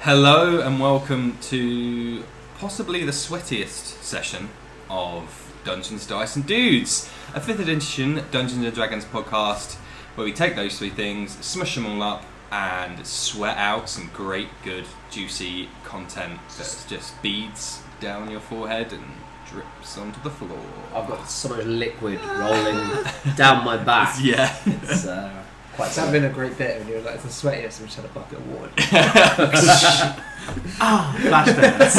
Hello and welcome to possibly the sweatiest session of Dungeons, Dice and Dudes, a 5th edition Dungeons & Dragons podcast where we take those three things, smush them all up and sweat out some great, good, juicy content that just beads down your forehead and drips onto the floor. I've got so much liquid rolling down my back. Yeah. It's quite That would have been a great bit when you were like the sweatiest and we just had a bucket of water. Flash dance.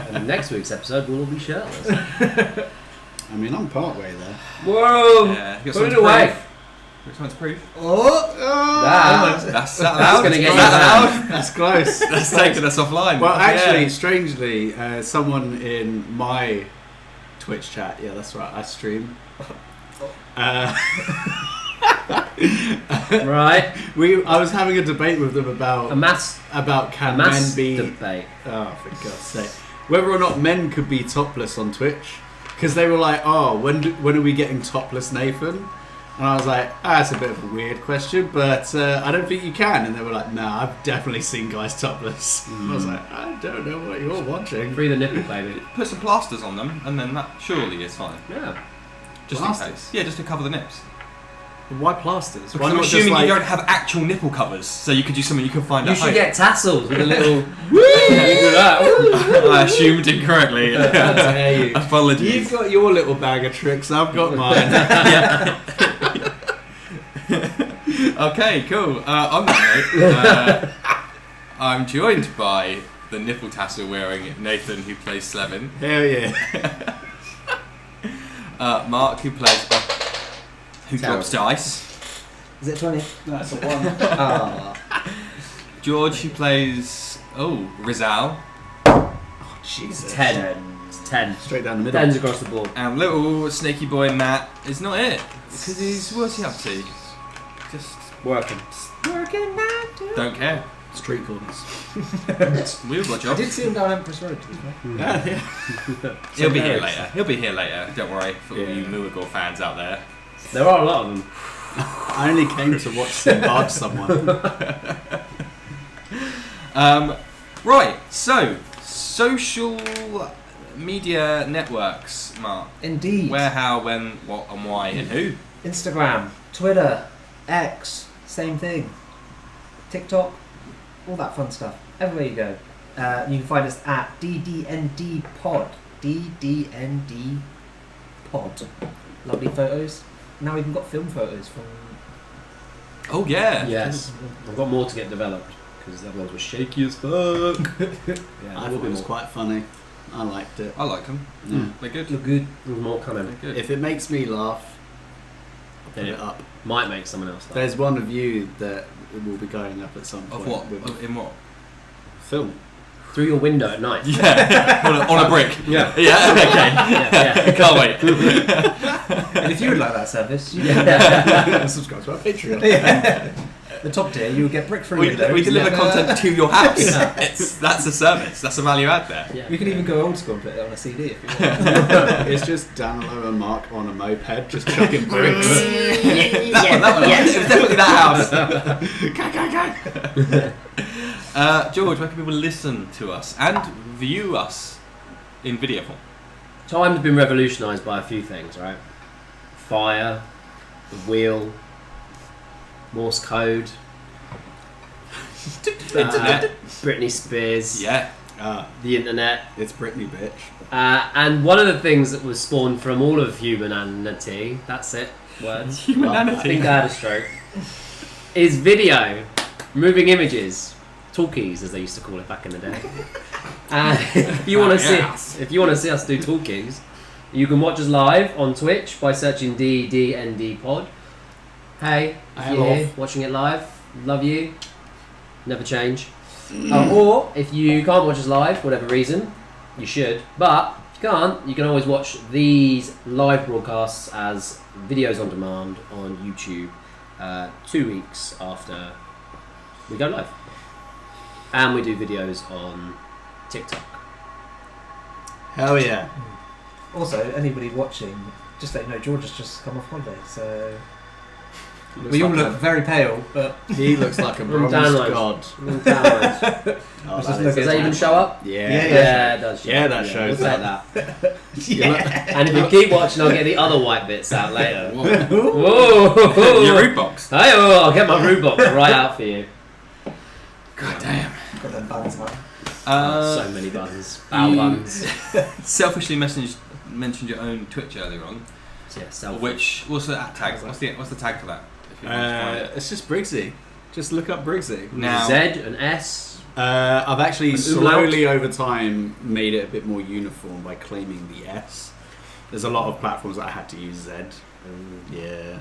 And in next week's episode, we'll all be shirtless. I mean, I'm part way there. Whoa! Yeah, you got Put it something to away! prove? You got something to prove? That's loud. gonna get you loud. That's close. That's taking us offline. Well, actually, Yeah. strangely, someone in my Twitch chat, yeah, that's right, I stream. Right. I was having a debate with them about can men be debate. Oh, for God's sake, whether or not men could be topless on Twitch, because they were like, oh, when are we getting topless Nathan? And I was like, that's a bit of a weird question, but I don't think you can. And they were like, nah, I've definitely seen guys topless. I was like, I don't know what you're watching. Free the nipple, baby. Put some plasters on them, and then that surely is fine. Yeah. Just Plasters? in case. Yeah, just to cover the nips. Why plasters? Because Why I'm not just assuming like... you don't have actual nipple covers, so you could do something you can find You at should home. get tassels with a little... Woo! I assumed incorrectly. How dare you. Apologies. You've got your little bag of tricks, I've got mine. Okay, cool. On that note, I'm joined by the nipple tassel wearing Nathan, who plays Slevin. Hell yeah. Mark, who plays... who drops dice. Is it 20? No, it's a 1. Ah. George, who plays... Rizal. Oh, Jesus. 10. It's 10. Straight down the middle. 10's across the board. And little snaky boy Matt is not it. Because he's... what's he up to? Just... Working. don't care. Street corners. We've got I jobs. did see him down Empress Road. Yeah. He'll be here later. He'll be here later. Don't worry for all you Muagor fans out there. There are a lot of them. I only came to watch them barge someone. Right, so social media networks, Mark. Indeed. Where, how, when, what, and why, and who? Instagram, Twitter, X, same thing. TikTok, all that fun stuff. Everywhere you go. You can find us at DDND Pod. DDND Pod. Lovely photos. Now we've even got film photos from... Oh yeah. Yes. I've got more to get developed, because the other ones were shaky as fuck. Yeah, I thought it was quite funny. I liked it. I like them. Yeah. They're good. Look good. There's more coming. They're good. If it makes me laugh, I'll put Then it up. might make someone else laugh. There's one of you that will be going up at some point. Of what? With In what? film. Through your window at night. Yeah. on a brick. Yeah. Yeah. Okay. Yeah. Can't wait. And if you would like that service, you Subscribe to our Patreon. the top tier, you will get brick free We windows. deliver Yeah. content to your house. Yeah. That's a service. That's a value add there. Yeah. We can even go old school and put it on a CD if you want. It's just Danilo and Mark on a moped, just chucking bricks. That one. It was definitely that house. George, where can people listen to us and view us in video form? Time's been revolutionised by a few things, right? Fire, the wheel, Morse code, Internet. Britney Spears, Yeah. the internet. It's Britney, bitch. And one of the things that was spawned from all of humanity, that's it, words. Humanity. I think I had a stroke. Is video, moving images, talkies as they used to call it back in the day. If you want to see us do talkies, you can watch us live on Twitch by searching DDND Pod. Hey, if Hello. you're here watching it live, love you. Never change. Or if you can't watch us live, for whatever reason, you should. But if you can't, you can always watch these live broadcasts as videos on demand on YouTube 2 weeks after we go live. And we do videos on TikTok. Hell yeah. Also, anybody watching, just let you know, George has just come off holiday, so We all look very pale, but He looks like a bronze downloads. god. Downloads. Oh, Just that look Does is- that even show up? Yeah. Yeah, it does. Show Yeah, up. that shows we'll up. take that. yeah. And if you keep watching, I'll get the other white bits out later. Whoa. Whoa! Your root box. Hey, oh, I'll get my root box right out for you. God damn. Got them buns, man. So many buttons. Bow buttons. Selfishly mentioned your own Twitch earlier on. Yeah, self. What's the tag? What's the tag for that? If you want to find it. It's just Briggsy. Just look up Briggsy. Now- Z, an S. I've actually An umlaut? slowly over time made it a bit more uniform by claiming the S. There's a lot of platforms that I had to use Z. Yeah.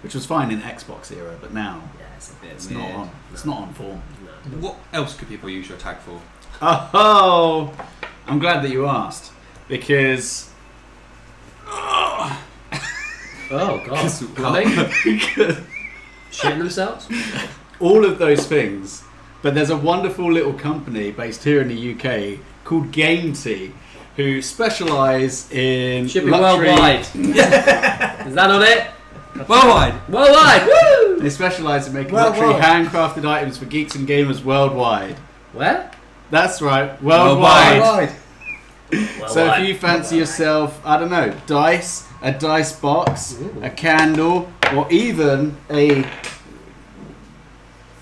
Which was fine in Xbox era, but now Yeah, it's a bit it's weird. not on. It's not on form. No. What else could people use your tag for? Oh, I'm glad that you asked because Oh god. Coming? Shitting themselves? all of those things. But there's a wonderful little company based here in the UK called Game Tea, who specialise in Shipping luxury. worldwide. Is that on it? Worldwide. Worldwide! Woo! They specialise in making Worldwide. luxury handcrafted items for geeks and gamers worldwide. Where? That's right, Worldwide. worldwide. Wide. So if you fancy yourself, I don't know, a dice box, Ooh. a candle, or even a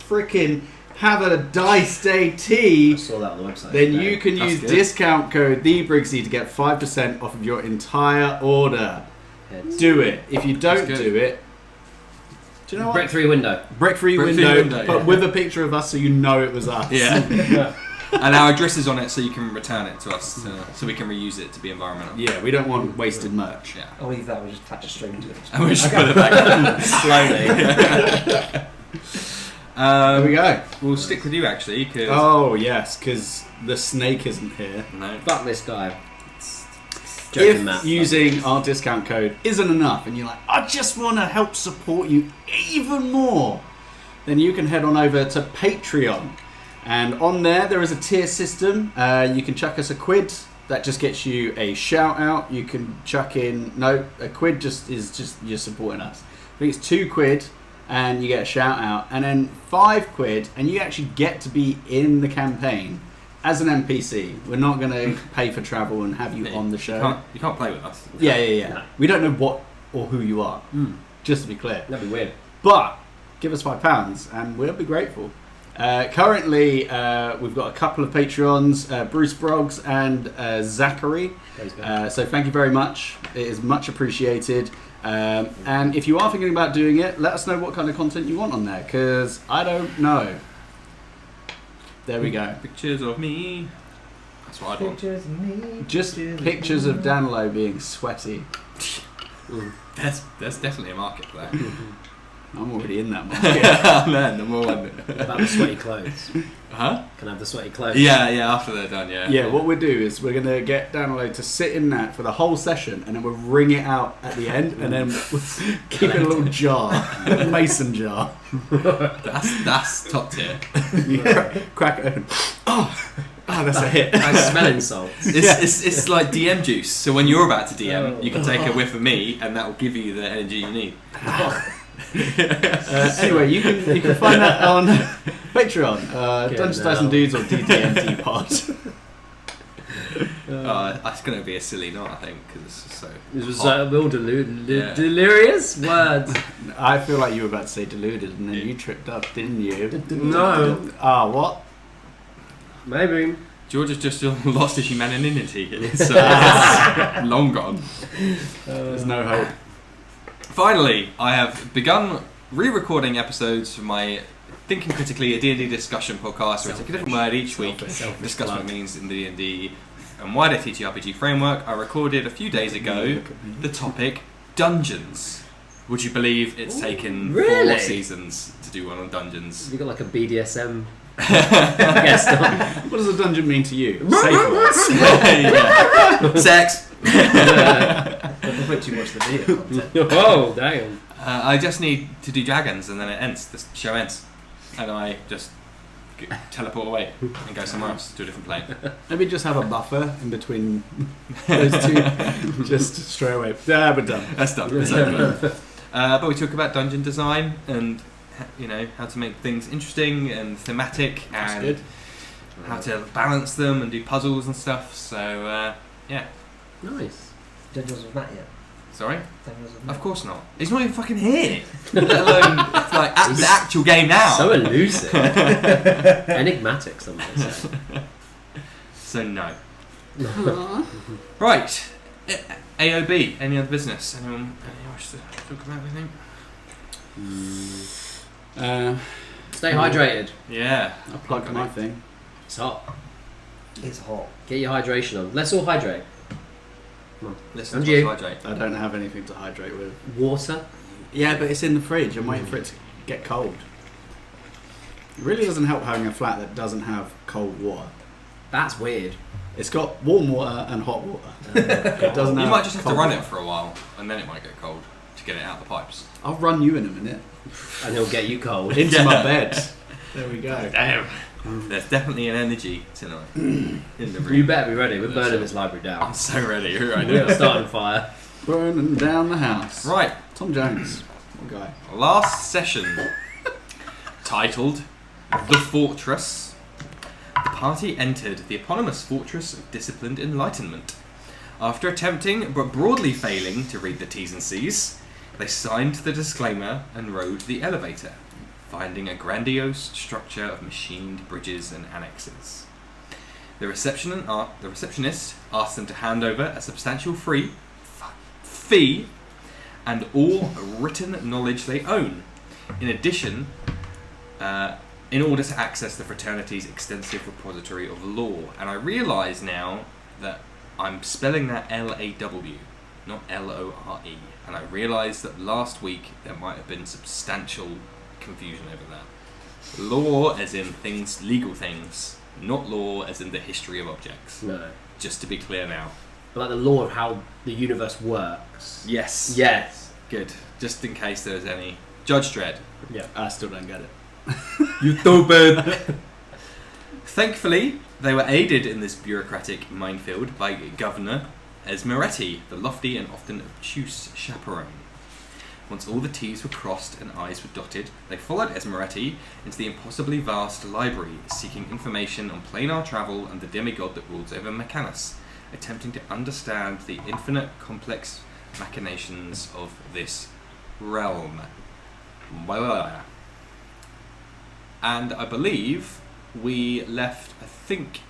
freaking have a dice day I tea, saw that on the website. then today. you can That's use good. discount code TheBriggsy to get 5% off of your entire order. Heads. Do it. If you don't That's good. do it, do you know what? Brick-free window. Brick-free Brick-free window, window, but yeah. with a picture of us so you know it was us. Yeah. And our address is on it, so you can return it to us, so we can reuse it to be environmental. Yeah, we don't want wasted merch. Yeah. I'll leave that. We'll just attach a string to it. And we just put it back slowly. There we go. We'll stick with you actually, because Oh yes, because the snake isn't here. no. Fuck this guy. Joking, If Matt. using our discount code isn't enough and you're like, I just want to help support you even more, then you can head on over to Patreon. And on there is a tier system. You can chuck us a quid. That just gets you a shout out. You can chuck in, a quid is just you're supporting us. I think it's £2 and you get a shout out. And then £5 and you actually get to be in the campaign as an NPC. We're not going to pay for travel and have you on the show. You can't play with us. Yeah. No. We don't know what or who you are, just to be clear. That'd be weird. But give us £5 and we'll be grateful. Currently, we've got a couple of Patreons, Bruce Broggs and Zachary. So thank you very much. It is much appreciated. And if you are thinking about doing it, let us know what kind of content you want on there, because I don't know. There we go. Pictures of me. That's what I'd want. Pictures of me. Just pictures of Danilo being sweaty. There's definitely a market for that. I'm already in that market. Man, the more one. About the sweaty clothes. Huh? Can I have the sweaty clothes? Yeah, after they're done, yeah. Yeah, what we'll do is we're going to get Danilo to sit in that for the whole session, and then we'll wring it out at the end, and then we'll keep it in a little jar, a mason jar. That's top tier. You crack it open. Oh, that's a hit. Like smelling salts. It's like DM juice. So when you're about to DM, you can take a whiff of me, and that will give you the energy you need. Anyway, you can find that on Patreon, Dungeons now. Dice and Dudes or DDMD Pod. That's going to be a silly knot, I think, because it's just so. This was hot. all Yeah. delirious words. I feel like you were about to say deluded, and then you tripped up, didn't you? No. What? Maybe. George has just lost his humanity. It's long gone. There's no hope. Finally, I have begun re-recording episodes for my Thinking Critically, a D&D discussion podcast, where I take a different word each week, discuss what it means in the D&D and wider TTRPG framework. I recorded a few days ago the topic Dungeons. Would you believe it's taken really? 4 seasons to do one on Dungeons? You got like a BDSM guest on. What does a dungeon mean to you? Safe word. Yeah. Sex. Of which you watch the video content. Oh, damn. I just need to do dragons and then it ends. The show ends. And I just teleport away and go somewhere else to a different plane. Maybe just have a buffer in between those two. Just straight away. We're done. That's done. It's over. But we talk about dungeon design and how to make things interesting and thematic That's and good. how to balance them and do puzzles and stuff. So yeah. Nice. Dungeons with Matt yet? Sorry? Dungeons with Matt. Of course not. He's not even fucking here. Let alone like at the actual game now. So elusive. Enigmatic, some might say. So no. Right. AOB. Any other business? Anyone wish to talk about anything? Stay hydrated. Yeah. I plugged my thing. It's hot. It's hot. Get your hydration on. Let's all hydrate. Listen And to you? us hydrate. I don't have anything to hydrate with. Water. Yeah, but it's in the fridge. I'm waiting for it to get cold. It really doesn't help having a flat that doesn't have cold water. That's weird. It's got warm water and hot water. It doesn't You have might just have to cold run water. it for a while, and then it might get cold to get it out the pipes. I'll run you in a minute. And he'll get you cold. Into my bed. There we go. Damn. There's definitely an energy tonight in the room. You better be ready. We're burning this library I'm down. so ready right We're now. starting fire. Burning down the house. Right. Tom Jones. What guy? Last session, titled The Fortress, the party entered the eponymous Fortress of Disciplined Enlightenment. After attempting, but broadly failing, to read the T's and C's, they signed the disclaimer and rode the elevator, finding a grandiose structure of machined bridges and annexes. The receptionist asked them to hand over a substantial fee and all written knowledge they own. In addition, in order to access the fraternity's extensive repository of law. And I realise now that I'm spelling that L-A-W, not L-O-R-E. And I realise that last week there might have been substantial confusion over that. Law as in things, legal things, not law as in the history of objects. No. Just to be clear now. But like the law of how the universe works. Yes. Yes. Good. Just in case there's any. Judge Dredd. Yeah. I still don't get it. You stupid! Thankfully, they were aided in this bureaucratic minefield by Guvnor Esmeretti, the lofty and often obtuse chaperone. Once all the T's were crossed and I's were dotted, they followed Esmeretti into the impossibly vast library, seeking information on planar travel and the demigod that rules over Mechanus, attempting to understand the infinite complex machinations of this realm. And I believe we left, I think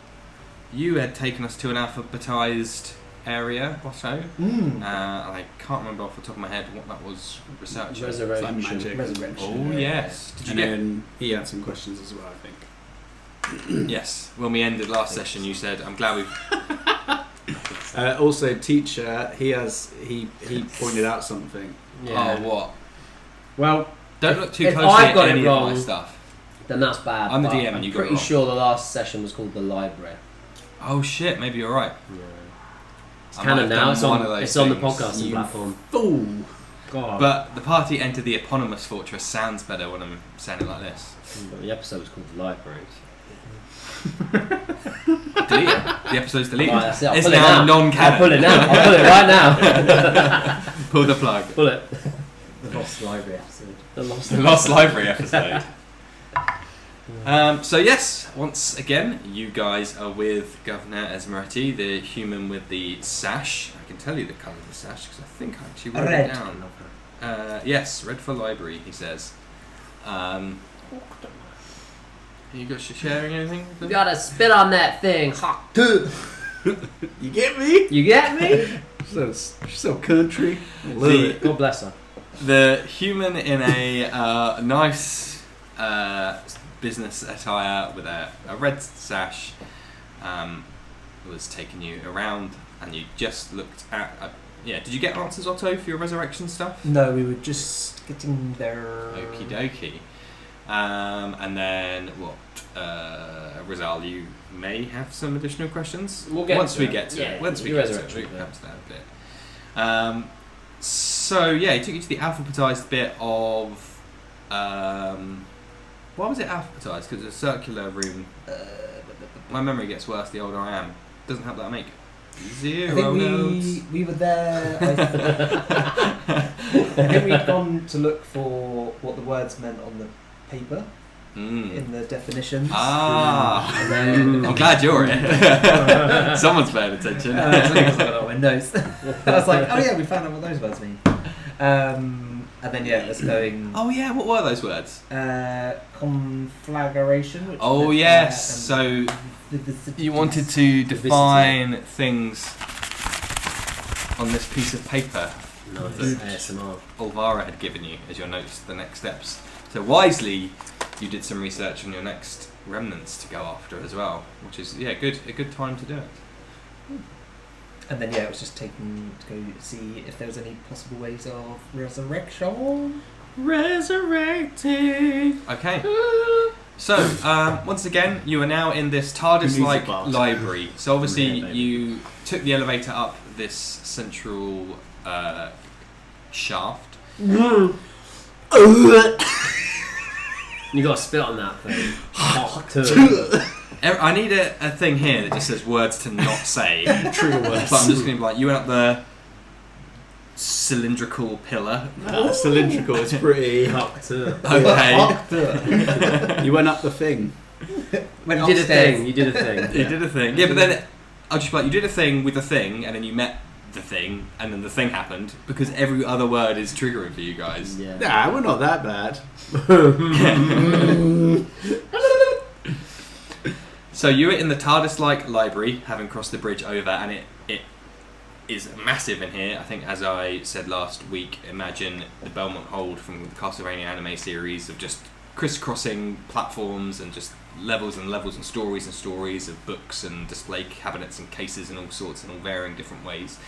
you had taken us to an alphabetized area or so. I can't remember off the top of my head what that was researching. Resurrection. It's like magic. Resurrection. Oh yes. Did you And get? then he had some questions as well, I think. Yes. When we ended last session, you said, "I'm glad we've." Also, teacher, he pointed out something. Yeah. Oh what? Well, Don't look too if closely I've at got it any of wrong, my stuff. then that's bad. I'm the but DM and I'm you got it pretty wrong. sure the last session was called the library. Oh shit! Maybe you're right. It's I might canon have now. done It's one of on. those It's on the things. podcasting You platform. Fool! God. But the party entered the eponymous fortress sounds better when I'm saying it like this. But the episode was called the library. Delete it. The episode's deleted. Right, that's it. I'll It's pull it now out. non-canon. I'll pull it now. I'll pull it right now. Pull the plug. Pull it. The Lost Library episode. The lost. The Lost Library episode. So yes, once again, you guys are with Guvnor Esmeretti, the human with the sash. I can tell you the colour of the sash because I think I actually wrote Red. it down. Yes, red for library, he says. You got sharing anything? You gotta spit on that thing. You get me? You get me? She's so country. I love The- it. God bless her. The human in a nice business attire with a red sash was taking you around, and you just looked at. Did you get answers, Otto, for your resurrection stuff? No, we were just getting there. Okie dokie. And then what? Rizal, you may have some additional questions. We'll get once to we it. get to Yeah, it. Once we your get to it, resurrection, we can yeah. come to that bit. So yeah, he took you to the alphabetized bit of. Why was it alphabetized? Because it's a circular room. My memory gets worse the older I am. Doesn't help that I make I zero think notes. we were there. think we'd gone to look for what the words meant on the paper in the definitions. Ah, And then I'm glad you're here. Someone's paying attention. it's only 'cause I got it on my notes. I was like, oh yeah, we found out what those words mean. And then it's going Oh yeah, what were those words? conflagration. Which Oh meant, yes, so the you wanted to define things on this piece of paper Nice. ASMR. Olvara had given you as your notes to the next steps. So wisely, you did some research on your next remnants to go after as well, which is a good time to do it. And then it was just taken to go see if there was any possible ways of resurrection. Resurrected. Okay. So once again, you are now in this TARDIS-like Music bar. library. So obviously, Yeah, baby. you took the elevator up this central shaft. You got to spit on that thing. I need a thing here that just says words to not say. Trigger words. But I'm just going to be like, you went up the cylindrical pillar. Cylindrical is pretty. Okay. You went up the thing. Went You did a upstairs. thing. You did a thing. You did a thing. Yeah, but then I'll just be like, you did a thing with a thing, and then you met the thing, and then the thing happened, because every other word is triggering for you guys. Yeah. Nah, we're not that bad. So you were in the TARDIS-like library, having crossed the bridge over, and it is massive in here. I think, as I said last week, imagine the Belmont Hold from the Castlevania anime series of just crisscrossing platforms and just levels and levels and stories of books and display cabinets and cases and all sorts in all varying different ways.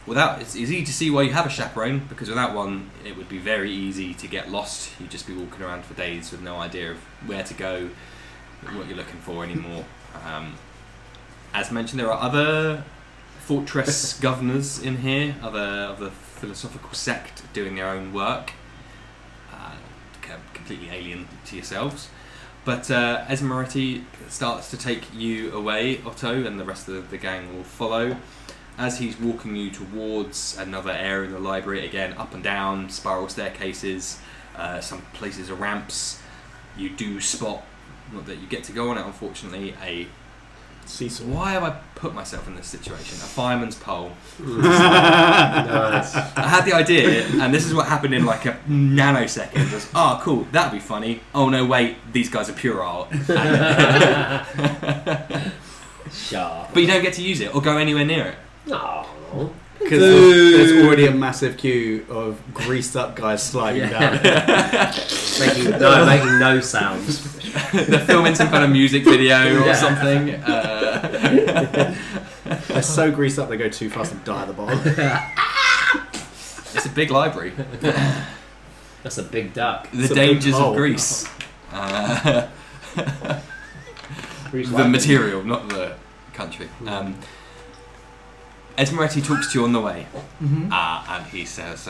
It's easy to see why you have a chaperone, because without one it would be very easy to get lost. You'd just be walking around for days with no idea of where to go, what you're looking for anymore. As mentioned, there are other fortress governors in here, other philosophical sect doing their own work, completely alien to yourselves. But Esmeretti starts to take you away, Otto, and the rest of the gang will follow. As he's walking you towards another area in the library, again, up and down, spiral staircases, some places are ramps, you do spot, not that you get to go on it unfortunately, a... Seesaw. Why have I put myself in this situation? A fireman's pole. Nice. I had the idea, and this is what happened in like a nanosecond. Was, oh, cool, that'd be funny. Oh no, wait, these guys are pure art. Sharp. But you don't get to use it or go anywhere near it. Oh. Because there's already a massive queue of greased up guys sliding down. Making no sounds. They're filming some kind of music video or Yeah. something. They're so greased up they go too fast and die at the bottom. It's a big library. That's a big duck. The It's a dangers big of hole. Greece. Bruce The Wayne. material, not the country. Esmeretti talks to you on the way, and he says,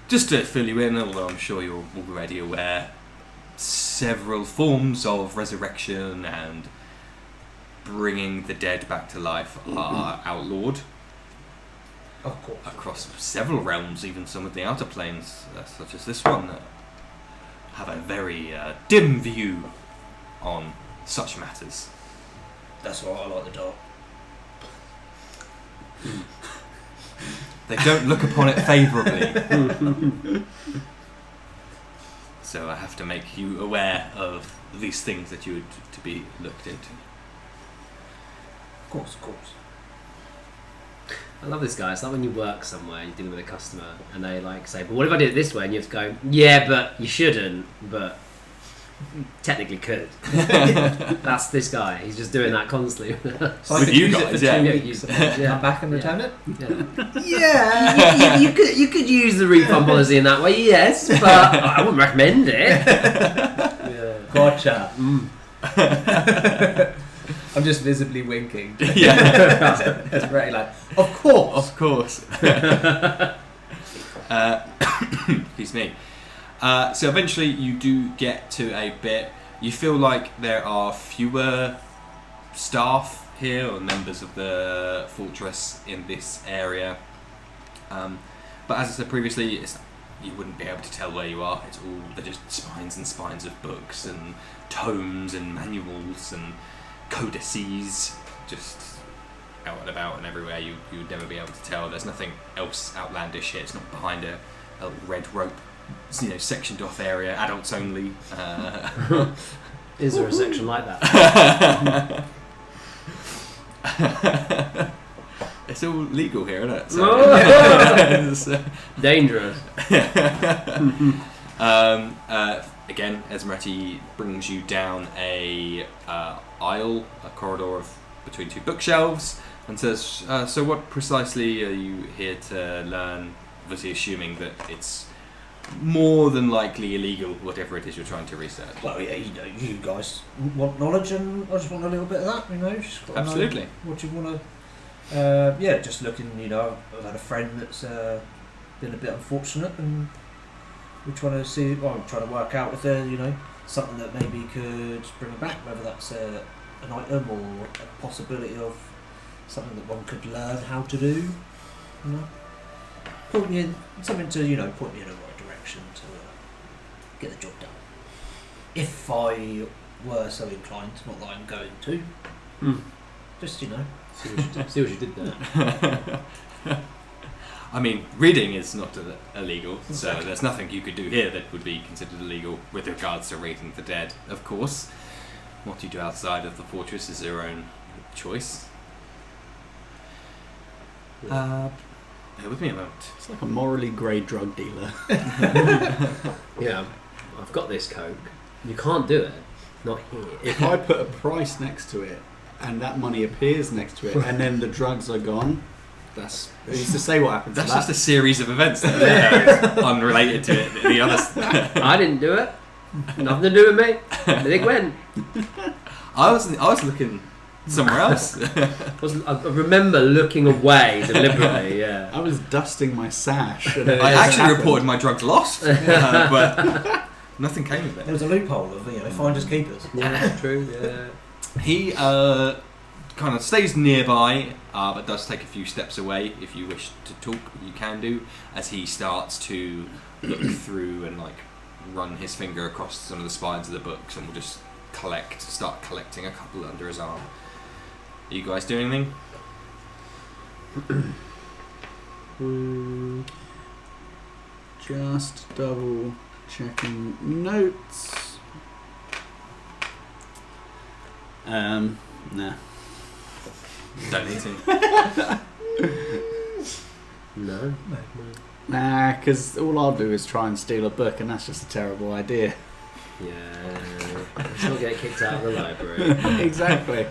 just to fill you in, although I'm sure you're already aware, several forms of resurrection and bringing the dead back to life are outlawed Of course. across several realms, even some of the outer planes, such as this one, that have a very dim view on such matters. That's why I like the dark. They don't look upon it favourably. So I have to make you aware of these things that you would to be looked into. Of course, of course. I love this guy. It's like when you work somewhere, you're dealing with a customer, and they like say, "But what if I did it this way?" And you have to go, "Yeah, but you shouldn't, but technically could." That's this guy. He's just doing that constantly. So I With could you use guys, it for yeah. 2 Yeah, weeks use it. and then Yeah. come back and return it? Yeah, you could use the refund policy in that way, yes, but I wouldn't recommend it. Yeah. Gotcha. I'm just visibly winking. Yeah, It's very like, of course. of course. Excuse me. So eventually you do get to a bit. You feel like there are fewer staff here or members of the fortress in this area. But as I said previously, you wouldn't be able to tell where you are. They're just spines and spines of books and tomes and manuals and codices, just out and about and everywhere. You would never be able to tell. There's nothing else outlandish here. It's not behind a red rope, sectioned off area, adults only. Is there a section like that? It's all legal here, isn't it? So, Dangerous. Again, Esmeretti brings you down a corridor between two bookshelves, and says, "So, what precisely are you here to learn?" Obviously, assuming that it's more than likely illegal, whatever it is you're trying to research. Well, yeah, you guys want knowledge, and I just want a little bit of that, just gotta Absolutely. know what you want to. Just looking, I've had a friend that's been a bit unfortunate, and we're trying to see. Well, I'm trying to work out if there's, something that maybe could bring back, whether that's an item or a possibility of something that one could learn how to do. Point me in something to, point me in the right direction to get the job done. If I were so inclined, not that I'm going to. Just See what you did there. I mean, reading is not illegal, Exactly. so there's nothing you could do here that would be considered illegal with regards to raising the dead, of course. What you do outside of the fortress is your own choice. Bear with me a moment. It's like a morally grey drug dealer. Yeah, I've got this coke. You can't do it. Not here. If I put a price next to it, and that money appears next to it, and then the drugs are gone, who's to say what happens That's to that? just a series of events that are unrelated to it. The others. I didn't do it. Nothing to do with me. I think when. I was looking somewhere else. I remember looking away deliberately. Yeah. I was dusting my sash. And I actually reported my drugs lost, but nothing came of There it. was a loophole of finders keepers. Yeah, true. Yeah. He kind of stays nearby, but does take a few steps away. If you wish to talk, you can do, as he starts to look through and run his finger across some of the spines of the books, and will just start collecting a couple under his arm. Are you guys doing anything? Just double checking notes. Nah. Don't need to. No. Nah, because all I'll do is try and steal a book, and that's just a terrible idea. Yeah. Let's not get kicked out of the library. Exactly.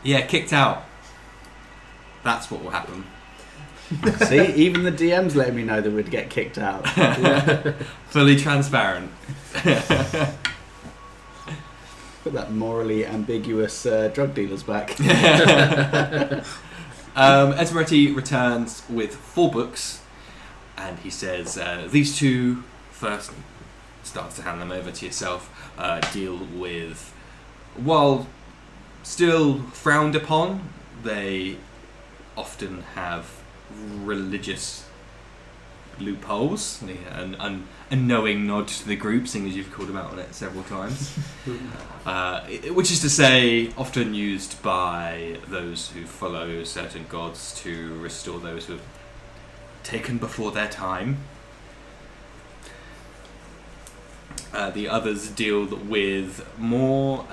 Yeah, kicked out. That's what will happen. See, even the DM's letting me know that we'd get kicked out. Fully transparent. Put that morally ambiguous drug dealers back. Esmeretti returns with 4 books, and he says, these 2 first, starts to hand them over to yourself, deal with, while still frowned upon, they often have religious loopholes, a knowing nod to the group, seeing as you've called him out on it several times. Which is to say, often used by those who follow certain gods to restore those who have taken before their time. The others deal with more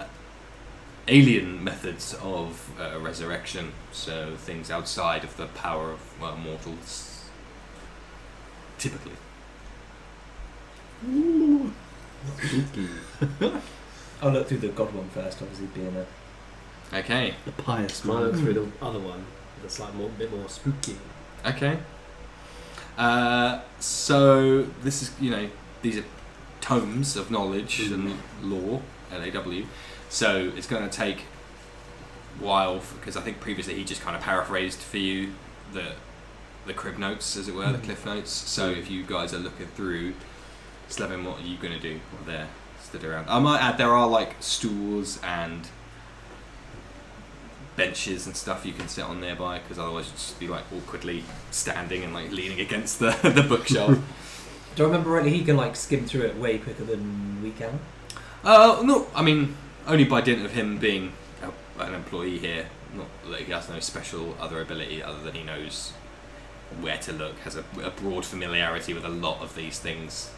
alien methods of resurrection, so things outside of the power of mortals. Typically. I'll look through the god one first, obviously being a... Okay. The pious I'll look man. through the other one. That's a bit more spooky. Okay. So this is, these are tomes of knowledge and lore, LAW. So it's going to take a while, because I think previously he just kind of paraphrased for you the crib notes, as it were, the cliff notes. So if you guys are looking through, Slevin, what are you going to do while they're stood around? I might add there are stools and benches and stuff you can sit on nearby, because otherwise you'd just be like awkwardly standing and like leaning against the bookshelf. Do I remember rightly? He can like skim through it way quicker than we can. No, I mean only by dint of him being an employee here. Not like he has no special other ability other than he knows where to look. Has a broad familiarity with a lot of these things.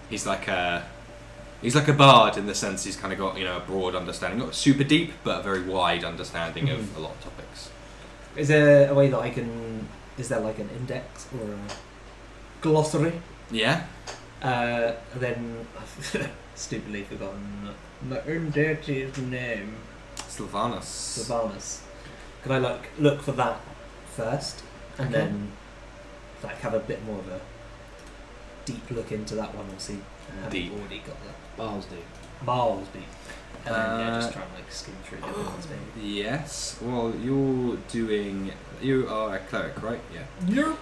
He's like a bard in the sense he's kind of got a broad understanding, not super deep, but a very wide understanding of a lot of topics. Is there a way that I can? Is there like an index or a glossary? Yeah. Then stupidly forgotten my index's name. Sylvanus. Can I like look for that first, and Okay. then like have a bit more of a deep look into that one, or see have Deep. you already got that Bars do. miles deep, and then just try and like skim through the other ones maybe. Yes. Well, you are a cleric, right? Yeah. Yep.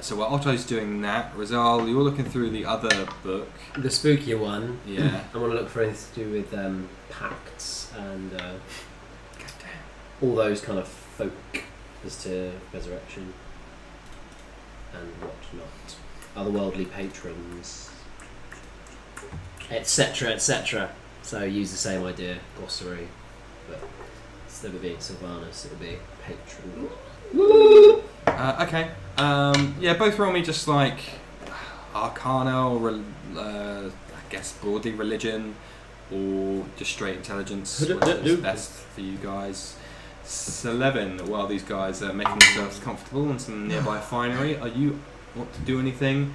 So while Otto's doing that, Rizal, you're looking through the other book. The spookier one. Yeah. I want to look for anything to do with pacts and all those kind of folk as to resurrection and whatnot, otherworldly patrons, etc., etc. So use the same idea, glossary, but instead of being Sylvanus, it would be patron. Okay. Yeah, both roll me just like Arcana or I guess broadly religion, or just straight intelligence, which is best for you guys. 11. While these guys are making themselves comfortable in some nearby finery, are you want to do anything?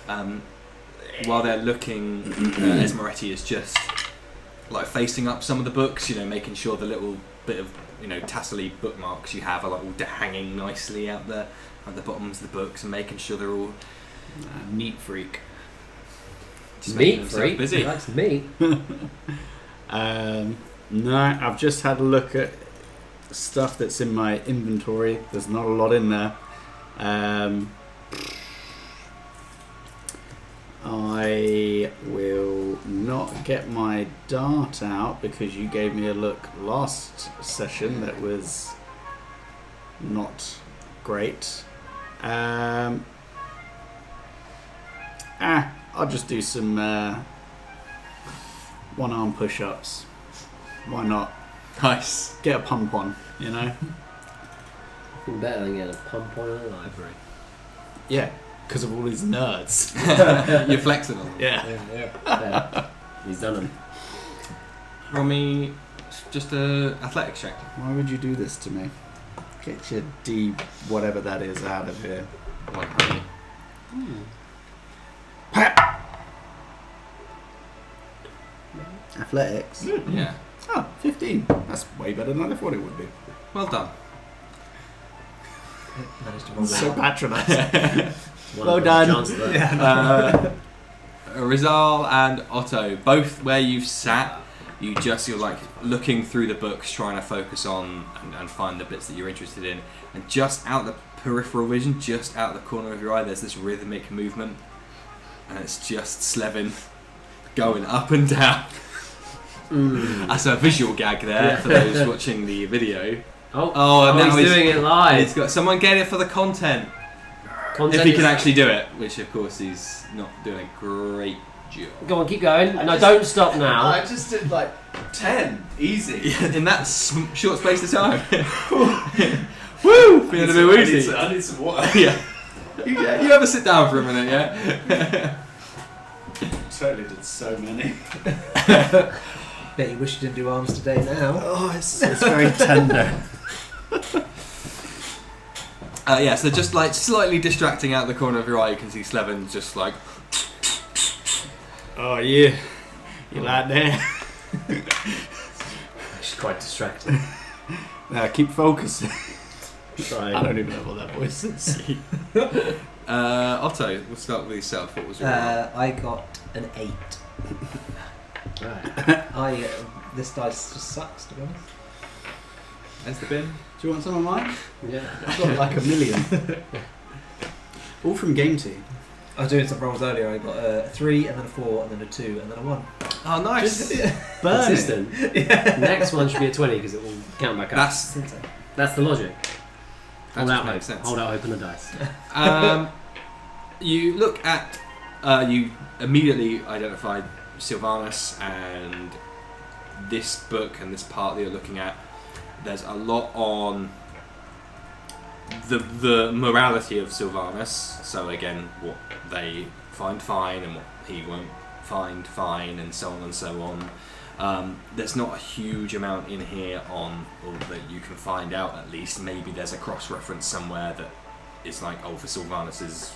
While they're looking, Esmeretti is just like facing up some of the books, making sure the little bit of tassely bookmarks you have are like all hanging nicely at the bottoms of the books, and making sure they're all Neat freak. just making Meat themselves freak. busy. He likes meat. No, I've just had a look at stuff that's in my inventory. There's not a lot in there. I will not get my dart out because you gave me a look last session that was not great. I'll just do some one-arm push-ups. Why not? Nice. Get a pump on, Nothing better than getting a pump on in a library. Yeah, because of all these nerds. You're flexing on them. Yeah. Yeah. He's done them. Roll me just a athletics check. Why would you do this to me? Get your D, whatever that is, out of here. 100. Athletics. Yeah. Oh, 15. That's way better than I thought it would be. Well done. Managed to roll So that. patronising. One Well of the done. Chancellor. Rizal and Otto, both where you've sat, you're like looking through the books, trying to focus on and find the bits that you're interested in, and just out the peripheral vision, just out the corner of your eye, there's this rhythmic movement, and it's just Slevin going up and down. That's a visual gag there for those watching the video. Oh, and now he's doing it live. It's got someone get it for the content. Content If he can is- actually do it, which of course he's not doing a great job. Go on, keep going. No, don't stop now. I just did like 10. Easy. In that short space of time. Woo! Feeling a bit woozy. I need some water. Yeah. You ever sit down for a minute, yeah? Totally did so many. Bet you wish you didn't do arms today now. Oh, it's very tender. Yeah, so just like slightly distracting out the corner of your eye, you can see Slevin just like. Oh, yeah. You like that? She's quite distracting. Now keep focusing. Try. I don't even know what that voice is. Otto, we'll start with yourself. What was your roll? I got an 8. Right. This dice just sucks, to be honest. Has there been? Do you want some of mine? Yeah. I've got like a million. All from Game Team. I was doing some rolls earlier. I got a 3, and then a 4, and then a 2, and then a 1. Oh, nice. Burn it. Consistent. Next one should be a 20 because it will count back up. That's the logic. Hold out hope. Makes sense. Hold out hope on the dice. You look at, you immediately identified Sylvanus and this book and this part that you're looking at. There's a lot on the morality of Sylvanus. So again, what they find fine and what he won't find fine, and so on and so on. There's not a huge amount in here on, or that you can find out at least. Maybe there's a cross-reference somewhere that it's like, oh, for Sylvanus's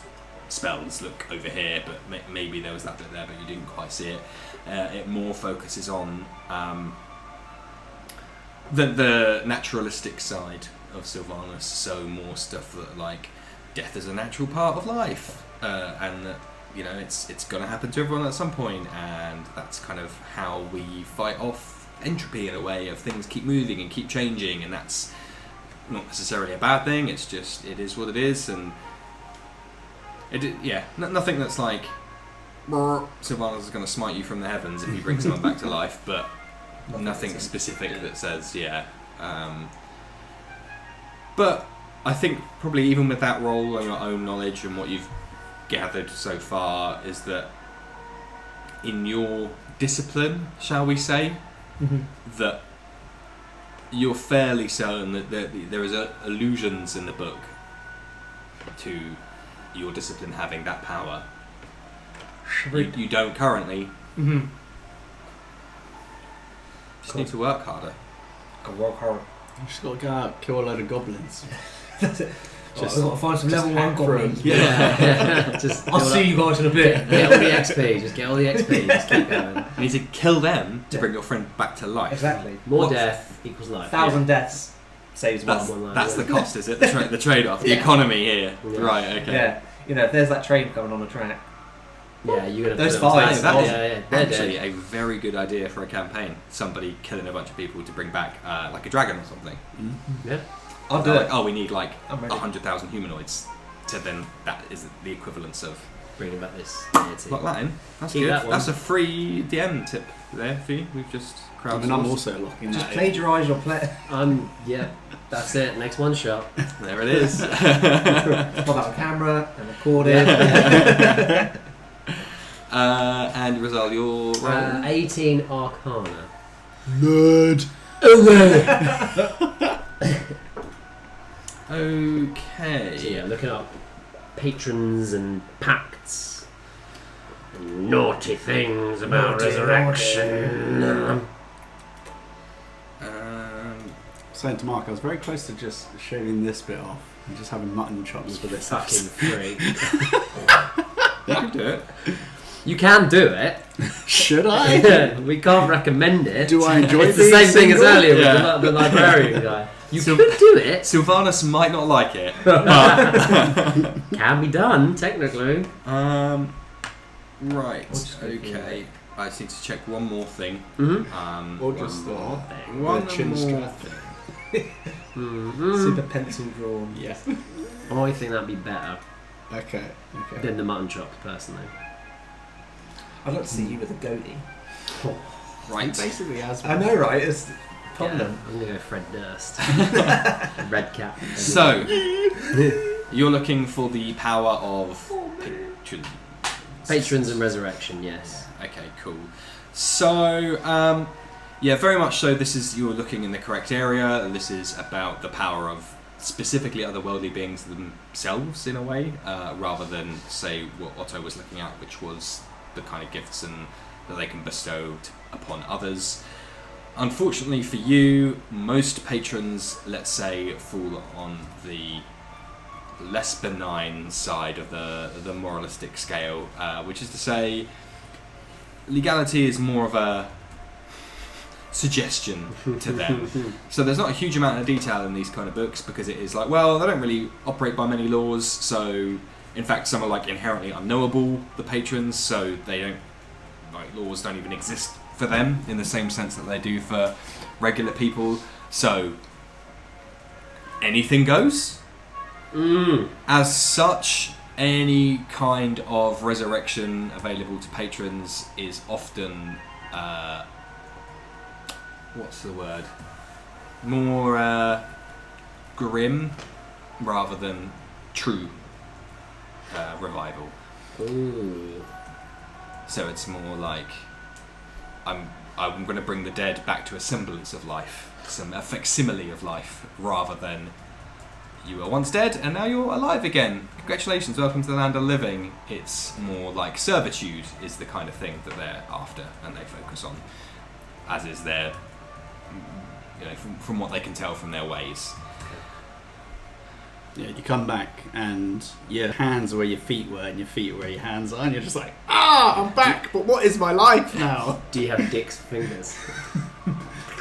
spells, look over here, but maybe there was that bit there, but you didn't quite see it. It more focuses on the naturalistic side of Sylvanus, so more stuff that like death is a natural part of life, and that it's going to happen to everyone at some point, and that's kind of how we fight off entropy in a way of things keep moving and keep changing, and that's not necessarily a bad thing. It's just it is what it is, and nothing that's like Sylvanus is going to smite you from the heavens if you bring someone back to life, but nothing specific that says but I think probably even with that role and your own knowledge and what you've gathered so far is that in your discipline, shall we say, that you're fairly certain that there is allusions in the book to your discipline having that power. You don't currently. Just need to work harder. Gotta work hard. You just got to go out, kill a load of goblins. I've got to find some level 1 goblins. Yeah. Just I'll see you guys in a bit. Get all the XP. Just get all the XP. Just keep going. You need to kill them to bring your friend back to life. Exactly. More death equals life. 1,000 deaths saves That's, one. life. that's the cost, is it? The trade-off, the economy here. Yeah. Right, okay. Yeah. If there's that train coming on the track. Yeah, you're gonna. Those put them fives, down. that is They're actually dead. a very good idea for a campaign. Somebody killing a bunch of people to bring back like a dragon or something. Yeah. I'll do Like, it. oh, we need like I'm ready. 100,000 humanoids. So then that is the equivalence of Bringing back this deity. like Latin. That's Keep good. that one. That's a free DM tip there for you. We've just I mean, crowdsourced. I'm also locking Just that in. plagiarise your play. Yeah, that's it. Next one shot. There it is. Pop out a camera and record it. And Rizal, your roll. 18 Arcana. Nerd. Okay. So yeah, looking up patrons and pacts. And naughty things about Naughty, resurrection. Saying to Mark, I was very close to just shaving this bit off and just having mutton chops for this Fucking freak. You can do it. You can do it. Should I? We can't recommend it. Do I enjoy It's the being same thing as single? earlier Yeah. with the librarian guy. You So- could do it. Sylvanus might not like it. Can be done, technically. Right. We'll just go Okay. I just need to check one more thing. Mm-hmm. Or just One more the thing. One chin more strap. thing. Mm-hmm. Super pencil drawn. Yeah. I think that'd be better Okay. than the mutton chops, personally. I'd like to see you with a goatee. Right. Basically, as I know, right? It's Yeah, prominent. I'm gonna go Fred Durst. Red cap. So, you're looking for the power of patrons. Patrons and resurrection, yes. Okay, cool. So, yeah, very much so. This is, you're looking in the correct area. This is about the power of specifically otherworldly beings themselves, in a way, rather than say what Otto was looking at, which was the kind of gifts and that they can bestow upon others. Unfortunately for you, most patrons, let's say, fall on the less benign side of the moralistic scale, which is to say, legality is more of a suggestion to them. So there's not a huge amount of detail in these kind of books because it is like, well, they don't really operate by many laws, so in fact some are like inherently unknowable, the patrons, so they don't, like, laws don't even exist for them in the same sense that they do for regular people, so anything goes. As such, any kind of resurrection available to patrons is often what's the word? More grim rather than true revival. Ooh. So it's more like I'm going to bring the dead back to a semblance of life, a facsimile of life, rather than you were once dead and now you're alive again. Congratulations, welcome to the land of living. It's more like servitude is the kind of thing that they're after and they focus on, as is their, from what they can tell from their ways. Yeah, you come back and your hands are where your feet were and your feet are where your hands are and you're just like, I'm back, but what is my life now? Do you have dicks for fingers?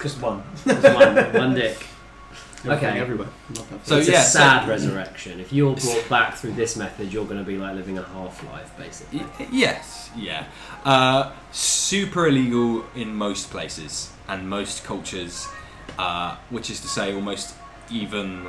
Just one. Just one dick. Everything Okay. everywhere. So it's yeah, a sad resurrection. If you're brought back through this method, you're going to be like living a half-life, basically. Yes, yeah. Super illegal in most places and most cultures, which is to say almost even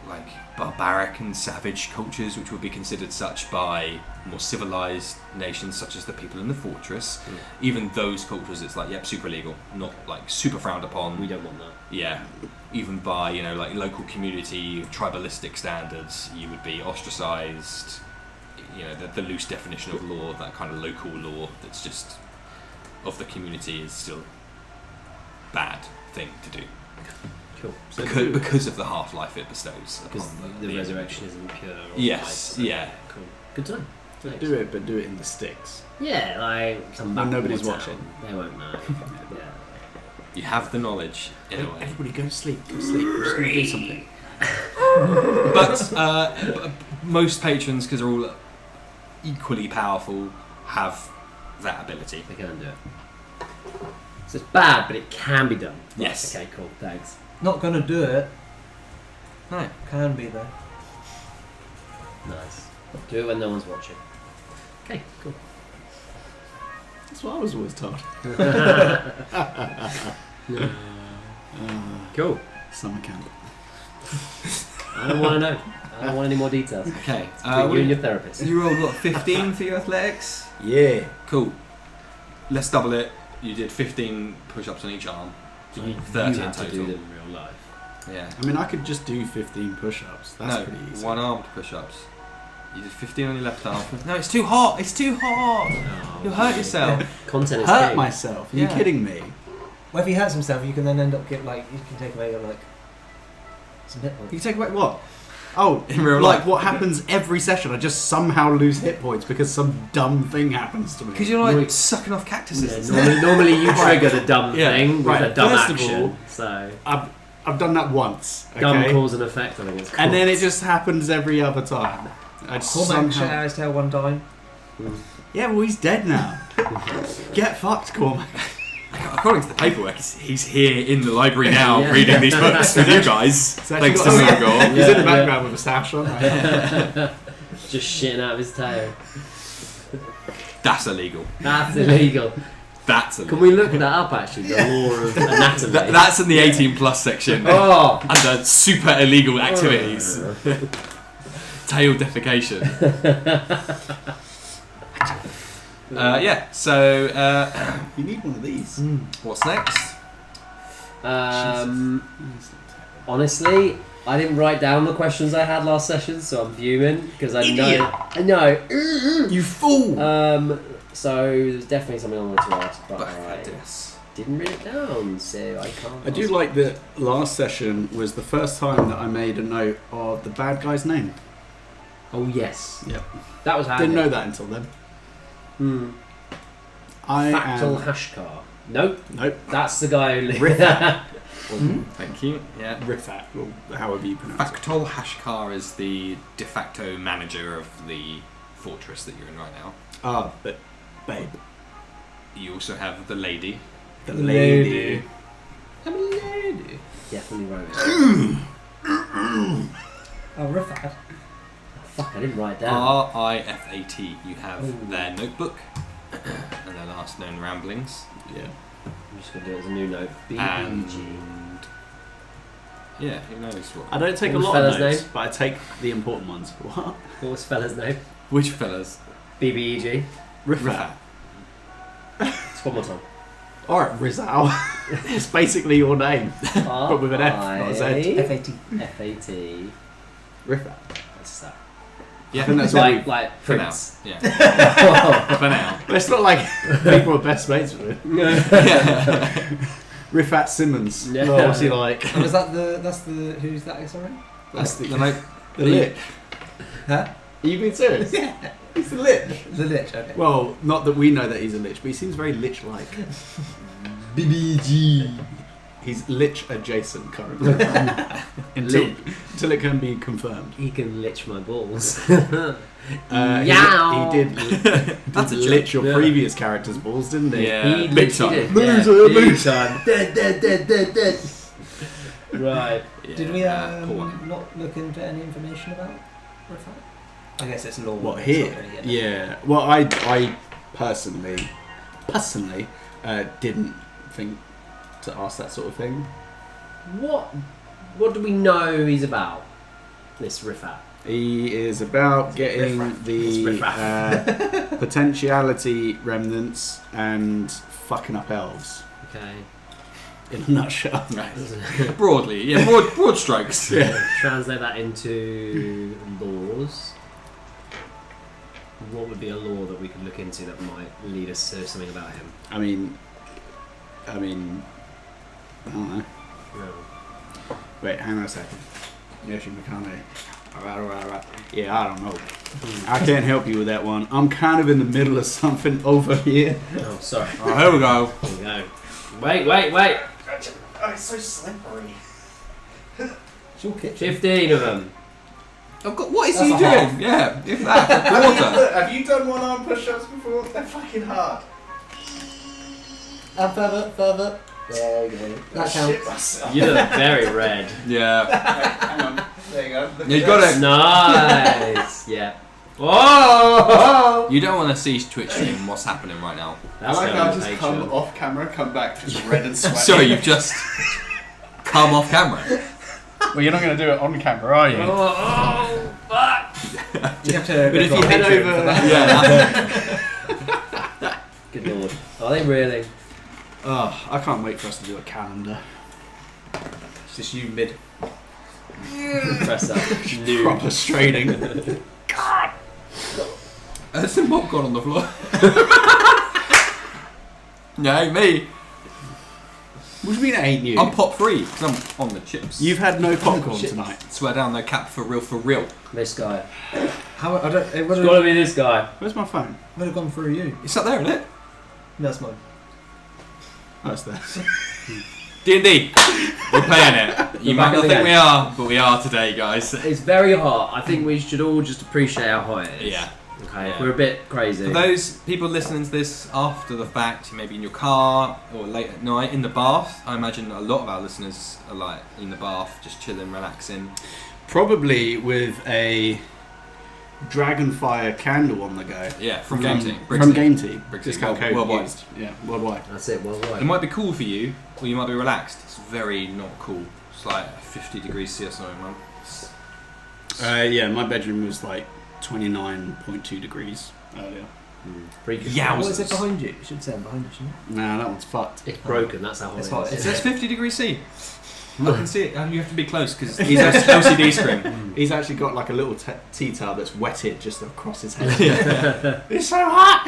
like barbaric and savage cultures, which would be considered such by more civilized nations such as the people in the Fortress. Even those cultures, it's like, yep, super illegal, not like super frowned upon. We don't want that. Yeah, even by like local community tribalistic standards, you would be ostracized. The loose definition of law, that kind of local law that's just of the community, is still bad thing to do. Cool. So Because of the half-life it bestows. Because upon the resurrection isn't pure. Or Yes, light. yeah. Cool. Good to know. So Thanks. do it, but do it in the sticks. Yeah, like come back When nobody's from the watching. town. They won't know. Yeah. You have the knowledge in a way. Everybody go sleep, go sleep. We're just going to do something. But most patrons, because they're all equally powerful, have that ability. They can do it. So it's bad, but it can be done. Yes. Okay, cool. Thanks. Not gonna do it. No. Can be though. Nice. Do it when no one's watching. Okay, cool. That's what I was always told. Cool. Summer camp. I don't want to know. I don't want any more details. Okay. Between you and your therapist. You rolled what, 15 for your athletics? Yeah. Cool. Let's double it. You did 15 push-ups on each arm. So You 30 in have to do total. them in real life. Yeah. I mean, I could just do 15 push-ups. That's No, pretty easy. one-armed push-ups. You did 15 on your left arm. No, it's too hot. It's too hot. Oh, You'll hurt yourself. Content is Hurt king. myself? Are you Yeah. kidding me? Well, if he hurts himself, you can then end up you can take away some hit You points. take away what? Oh, In real like life. what happens every session? I just somehow lose hit points because some dumb thing happens to me. Because you're like Wait. sucking off cactuses. Yeah, normally you trigger the dumb Yeah, thing with right, a dumb first of action. all, So I've done that once. Okay? dumb cause and effect, I think it's called. And then it just happens every other time. I just Cormac shot somehow... out his tail one time. Yeah, well, he's dead now. Get fucked, Cormac. According to the paperwork, he's here in the library now Yeah. reading these books with you guys. actually Thanks to got- Moogle. He's in the Yeah. background with a sash on. Right? Just shitting out of his tail. That's illegal. That's illegal. That's illegal. Can we look that up actually? The law of anatomy. That's in the 18 plus section Oh! under super illegal activities. Tail defecation. So You need one of these. what's next? Honestly, I didn't write down the questions I had last session, so I'm fuming because I Idiot. know. I know. You fool! So there's definitely something I wanted to ask, but Back I at this. didn't write it down, so I can't. I do ask. like that last session was the first time that I made a note of the bad guy's name. Oh yes, Yep. that was handy. Didn't know that until then. I Factal am... Hashkar. Nope, Nope. that's the guy who. Rifat. Thank you. Yeah. Rifat, or however you pronounce it. Factol Hashkar is the de facto manager of the fortress that you're in right now. Ah, but babe. You also have the lady. The Lady. lady. Definitely wrote it. Oh, Rifat. Fuck, I didn't write it down. RIFAT. You have Ooh. their notebook and their last known ramblings. Yeah. I'm just gonna do it as a new note. BEG. And yeah, who knows what? I don't take What a was lot of fella's notes, name? but I take the important ones. What? What was fella's name? Which fellas? BBEG. Rifat. One more time. Alright, Rizal. It's basically your name. But with an F, not a Z. FAT. FAT. Rifat. What's that? Yeah, I think that's all Like, we... like for now. Prince. Yeah, for now. But it's not like people are best mates with him. Rifat Simmons. Yeah. Oh, what's he like? And was that who's that? Sorry. That's the The Lich. Huh? Are you being serious? Yeah. He's the Lich. The Lich. Okay. Well, not that we know that he's a Lich, but he seems very Lich-like. BBG. He's Lich adjacent currently. until it can be confirmed. He can lich my balls. He did That's a joke. lich your Yeah. previous character's balls, didn't he? Yeah. He big lich- time. he did, Loser, yeah, big loser. time. Dead. Right. Did we poor one. not look into any information about Rifat? I guess it's law. What it's here? not really, Yeah. Well, I personally didn't think to ask that sort of thing. What do we know he's about? This Rifat. He is about getting riffraff? the potentiality remnants and fucking up elves. Okay. In a nutshell. Broadly, yeah, broad strokes. Yeah. Translate that into laws. What would be a law that we could look into that might lead us to something about him? I mean, I don't know. No. Wait, hang on a second. Yoshi Mikane. Alright. Yeah, I don't know. I can't help you with that one. I'm kind of in the middle of something over here. Oh, sorry. Oh, here we go. Here we go. Wait. Oh, it's so slippery. It's your kitchen. 15 of them. I've got, what is That's he a doing? half. Yeah, if that, quarter. Have you done one arm push-ups before? They're fucking hard. And further. There you go. That counts. myself. You look very red. Yeah. Hang on. There you go. You got it. Nice. Yeah. Whoa! You don't want to see Twitch stream what's happening right now. I like how I just come off camera, come back just red and sweaty. Sorry, you've just come off camera. Well, you're not going to do it on camera, are you? Oh, fuck! You have to. But if you head over... Yeah. Good lord. Are they really? Oh, I can't wait for us to do a calendar. It's just you mid. Press that. Nude. Proper straining. There's some popcorn on the floor. No, me. What do you mean it ain't you? I'm pop free because I'm on the chips. You've had no popcorn Chips. tonight. Swear down, no cap for real. This guy. How? I don't. It would It's gotta be this guy. Where's my phone? have gone through you. It's up there, isn't it? That's mine. Oh, it's there. D&D. We're playing it. You We're might back not at the think game. we are, but we are today, guys. It's very hot. I think we should all just appreciate how hot it is. Yeah. Okay. Yeah. We're a bit crazy. For those people listening to this after the fact, maybe in your car or late at night in the bath, I imagine a lot of our listeners are like in the bath, just chilling, relaxing. Probably with a Dragonfire candle on the go. Yeah, from Game Team. From Game Team. Briggsy, Discount code worldwide. used. Yeah, worldwide. That's it. Worldwide. It might be cool for you, or you might be relaxed. It's very not cool. It's like 50 degrees C or something, man. Yeah, my bedroom was like 29.2 degrees earlier. Pretty good. Yeah, What is it behind you? You should say it behind you, shouldn't it? Nah, that one's fucked. It's broken. That's how hot It's it hot. is. It says 50 degrees C. I can see it. You have to be close because he's an LCD screen. He's actually got like a little tea towel that's wetted just across his head. It's so hot!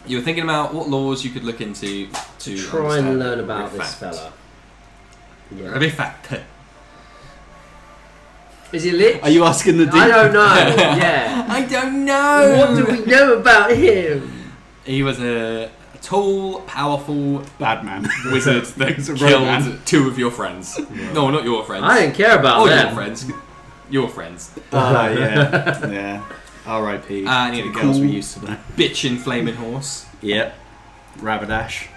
You were thinking about what laws you could look into to Try and understand learn the about this fact. fella. A Yeah. bit fact. Is he lit? Are you asking the I don't know. Yeah. I don't know. What do we know about him? He was a tall, powerful bad man? wizard that He's a killed roadman. two of your friends. No, not your friends. I didn't care about Or your them. friends. Your friends. Yeah. Yeah. R.I.P. And he to had the a girls we cool used to know. bitchin' flaming horse. Yep. Rabidash.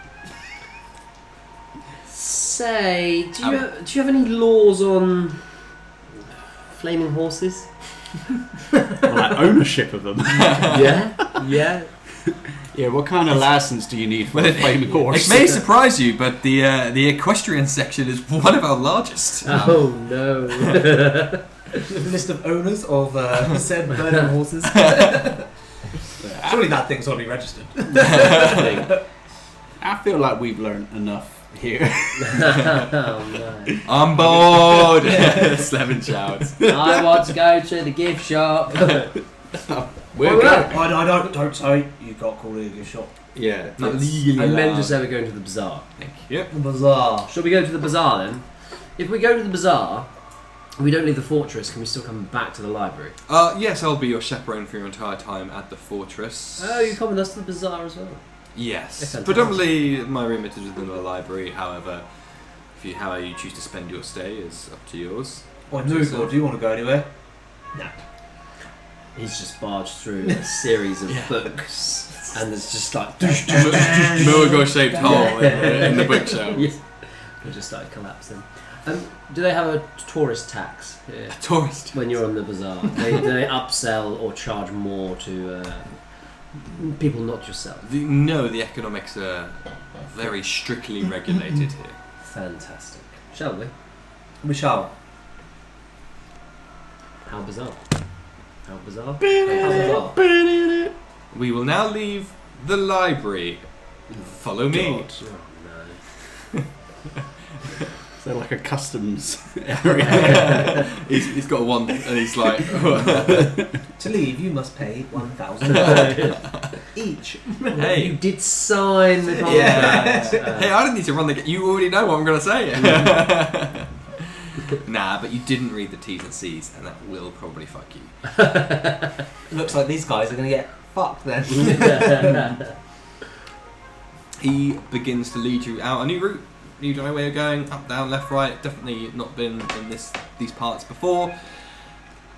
Say, do you have any laws on flaming horses? Or like ownership of them. Yeah. Yeah, what kind of license do you need for Well, a flaming horse? It may surprise you, but the equestrian section is one of our largest. Oh no. The list of owners of said burning horses. Surely that thing's already registered. I feel like we've learned enough here. Oh no. I'm bored. Slevin shouts. I want to go to the gift shop. We're Well, going. Don't say you got called a gift shop. Yeah. Not it's- legally I meant allowed. to say we're going to the bazaar. Thank you. The bazaar. Shall we go to the bazaar then? If we go to the bazaar, we don't leave the fortress, can we still come back to the library? Yes, I'll be your chaperone for your entire time at the fortress. Oh, you come with us to the bazaar as well? Yes. Fantastic. Predominantly, my remit is within the library. However, how you choose to spend your stay is up to yours. Or Noogle, do you want to go anywhere? No. He's just barged through a series of books, and there's just like... Moagor-shaped hole in the bookshelf. Yeah. It just started collapsing. Do they have a tourist tax here? A tourist. When you're on the bazaar? Do they upsell or charge more to people, not yourself? No, the economics are very strictly regulated here. Fantastic. Shall we? We shall. How bizarre. How bizarre. How bizarre. We will now leave the library. Follow me. Oh, no. Is there like a customs area? he's got a wand and he's like... To leave, you must pay 1,000 each. Hey. You did sign the contract. Yeah. Hey, I didn't need to run the... You already know what I'm going to say. Nah, but you didn't read the T's and C's, and that will probably fuck you. Looks like these guys are going to get fucked then. He begins to lead you out a new route. You don't know where you're going, up, down, left, right. Definitely not been in these parts before.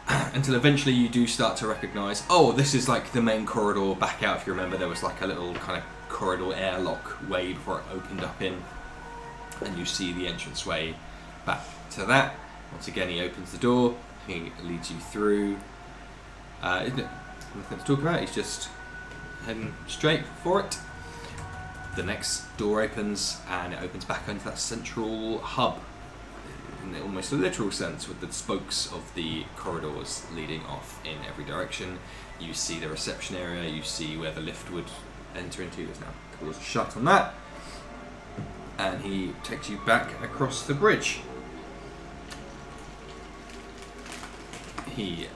Until eventually you do start to recognise, oh, this is like the main corridor back out. If you remember, there was like a little kind of corridor airlock way before it opened up in. And you see the entranceway back to that. Once again, he opens the door. He leads you through. Isn't it? Nothing to talk about. He's just heading straight for it. The next door opens, and it opens back into that central hub, in almost a literal sense, with the spokes of the corridors leading off in every direction. You see the reception area, you see where the lift would enter into. There's now doors shut on that. And he takes you back across the bridge. He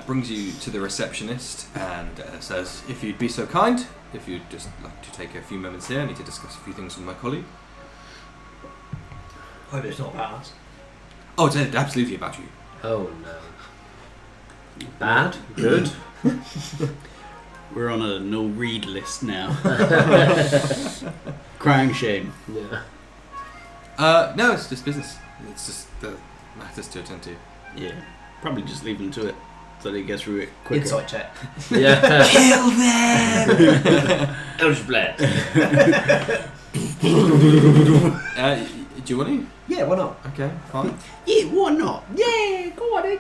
brings you to the receptionist and says, if you'd be so kind, if you'd just like to take a few moments here, I need to discuss a few things with my colleague. Hope it's not about us. Oh, it's absolutely about you. Oh no. Bad? Good? We're on a no read list now. Crying shame. Yeah. No, it's just business. It's just matters to attend to. Yeah. Probably just leave him to it so that he gets through it quicker. Insight check. Yeah. Kill them! Eldritch Blast. Do you want to? Yeah, why not? Okay, fine. Yeah, why not? Yeah, go on then.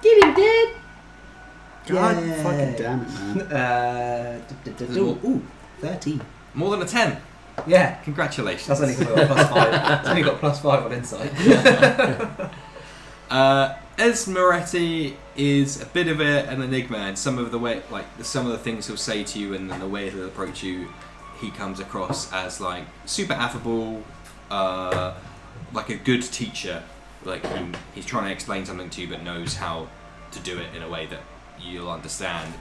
Get him dead. God Yeah. fucking damn it, man. Ooh, 13. More than a 10. Yeah. Congratulations. That's only got +5. It's only got +5 on insight. Esmeretti is a bit of an enigma, and some of the things he'll say to you and the way he'll approach you, he comes across as like super affable, like a good teacher. Like he's trying to explain something to you, but knows how to do it in a way that you'll understand.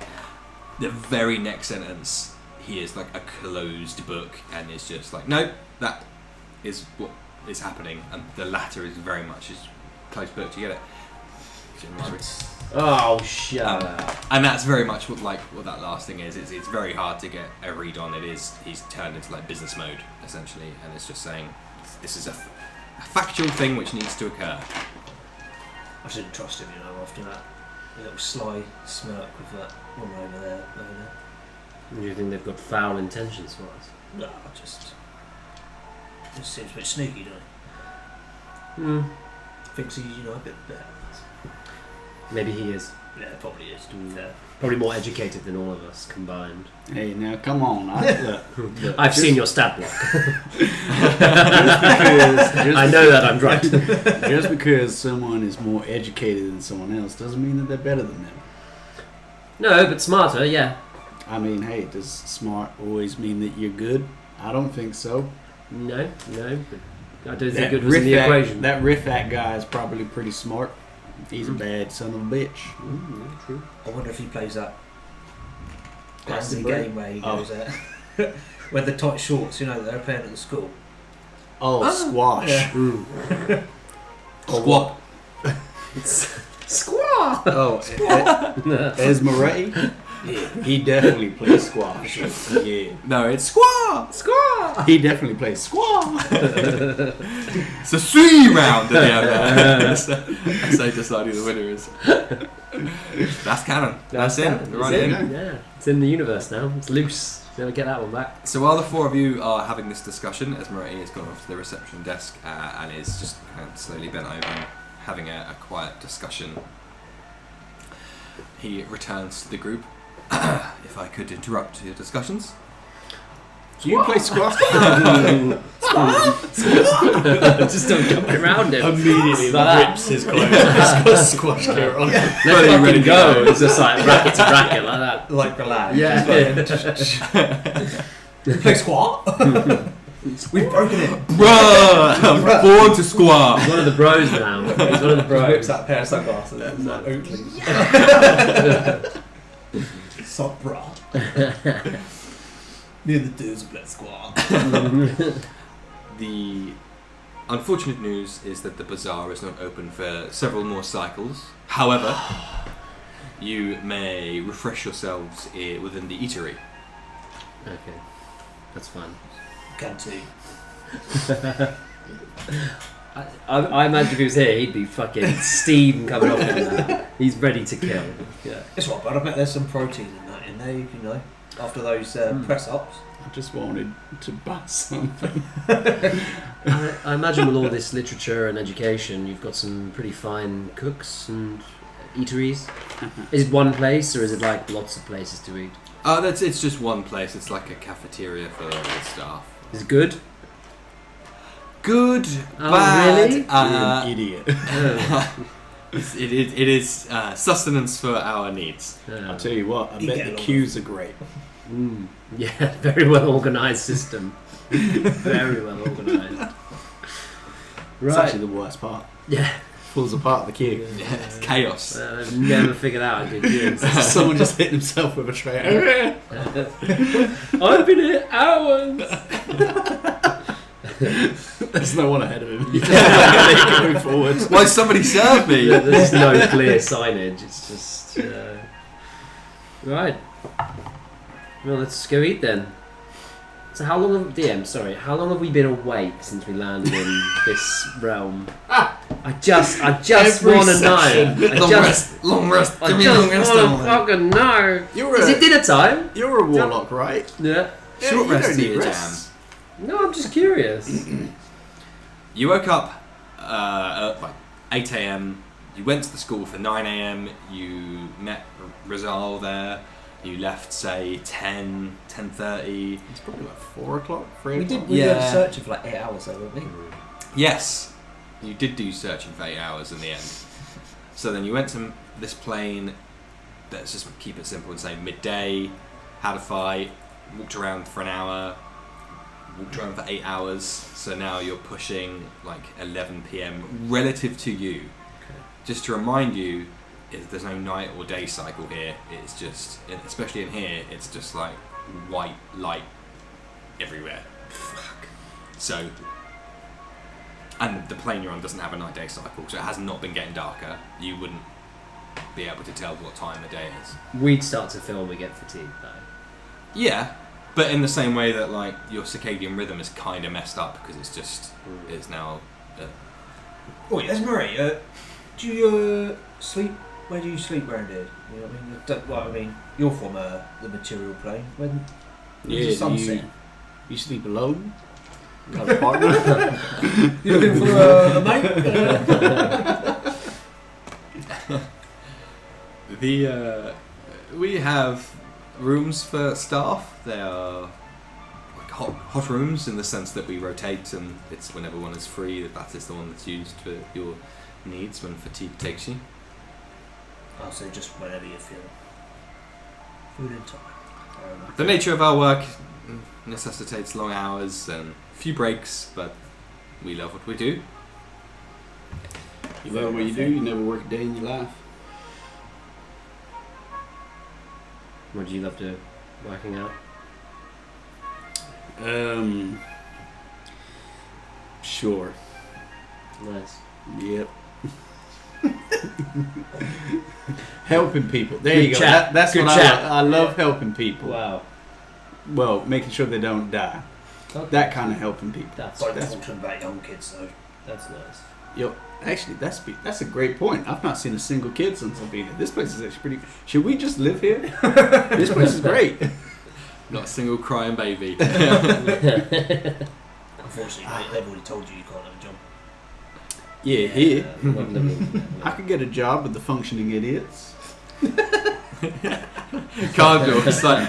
The very next sentence, he is like a closed book, and is just like, nope, that is what is happening, and the latter is very much his closed book. Do you get it? Oh, shut up. And that's very much what that last thing is. It's very hard to get a read on. He's turned into like business mode essentially, and it's just saying this is a factual thing which needs to occur. I shouldn't trust him, after that. A little sly smirk with that woman over there. Do you think they've got foul intentions for us? No, just seems a bit sneaky, doesn't he? Thinks he's, a bit better than us. Maybe he is. Yeah, probably is, to be fair. Probably more educated than all of us combined. Hey, now come on. Look, I've seen your stat block. just I know that I'm right. Just because someone is more educated than someone else doesn't mean that they're better than them. No, but smarter, yeah. I mean, hey, does smart always mean that you're good? I don't think so. No, but I don't think good was in the equation. That Riffat guy is probably pretty smart. He's a bad son of a bitch. True. I wonder if he plays that fancy Glastonbury? game where he goes with the tight shorts, you know, that they're playing at the school. Oh, squash. Yeah. Squat. Squaw! Oh, Esmeretti? Yeah, he definitely plays squash. Yeah. No, it's squat. Squaw! He definitely plays squash. It's a 3 round at the end. That's how you decide who the winner is. That's canon. That's in. It's Right in. in. Yeah, it's in the universe now. It's loose. Never get that one back. So while the 4 of you are having this discussion, Esmeretti has gone off to the reception desk and is just kind of slowly bent over and having a quiet discussion. He returns to the group. If I could interrupt your discussions. Do you play squash? Just don't jump around him. Immediately Like rips his clothes. He's got squash gear on. Let's Ready fucking to go. go. It's just like racket to racket like that. Like relax. Yeah. Play squat? We've broken it. Bruh! I'm born to squat! He's one of the bros now. He's one of the bros. Whips out a pair of sunglasses. It's like Oakley's. Sock bra. Me and the dudes play squat. The unfortunate news is that the bazaar is not open for several more cycles. However, you may refresh yourselves within the eatery. Okay, that's fine. Canteen. I imagine if he was here, he'd be fucking steam coming off him now. He's ready to kill. Yeah. It's right, but I bet there's some protein in that in there, you know, after those press ups. I just wanted to bust something. I imagine with all this literature and education, you've got some pretty fine cooks and eateries. Is it one place or is it like lots of places to eat? It's just one place. It's like a cafeteria for the staff. Is it good? Good, Oh, bad. really? You're an idiot. It is sustenance for our needs. I'll tell you what, I You bet get the along queues are great. Yeah, very well organised system. Very well organised. It's Right. actually the worst part. Yeah. Falls apart the queue. Yeah, it's chaos. I've never figured out in good years. Someone just hit himself with a tray. I've been here hours. There's no one ahead of him. You can't move forward. Why somebody serve me? There's no clear signage. It's just right. Well, let's go eat then. So how long have how long have we been awake since we landed in this realm? I just Every want to session. know. Long rest. I Give me a long just rest. want to fucking know. You're Is a, it dinner time? you're a warlock, right? Yeah. Yeah, Short you rest don't need here, rest. No, I'm just curious. You woke up at like 8 a.m. You went to the school for 9 a.m. You met Rizal there. You left, say, 10:30. It's probably like 4 o'clock, 3 We o'clock. did. We were Yeah. searching for like 8 hours though, weren't we? Yes, you did do searching for 8 hours in the end. So then you went to this plane. Let's just keep it simple and say midday. Had a fight. Walked around for an hour. Walked around for 8 hours. So now you're pushing like 11 p.m. relative to you. Just to remind you, there's no night or day cycle here. It's just, especially in here, it's just like white light everywhere. Fuck. So, and the plane you're on doesn't have a night-day cycle, so it has not been getting darker. You wouldn't be able to tell what time the day is. We'd start to feel we get fatigued though. Yeah, but in the same way that like your circadian rhythm is kind of messed up because it's just it's now. Oh, yes, Murray. Do you sleep? Where do you sleep around here? You know what I mean? Well, I mean, you're from the material plane. When Yeah, the sunset? you sleep alone? You have a partner? You looking for a mate? We have rooms for staff. They are like hot rooms in the sense that we rotate, and it's whenever one is free that is the one that's used for your needs when fatigue takes you. Oh, so just whenever you feel. Food and time. The nature of our work necessitates long hours and a few breaks, but we love what we do. You love what you do, you never work a day in your life. What do you love doing? Working out? Sure. Nice. Yep. Helping people. There Good you go. chat. That's Good what chat. I love helping people. Wow. Well, making sure they don't die. Okay. That kind of helping people. That's Don't talk about young kids though. That's nice. Yo, actually, that's a great point. I've not seen a single kid since I've been here. This place is actually pretty. Should we just live here? This place is great. Not a single crying baby. Unfortunately, they've already told you can't have a job. Yeah, here I I could get a job with the functioning idiots. Cardinal's like,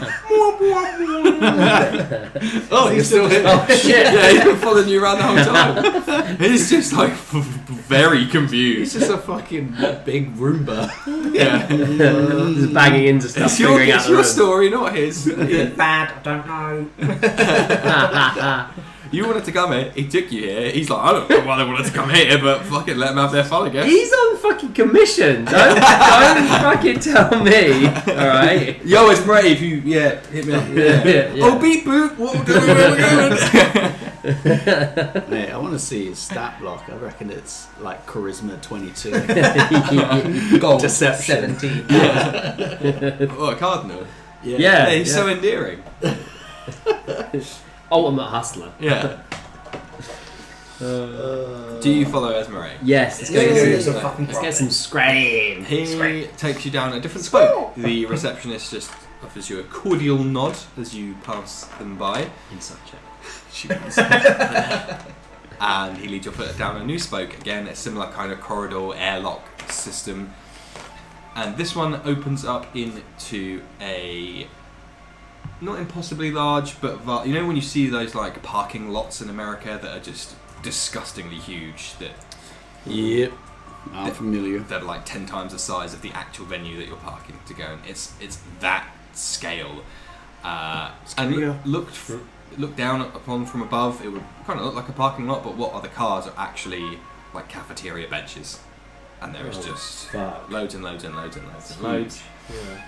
Oh, you're still here. Oh shit! yeah, he's been following you around the whole time. He's just like very He's confused. just a fucking big Roomba. Yeah. Just banging into stuff, It's your, figuring out it's the your room. story, not his. Bad, I don't know. You wanted to come here, he took you here. He's like, I don't know why they wanted to come here, but fucking let them have their fun, I guess. He's on fucking commission. Don't fucking tell me. All right. Yo, it's brave. You, hit me up. Yeah. Oh, beat boot. What we're doing? Mate, I want to see his stat block. I reckon it's like charisma 22. Gold Deception. 17. Oh, a cardinal. Yeah. He's so endearing. Ultimate hustler. Yeah. Do you follow Esmeretti? Yes. Let's Yeah, go yeah, get some some. fucking Let's get some scram. He takes you down a different spoke. The receptionist just offers you a cordial nod as you pass them by. Inside check. She was. And he leads your foot down a new spoke. Again, a similar kind of corridor airlock system. And this one opens up into a not impossibly large, but you know when you see those like parking lots in America that are just disgustingly huge, that Yep. I'm familiar. that are like 10 times the size of the actual venue that you're parking to go in. It's that scale. And Yeah. looked down upon from above, it would kind of look like a parking lot, but what are the cars are actually like cafeteria benches, and there is just Fuck. loads and loads and loads and loads and Loads. loads.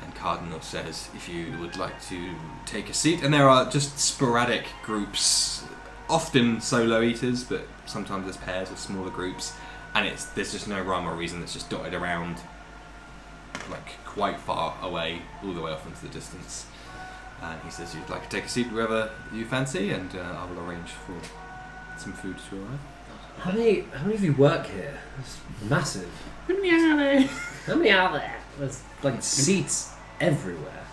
And Cardinal says if you would like to take a seat, and there are just sporadic groups, often solo eaters, but sometimes there's pairs or smaller groups, and there's just no rhyme or reason. It's just dotted around, like quite far away, all the way off into the distance. And he says you'd like to take a seat wherever you fancy, and I will arrange for some food to arrive. How many of you work here? It's massive. How many are there? How many are there? There's like seats everywhere.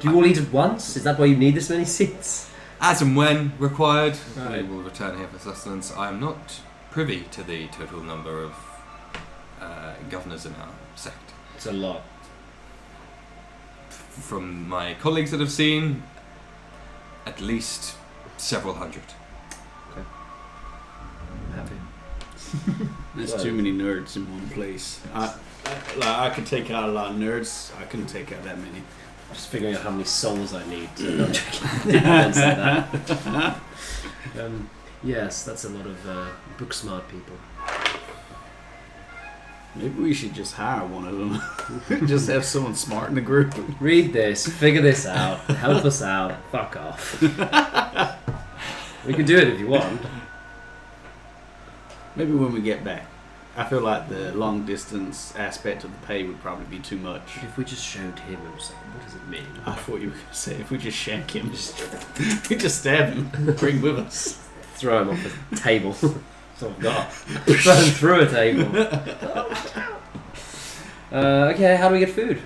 Do you all eat at once? Is that why you need this many seats? As and when required, Right. we will return here for sustenance. I am not privy to the total number of governors in our sect. It's a lot. From my colleagues that have seen, at least several hundred. I'm happy. There's Well- too many nerds in one place. I could take out a lot of nerds. I couldn't take out that many. Just figuring out how many souls I need to not didn't say that. Yes, that's a lot of book smart people. Maybe we should just hire one of them. Just have someone smart in the group. Read this, figure this out, help us out, fuck off. We can do it if you want. Maybe when we get back. I feel like the long distance aspect of the pay would probably be too much. If we just showed him and was like, what does it mean? I thought you were going to say if we just shank him, we just stab him, bring with us. Throw him off the table. That's all I've got. Throw him through a table. Okay, how do we get food?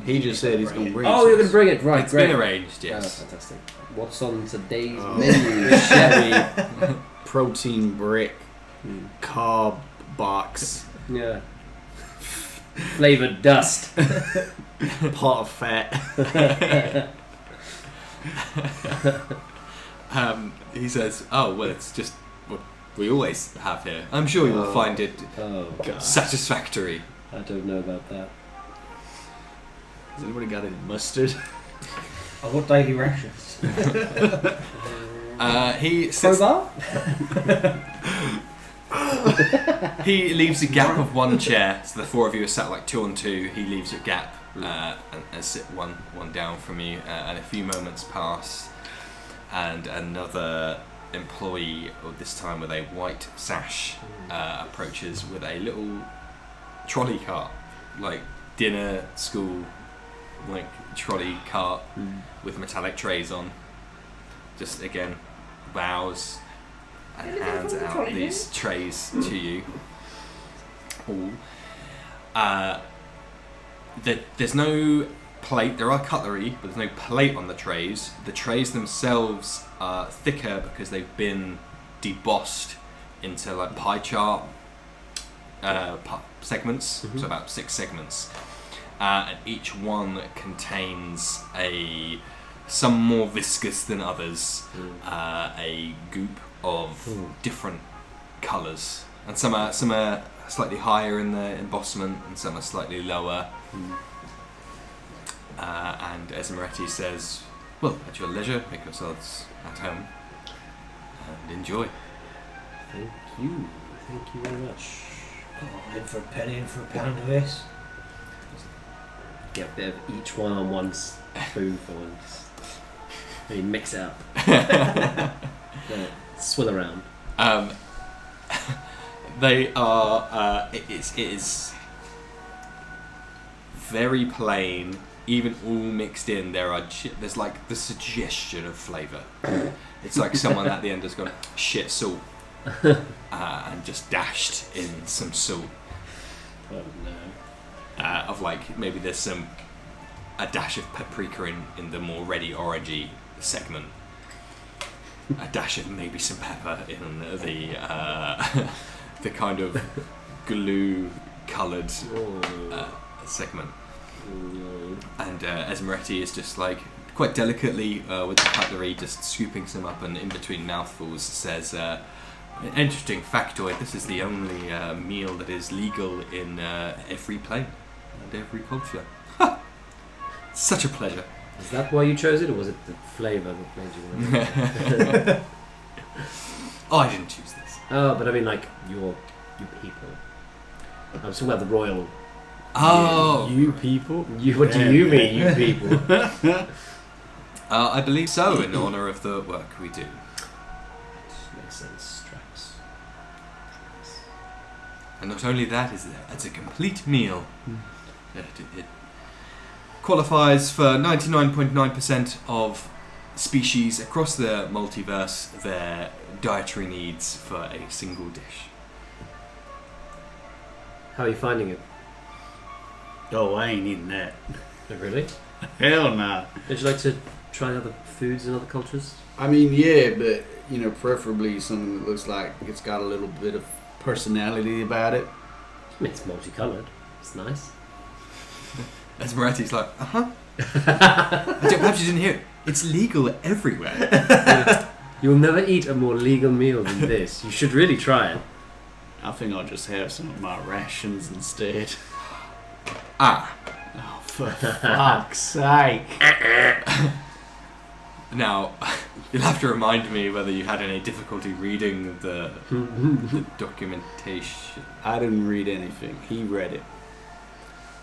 He just said he's going to bring it. Oh, you're going to bring it. Right, It's great. been arranged, Oh, yes. fantastic. What's on today's Oh. menu, Chevy? Protein brick, carb box, Yeah. Flavored dust. pot of fat. He says, oh, well, it's just what we always have here. I'm sure you'll find it Oh, God. satisfactory. I don't know about that. Has anybody got any mustard? I've got daily rations. He sits, Crowbar? he leaves a gap of one chair, so the four of you are sat like 2 on 2. He leaves a gap and sit one down from you, and a few moments pass, and another employee, this time with a white sash, approaches with a little trolley cart, like dinner school, like trolley cart with metallic trays on. Just again, bows and hands out these trays to you all. There's no plate. There are cutlery, but there's no plate on the trays. The trays themselves are thicker because they've been debossed into like pie chart segments, so about 6 segments, and each one contains some more viscous than others, a goop of different colours, and some are slightly higher in the embossment, and some are slightly lower. And Esmeretti says, "Well, at your leisure, make yourselves at home and enjoy." Thank you very much. Oh, in for a penny, in for a pound of this. Get a bit of each one on one spoon for once. Maybe mix it up. Swill around. They are. It is very plain. Even all mixed in, there's like the suggestion of flavour. It's like someone at the end has gone shit salt and just dashed in some salt. Oh no. Of like maybe there's a dash of paprika in the more ready orangey segment. A dash of maybe some pepper in the kind of glue coloured segment. And Esmeretti is just like quite delicately with the cutlery just scooping some up, and in between mouthfuls says, "An interesting factoid, this is the only meal that is legal in every plane and every culture." Such a pleasure. Is that why you chose it, or was it the flavour that made you want it? Oh, I didn't choose this. Oh, but I mean like you people. I'm talking about the royal. Oh, You people? What do you mean, you people? I believe so, in honour of the work we do. Makes sense. Tracks. And not only that, it's a complete meal. It qualifies for 99.9% of species across the multiverse their dietary needs for a single dish. How are you finding it? Oh, I ain't eating that. Oh, really? Hell nah. Would you like to try other foods in other cultures? I mean, yeah, but, preferably something that looks like it's got a little bit of personality about it. I mean, it's multicoloured. It's nice. Esmeretti's like, perhaps you didn't hear it. It's legal everywhere. You'll never eat a more legal meal than this. You should really try it. I think I'll just have some of my rations instead. Ah. Oh, for fuck's sake. Now, you'll have to remind me whether you had any difficulty reading the documentation. I didn't read anything. He read it.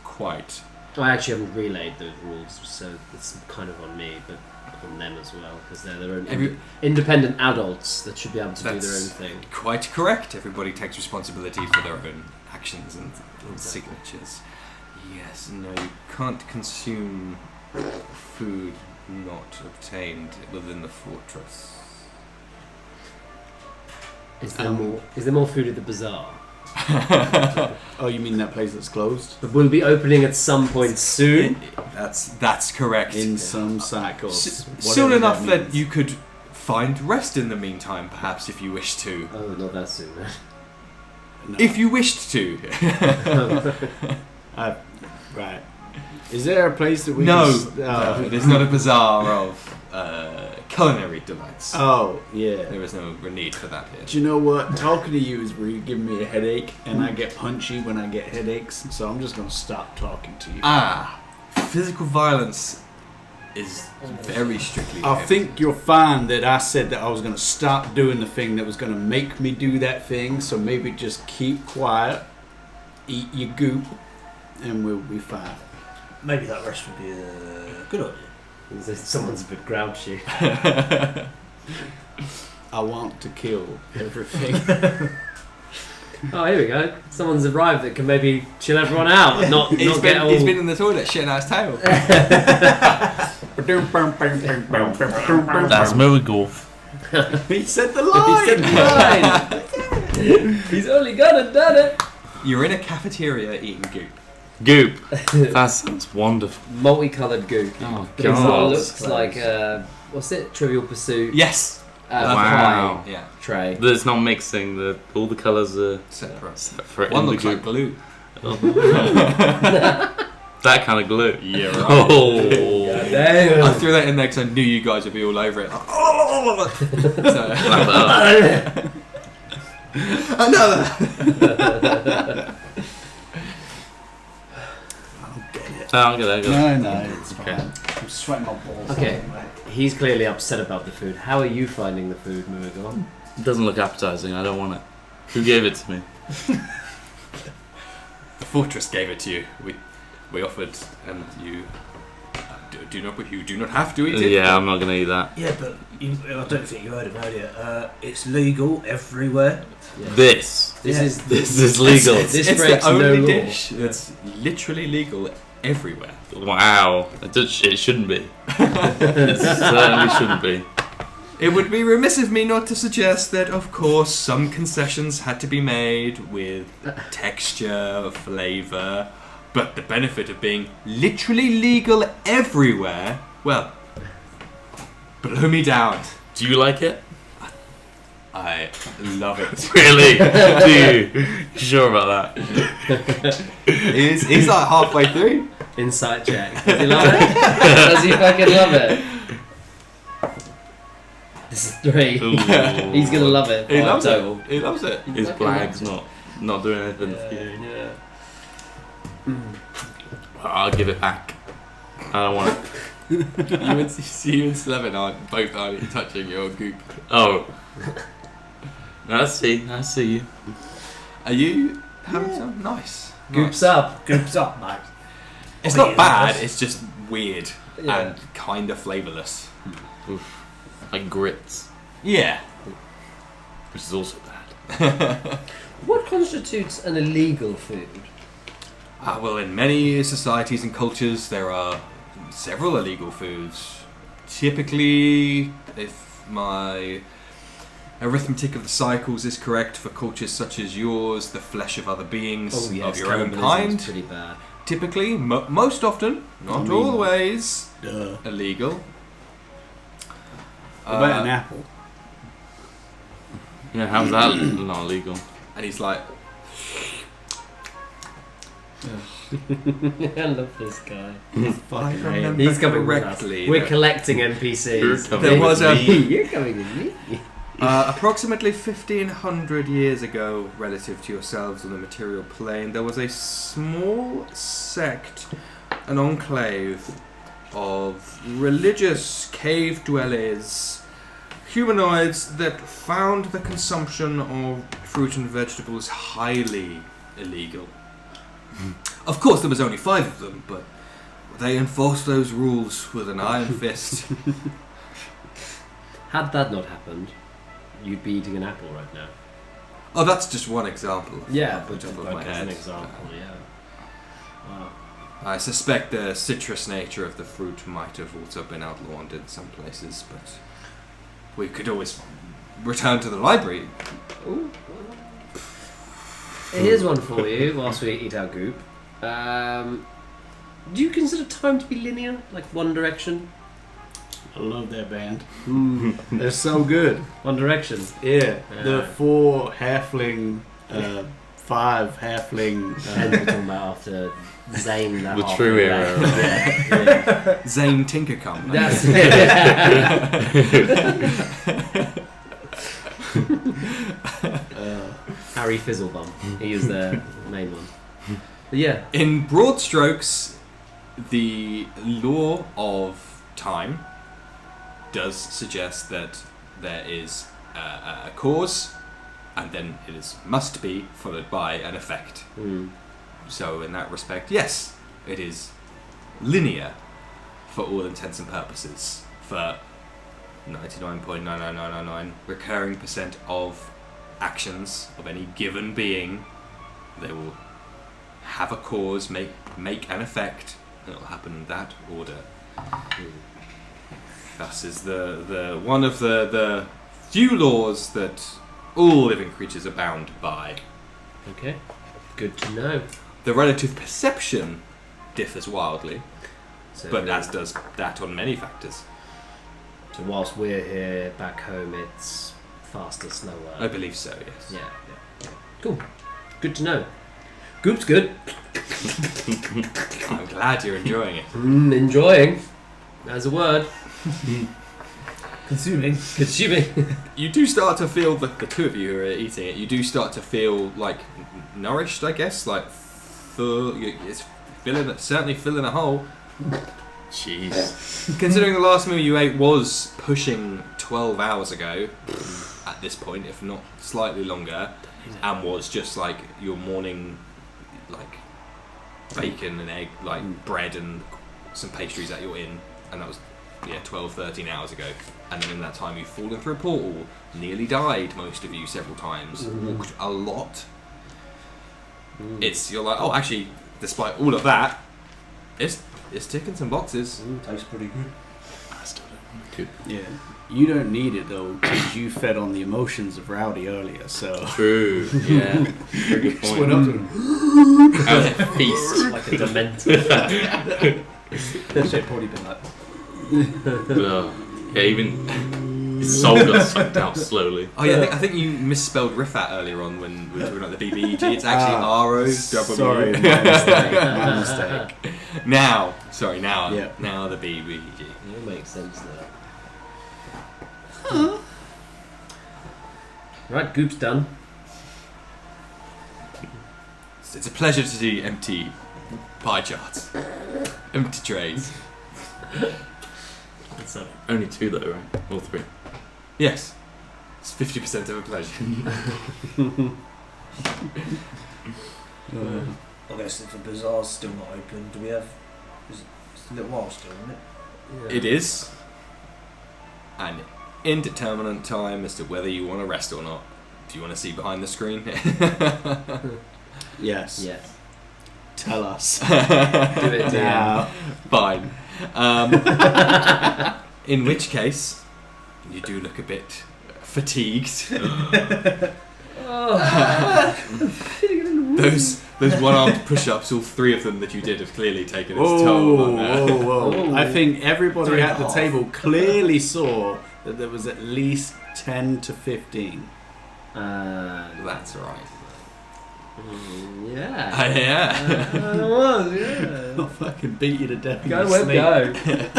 Quite. I actually haven't relayed those rules, so it's kind of on me, but on them as well, because they're their own independent adults that should be able to do their own thing. Quite correct. Everybody takes responsibility for their own actions and signatures. Yes, no, you can't consume food not obtained within the fortress. Is there more food at the bazaar? Oh, you mean that place that's closed? But we'll be opening at some point soon. That's correct. In some cycles. Soon enough that you could find rest in the meantime, perhaps, if you wish to. Oh, not that soon. No. If you wished to. Right. Is there a place that we No, can... there's not a bazaar of culinary delights. Oh, yeah. There is no need for that here. Do you know what? Talking to you is really giving me a headache, and I get punchy when I get headaches, so I'm just going to stop talking to you. Ah, physical violence is very strictly I prohibited. think you'll find that I said that I was going to stop doing the thing that was going to make me do that thing, so maybe just keep quiet, eat your goop, and we'll be fine. Maybe that rest would be a good idea. Someone's a bit grouchy. I want to kill everything. Oh, here we go. Someone's arrived that can maybe chill everyone out, not He's get all... been in the toilet shitting out his tail. That's Miracle. He said the He line! said fine. He's only gone and done it. You're in a cafeteria eating goop. Goop. That sounds wonderful. Multicoloured goop. Oh, But it God. looks like what's it? Trivial Pursuit. Yes. Wow. Pie Yeah. tray. There's no mixing. All the colours are Separate. separate. One in the looks like goop. glue. That kind of glue. Yeah, right. Oh. Damn. I threw that in there because I knew you guys would be all over it. So, another. I'll get it. No, it's Okay. fine. I'm sweating my balls. Okay. He's clearly upset about the food. How are you finding the food, Murigal? It doesn't look appetizing. I don't want it. Who gave it to me? The Fortress gave it to you. We offered, and you do not have to eat it. Yeah, I'm not gonna eat that. Yeah, but I don't think you heard him earlier. It's legal everywhere. Yeah. This This Yeah. is is legal. It's This the breaks no only law. dish that's literally legal everywhere. Wow. It shouldn't be. It certainly shouldn't be. It would be remiss of me not to suggest that, of course, some concessions had to be made with texture, flavour, but the benefit of being literally legal everywhere, well, blow me down. Do you like it? I love it. Really? Do you? Sure about that? He's like halfway through. insight check. Does he love it? Does he fucking love it? This is 3. Ooh. He's gonna love it. He loves total. it. He loves it. His Fucking blag's loves not doing anything. Yeah. I'll give it back. I don't want it. You and Slevin aren't touching your goop. Oh. I see you. Are you having some? Nice. Goops up. Goops up, mate. It's I'll not eat bad, it. it's just weird Yeah. and kind of flavourless. Like grits, Yeah. which is also bad. What constitutes an illegal food? Well, in many societies and cultures, there are several illegal foods. Typically, if my arithmetic of the cycles is correct, for cultures such as yours, the flesh of other beings of your own cannibalism's kind. pretty bad. Typically, most often, not mean- always, Duh. illegal. What about an apple? Yeah, how's that not illegal? And he's like, I love this guy. if I remember He's coming with us. correctly, We're there- collecting NPCs. You're coming There was a You're coming with me. approximately 1500 years ago, relative to yourselves on the material plane, there was a small sect, an enclave of religious cave dwellers, humanoids that found the consumption of fruit and vegetables highly illegal. Of course, there was only 5 of them, but they enforced those rules with an iron fist. Had that not happened, you'd be eating an apple right now. Oh, that's just one example. Yeah, off the but top of my like as an head. example, yeah. Wow. I suspect the citrus nature of the fruit might have also been outlawed in some places, but we could always return to the library. Ooh. Here's one for you whilst we eat our goop. Do you consider time to be linear, like One Direction? I love that band. They're so good. One Direction. Yeah, the 4 halfling, 5 halfling. And we're talking about after Zane. That The half true of era. that. Yeah. Zane Tinkercum. That's Harry Fizzlebum. He was the main one. But yeah. In broad strokes, the law of time does suggest that there is a cause, and then it must be followed by an effect. So in that respect, yes, it is linear for all intents and purposes. For 99.99999 recurring percent of actions of any given being, they will have a cause, make an effect, and it will happen in that order. Thus is the one of the few laws that all living creatures are bound by. Okay, good to know. The relative perception differs wildly, So, but as does that on many factors. so whilst we're here back home, it's faster, slower. I believe so, yes. Yeah. Cool. Good to know. Goop's good. I'm glad you're enjoying it. Enjoying. That's a word. Consuming. Consuming. You do start to feel, the two of you who are eating it, you do start to feel like nourished, I guess, like full. It's certainly filling a hole. Jeez. Considering the last meal you ate was pushing 12 hours ago at this point, if not slightly longer, and was just like your morning, like bacon and egg, like bread and some pastries at your inn, and that was 12, 13 hours ago. And then in that time you've fallen through a portal, nearly died, most of you, several times, walked a lot. You're like, oh, actually, despite all of that, it's ticking some boxes. Tastes pretty good. I still don't want to. Yeah. You don't need it though, because you fed on the emotions of Rowdy earlier, so. True. Yeah. Very good Just point. went up to him. As a feast. Like a dementor. That shit probably been like. Yeah, even his soul got sucked out slowly. Oh yeah, I think you misspelled Riffat earlier on when we were talking about the BBEG. It's actually ROW. Sorry, my mistake. My mistake. Now Yeah. now the BBEG. It makes sense now. Right, Goop's done. It's a pleasure to see empty pie charts, empty trays. It's only two though, right? Or three. Yes, it's 50% of a pleasure. I guess if the bazaar's still not open, do we have... It's a little while still, isn't it? Yeah. It is an indeterminate time as to whether you want to rest or not. Do you want to see behind the screen? Yes. Yes. Tell us. Do it now. Fine. In which case, you do look a bit fatigued. Those one-armed push-ups, all three of them that you did, have clearly taken its toll on that. Whoa. I think everybody 3.5. at the table clearly saw that there was at least 10 to 15. That's right. Yeah. Yeah. It was, yeah. I'll fucking beat you to death. in Go, your Web, sleep.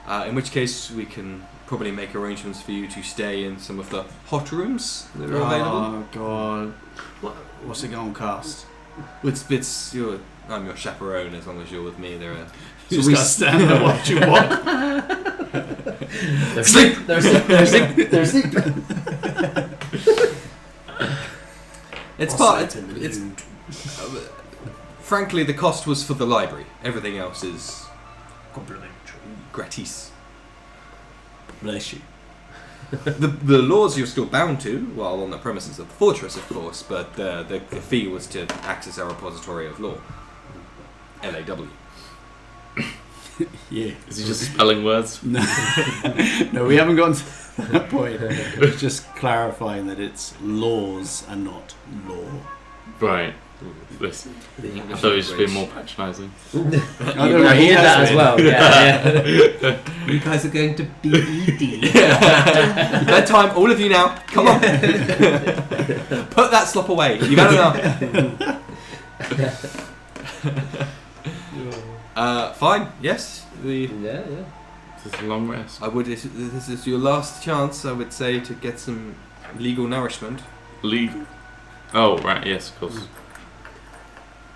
go. In which case, we can probably make arrangements for you to stay in some of the hot rooms that are available. Oh god. What's it going to cost? I'm your chaperone as long as you're with me. So we stand there watch you walk. They're asleep. They're asleep. They're asleep. They're asleep. Frankly, the cost was for the library. Everything else is Complimentary. gratis. Bless you. The laws you're still bound to, while on the premises of the fortress, of course, but the fee was to access our repository of law. LAW. Yeah. Is he just spelling words? No, we haven't gotten to that point. It's just clarifying that it's laws and not law. Right. Listen, I thought he was just being more patronising. I He he did has that as been. well. Yeah. You guys are going to BED. Bedtime, all of you now. Come on. Put that slop away. You've had enough. Fine. Yes. Yeah. This is a long rest. I would. This is your last chance, I would say, to get some legal nourishment. Legal. Oh, right, yes, of course.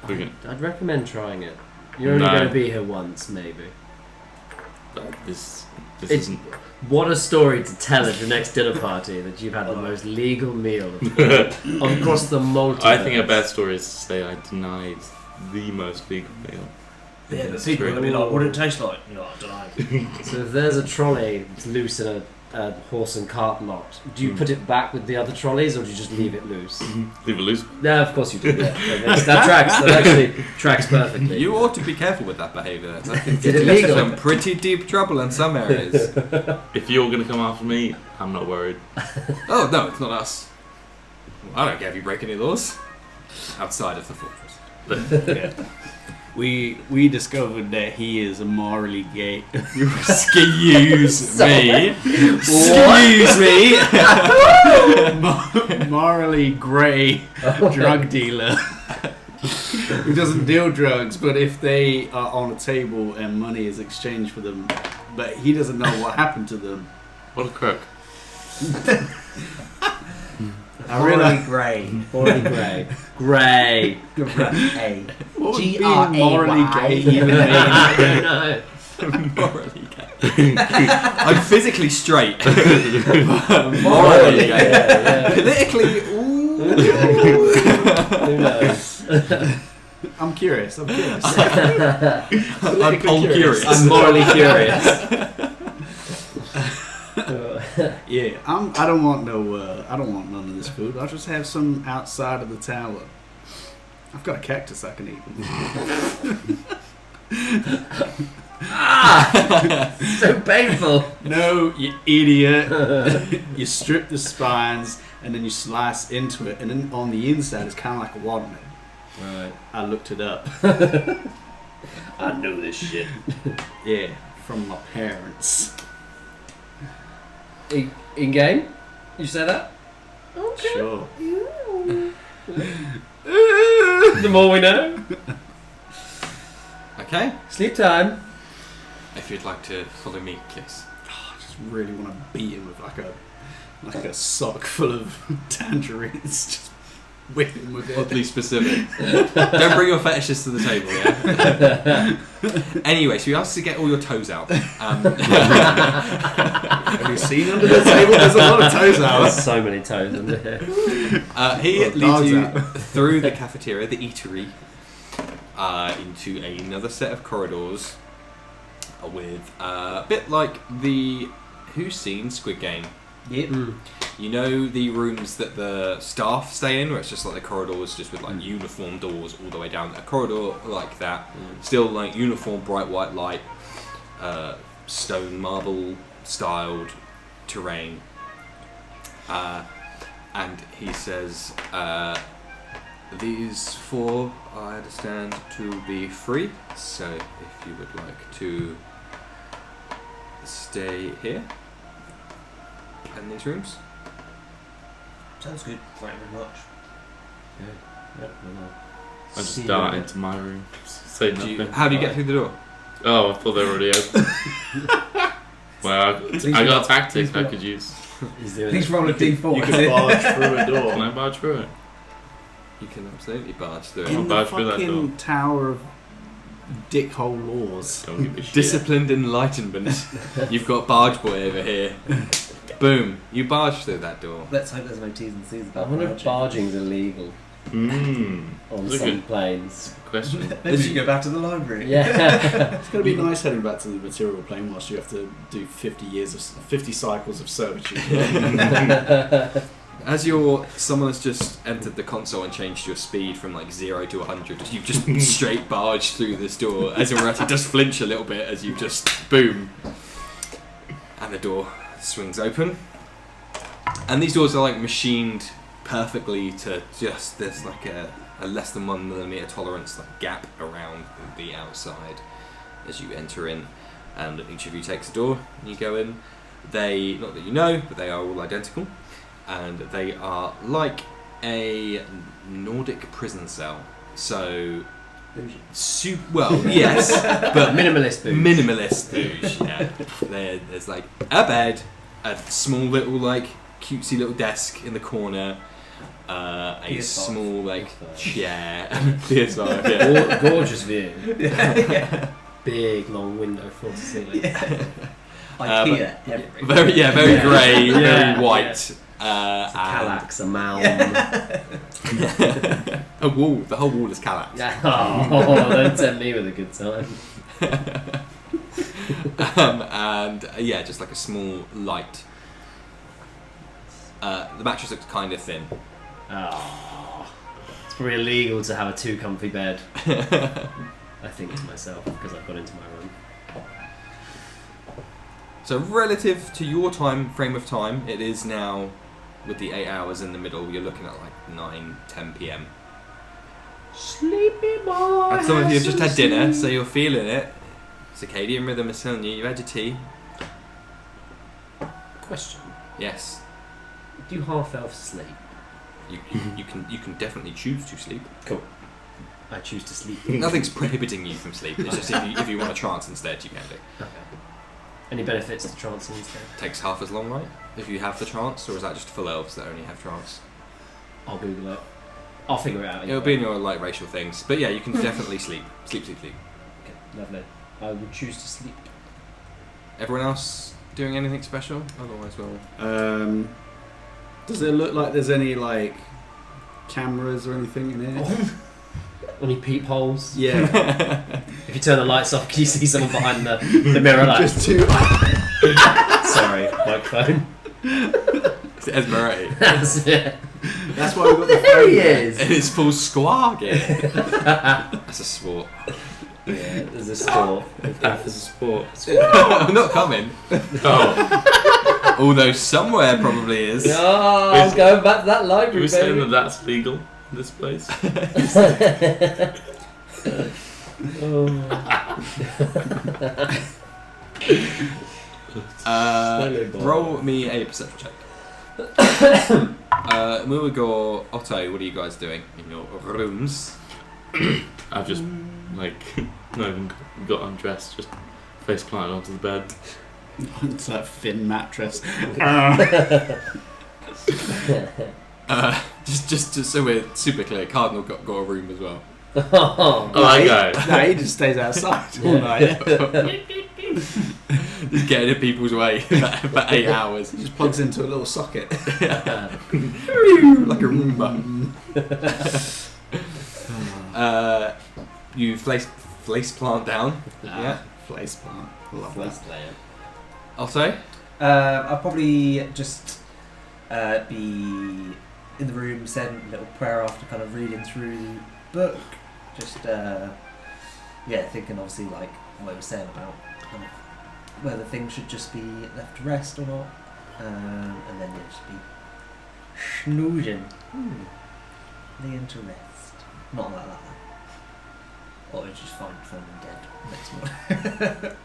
I'd recommend trying it. You're only No. going to be here once, maybe. But this It's- isn't. What a story to tell at your next dinner party that you've had the most legal meal across the multiverse. I think a bad story is to say I denied the most legal meal. Yeah, but That's people are true. going to be like, what did it taste like? You're like, I don't know. So if there's a trolley that's loose in a horse and cart lot, do you put it back with the other trolleys or do you just leave it loose? Leave it loose. No, of course you do. Yeah. That tracks. That actually tracks perfectly. You ought to be careful with that behaviour. I think Is it it's illegal? some pretty deep trouble in some areas. If you're going to come after me, I'm not worried. Oh no, it's not us. I don't care if you break any laws outside of the fortress. Yeah. We discovered that he is morally gay. Excuse me. What? Excuse me. Morally grey drug dealer who doesn't deal drugs, but if they are on a table and money is exchanged for them, but he doesn't know what happened to them. What a crook. I realize grey. Morally grey. Grey. Grey. what would being G-R-A-Y. morally gay even mean? I don't know. Morally gay. I'm physically straight. Morally Morally gay. yeah. Politically, ooh. Who knows? I'm curious. I'm Paul curious. I'm morally curious. Yeah, I don't want none of this food. I'll just have some outside of the tower. I've got a cactus I can eat. So painful. No, you idiot. You strip the spines and then you slice into it, and then on the inside it's kind of like a watermelon. Right. I looked it up. I know this shit. Yeah, from my parents. In game? You say that? Sure. The more we know. Okay. Sleep time. If you'd like to follow me, please. I just really want to beat him with like a sock full of tangerines. Just whip him with it. Oddly specific. Don't bring your fetishes to the table, yeah? Anyway, so you asked to get all your toes out. Have you seen under the table? There's a lot of toes out. There's so many toes in there. He Well, leads dogs you out. through the cafeteria, the eatery, into another set of corridors with a bit like the Who's Seen Squid Game. Yep. You know the rooms that the staff stay in, where it's just like the corridors, just with like uniform doors all the way down. A corridor like that, still like uniform bright white light, stone marble styled terrain. And he says, these four I understand to be free, so if you would like to stay here in these rooms. Sounds good. Thank you very much. I just dart into my room. Say nothing. How do you get through the door? Oh, I thought they were already open. Well, I got tactics I could use. Please roll a d4. You can barge through a door. Can I barge through it? You can absolutely barge through it. I'll In the barge through that door. fucking Tower of Dickhole Laws. Don't give a shit. Disciplined Enlightenment. You've got Barge Boy over here. Boom. You barge through that door. Let's hope there's no T's and C's I about wonder if barging. barging's illegal Mm. on Look some at- planes. Question. Maybe we should go back to the library. Yeah. It's going to be nice heading back to the material plane whilst you have to do 50 cycles of servitude. As someone has just entered the console and changed your speed from like 0 to 100, you've just straight barged through this door. Esmeretti does flinch a little bit as you just boom, and the door swings open. And these doors are like machined perfectly to just there's like a less than 1 millimeter tolerance like gap around the outside as you enter in, and each of you takes a door and you go in. They, not that you know, but they are all identical. And they are like a Nordic prison cell. So, well, yes, but Minimalist booze. minimalist booze. Yeah, there's like a bed, a small little like cutesy little desk in the corner, a PS5. small like PS5. chair. PS5, yeah. Gorgeous view. Big long window, floor to ceiling. IKEA. everything. Very Yeah. grey, Yeah, very white. It's a And Kallax, a mound. a wall. The whole wall is Kallax. Yeah. Oh, don't tempt me with a good time. And yeah, just like a small light. The mattress looks kind of thin. Oh, it's probably illegal to have a too comfy bed. I think to myself because I've got into my room. So relative to your frame of time, it is now, with the 8 hours in the middle, you're looking at like 9, 10 p.m. Sleepy boy. And some of you have has just some had dinner, so sleep. you're feeling it. Circadian rhythm is telling you, you've had your tea. Question: Yes, do half elves sleep? you can definitely choose to sleep. Cool. I choose to sleep. Nothing's prohibiting you from sleep. It's just if you want to trance instead, you can do. Okay. Any benefits to trancing instead? Takes half as long, right? If you have the trance, or is that just full elves that only have trance? I'll Google it. I'll figure it out. It'll be in your like racial things, but yeah, you can definitely sleep. Sleep. Okay, lovely. I would choose to sleep. Everyone else doing anything special? Otherwise, Does it look like there's any like cameras or anything in here? Any peepholes? Yeah. If you turn the lights off, can you see someone behind the mirror? Like, Just two. sorry, microphone. It's Esmeretti. That's it. That's why we got the There phone he there. is. In his full squaw gear. That's a sport. Yeah, there's a sport. That's a sport. I'm not coming. Oh, Although somewhere probably is. Oh, I'm going back to that are library, we saying baby. that that's legal in this place? Roll me a perception check. Muigo, Otto, what are you guys doing in your rooms? I've just not even got undressed, just face planted onto the bed. It's that thin mattress. Just so we're super clear, Cardinal got a room as well. Oh, Oh, that guy. No, he just stays outside all night. Just getting in people's way for 8 hours. He just plugs into a little socket. Like a Roomba. You place plant down. Yeah. Place plant. Love Let's that. play it. Also, I'll probably just be in the room, send a little prayer after kind of reading through the book. Just thinking obviously like what I was saying about kind of whether things should just be left to rest or not, and then just be snoozing, laying to rest, not like that, or just find them dead next morning.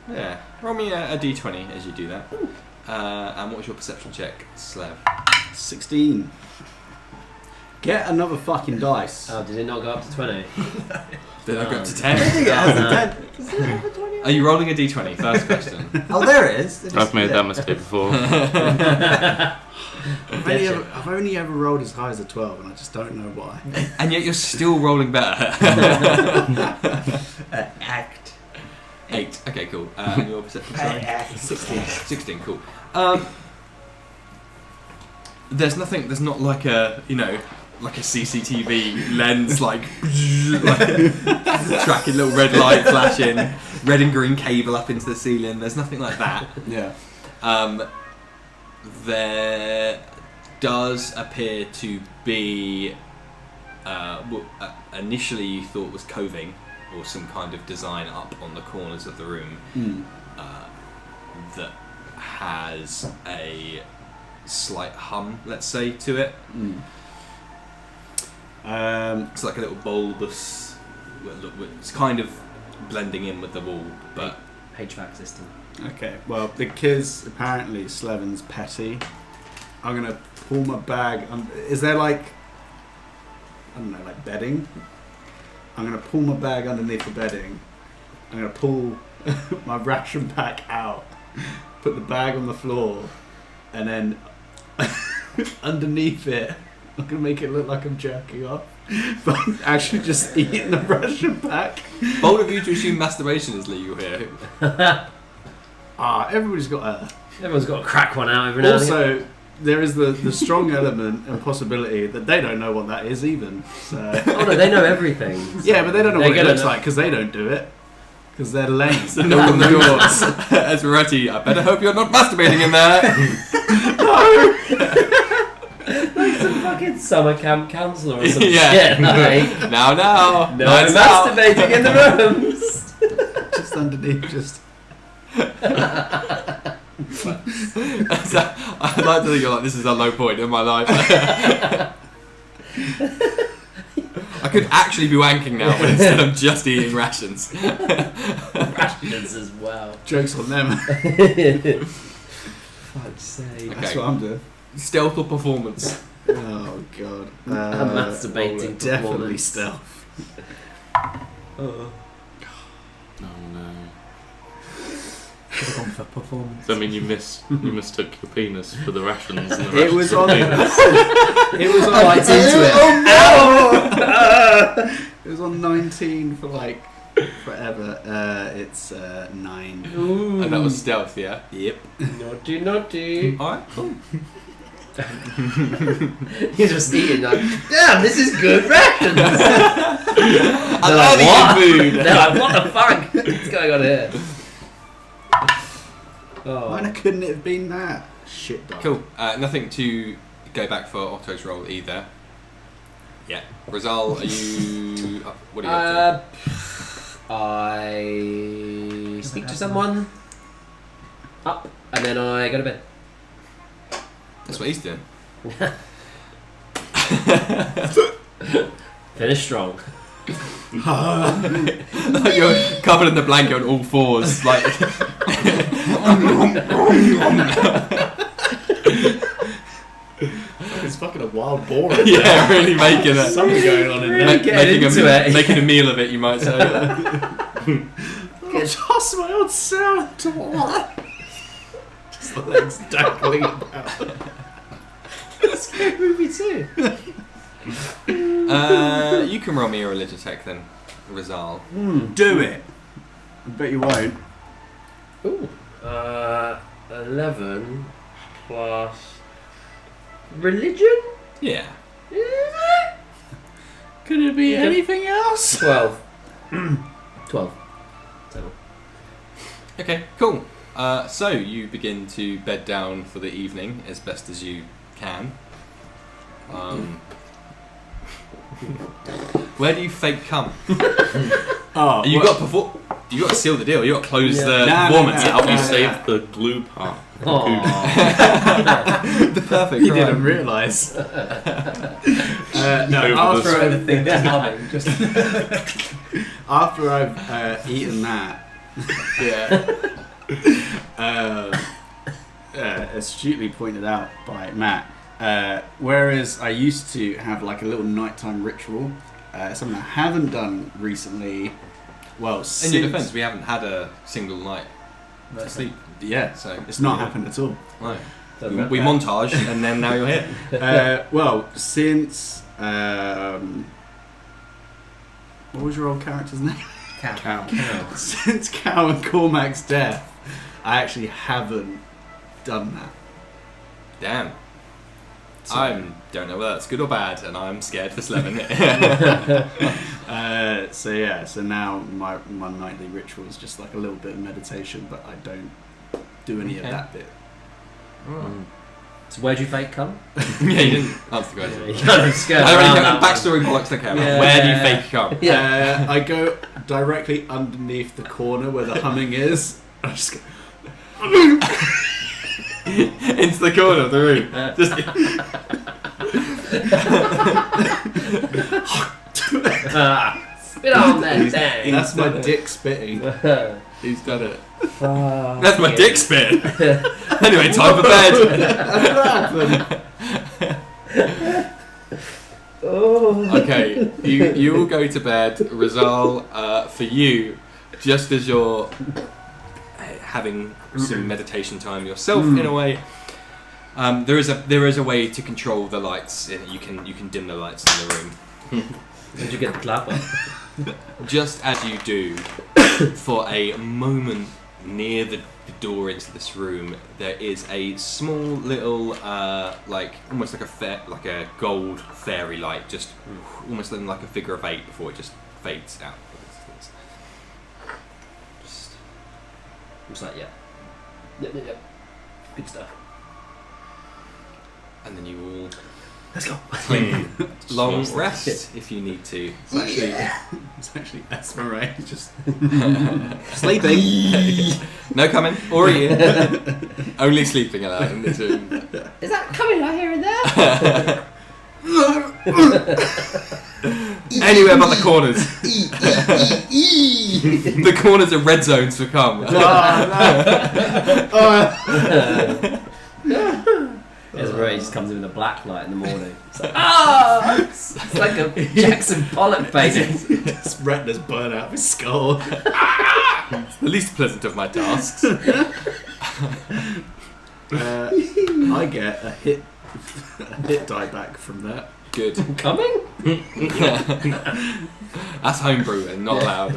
yeah. Roll me a d20 as you do that. And what was your perception check, Slev? 16. Get another fucking dice. Oh, did it not go up to 20? Did I go up to I 10? think it has a 10. Does it have a 20? Are you rolling a d20? First question. Oh, there it is. It I've just- made yeah. that mistake before. I've only ever rolled as high as a 12 and I just don't know why. And yet you're still rolling better. Act. 8. Okay, cool. And your perception, sorry? 16. 16, cool. There's not like a CCTV lens, like tracking little red light flashing, red and green cable up into the ceiling. There's nothing like that. Yeah. There does appear to be initially you thought was coving or some kind of design up on the corners of the room that has a slight hum, let's say, to it. It's like a little bulbous. It's kind of blending in with the wall, but HVAC system. Okay, well, because apparently Slevin's petty, I'm going to pull my bag. Is there like, I don't know, like bedding? I'm going to pull my bag underneath the bedding. I'm going to pull my ration pack out, put the bag on the floor, and then underneath it, I'm going to make it look like I'm jerking off. But I'm actually just eating the ration pack. Bold of you to assume masturbation is legal here. Everybody's got a... Everyone's got to crack one out every now and again. Also, there is the strong element and possibility that they don't know what that is even. So. Oh no, they know everything. Yeah, but they don't know They're what it gonna looks know. like because they don't do it. Because they're lame. So knock on the doors. Esmeretti, I better hope you're not masturbating in there. Like some fucking summer camp counsellor or some Yeah. shit. Like, Now. no Lights out. masturbating in the rooms. Just underneath, just... I'd like to think you're like, this is a low point in my life. I could actually be wanking now, but instead I'm just eating rations. Rations as well. Jokes on them. Fuck's sake. Okay. That's what I'm doing. Stealth or performance? Oh, God. A masturbating Definitely performance. stealth. Oh. Oh no. Should have gone for performance. So, I mean, you mistook your penis for the rations. And the It rations was for on... the penis. It was on... Bites into it. It was on 19 for like forever. It's 9. Ooh. And that was stealth, yeah? Yep. Naughty, naughty. Alright, cool. He's just eating like, damn, this is good rations. I love eating food. They're like, what the fuck? What's going on here? Why Oh. couldn't it have been that? Shit dog. Cool. Nothing to go back for Otto's role either. Yeah. Rizal, are you... what are you up I speak to someone up and then I go to bed. to? That's what he's doing. Finish strong. Like you're covered in the blanket on all fours, like... It's fucking a wild boar. yeah, really making it. Something going on in there. Really getting into it. Making a meal of it, you might say. I'll toss my own salad to what? Just the legs dangling about. Scary movie too. You can roll me a religious check then, Rizal. Do it. I bet you won't. Ooh. 11 plus religion? Yeah. Could it be Yeah. anything else? 12. 12. So, Okay, cool. So you begin to bed down for the evening as best as you can. Where do you fake come? Oh, You got you got to seal the deal. You got to close Yeah. the No, performance no, out. You no. saved the glue part. The perfect You crime. didn't realise. No, Over after, the The thing that's humming. Just after I've eaten that, astutely pointed out by Matt, whereas I used to have like a little nighttime ritual, something I haven't done recently. Well, In since, your defence, we haven't had a single night to sleep, yeah, so it's not happened at all. no. doesn't We matter. montage, and then now you're here. Well, since what was your old character's name? cow. Since Cow and Cormac's death, I actually haven't done that. Damn. So- I don't know whether that's good or bad, and I'm scared for Slevin. So now my nightly ritual is just like a little bit of meditation, but I don't do any of Okay. that bit. So where'd you fake come? Yeah, you didn't answer the question. You kind of skirt I don't around really that know. Backstory blocks don't care. Yeah. Where do you fake come? Yeah. I go directly underneath the corner where the humming is. I just go, Into the corner of the room. Just Spit on that thing. that's my dick spitting. He's done it. Fuck. That's my dick spit. Anyway, time for bed. Oh. Okay, you all go to bed. Rizal, for you, just as you're having some meditation time yourself in a way, There is a way to control the lights. You can dim the lights in the room. Did you get the clapper? Just as you do, for a moment near the door into this room, there is a small little, almost like a gold fairy light, just almost looking like a figure of 8 before it just fades out. Just like, yeah. Good stuff. And then you all Let's go. take long rest if you need to. It's actually Esmeretti just sleeping. No coming or eating. Only sleeping allowed in this room. Is that coming out here and there? Anywhere but the corners. The corners are red zones for cum. Esmeretti just comes in with a black light in the morning. It's like, ah! It's like a Jackson Pollock painting. His retina's burn out of his skull. The least pleasant of my tasks. I get a hit die back from that. Good. Coming? That's homebrew and not allowed.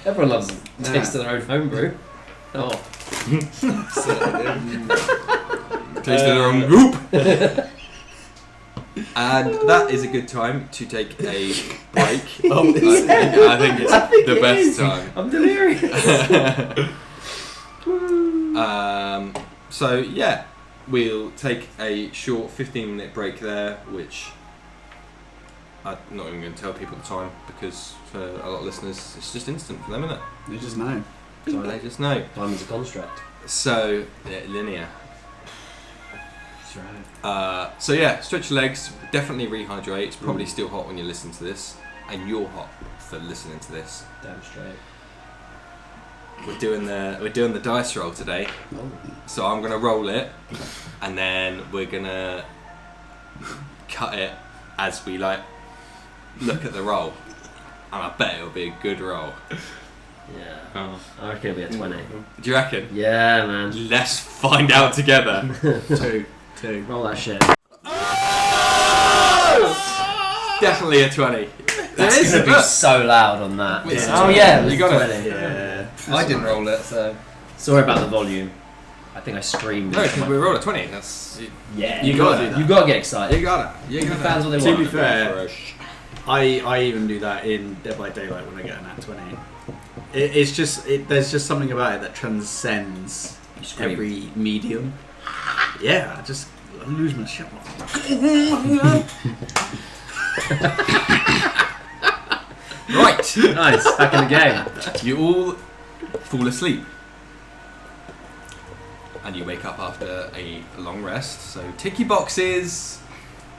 Everyone loves a taste of their own homebrew. Oh. Taste of their own goop. And that is a good time to take a break. I think it's the best time. I'm delirious. So yeah, we'll take a short 15-minute break there, which I'm not even going to tell people the time because for a lot of listeners it's just instant for them, isn't it? You just know. So they just know. Time is a construct. So linear. That's right. So yeah, stretch your legs, definitely rehydrate. It's probably still hot when you listen to this, and you're hot for listening to this. Damn straight. We're doing the dice roll today, so I'm gonna roll it, and then we're gonna cut it as we look at the roll, and I bet it'll be a good roll. Yeah. Oh. I reckon it'll be a 20. Do you reckon? Yeah, man. Let's find out together. Two. Roll that shit. Definitely a 20. That's going to be so loud on that. Yeah. Oh, yeah. You got it. 20. Yeah. I didn't roll it, so. Sorry about the volume. I think I screamed. No, because we rolled a 20. That's Yeah. You gotta do that. You gotta get excited. You got it. You Give got the fans what they To want. be fair, I even do that in Dead by Daylight when I get an at 20. It's just there's just something about it that transcends Scream. every medium. Yeah, I lose my shit. Right. Nice. Back in the game. You all fall asleep. And you wake up after a long rest. So tick your boxes,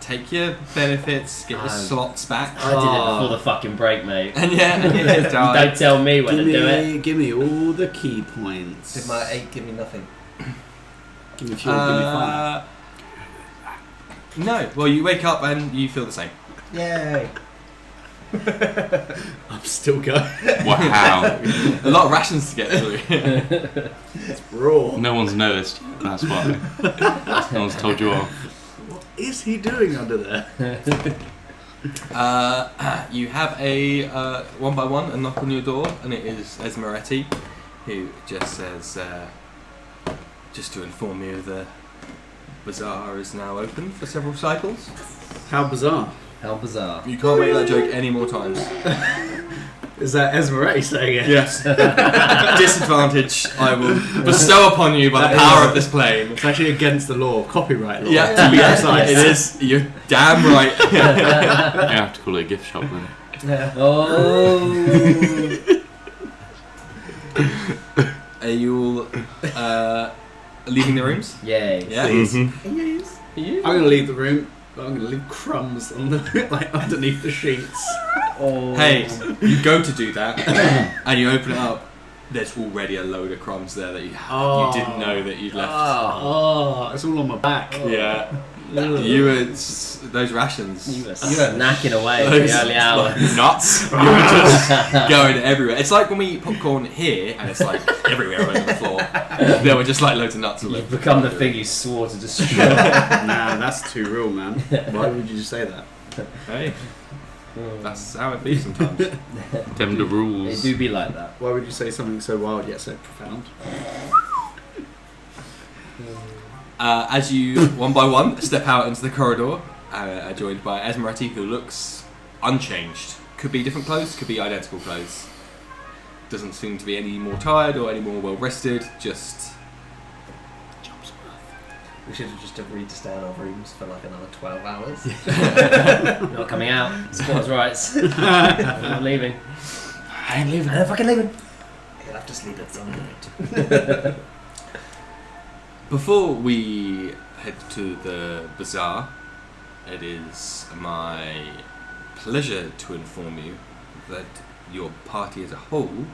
take your benefits, get your slots back. I did it before the fucking break, mate. And yeah, You don't tell me when to do it. Give me all the key points. Did my 8 give me nothing? Give me fuel, give me fire. No. Well, you wake up and you feel the same. Yay! I'm still going. Wow. A lot of rations to get through. It's raw. No one's noticed yet, that's why. No one's told you off. What is he doing under there? You have a one by one a knock on your door, and it is Esmeretti, who just says, just to inform you, the bazaar is now open for several cycles. How bizarre. How bizarre. You can't make that joke any more times. Is that Esmeretti saying it? Yes. Disadvantage I will bestow upon you by the power of this plane. It's actually against the law, copyright law. Yeah, to be precise. It is. You're damn right. You have to call it a gift shop then. Yeah. Oh. Are you all leaving the rooms? Yay. Yeah. Yes. I'm going to leave the room, but I'm going to leave crumbs on the underneath the sheets. Oh. Hey, you go to do that, and you open it up. There's already a load of crumbs there that you didn't know that you'd left. Oh, it's all on my back. Yeah. You were those rations. You were snacking away in the early hours. Nuts. You were just going everywhere. It's like when we eat popcorn here, and it's like everywhere on the floor. There were just like loads of nuts. You've become the thing you swore to destroy. Nah, that's too real, man. Why would you say that? Hey, that's how it be sometimes. Them the They rules. do be like that. Why would you say something so wild yet so profound? As you, one by one, step out into the corridor, joined by Esmeretti, who looks unchanged. Could be different clothes, could be identical clothes. Doesn't seem to be any more tired or any more well rested, just... We should have just agreed to stay in our rooms for like another 12 hours. Not coming out. Squatters' rights. I'm not leaving. I ain't leaving. I'm fucking leaving. You'll have to sleep at some point. Before we head to the bazaar, it is my pleasure to inform you that your party as a whole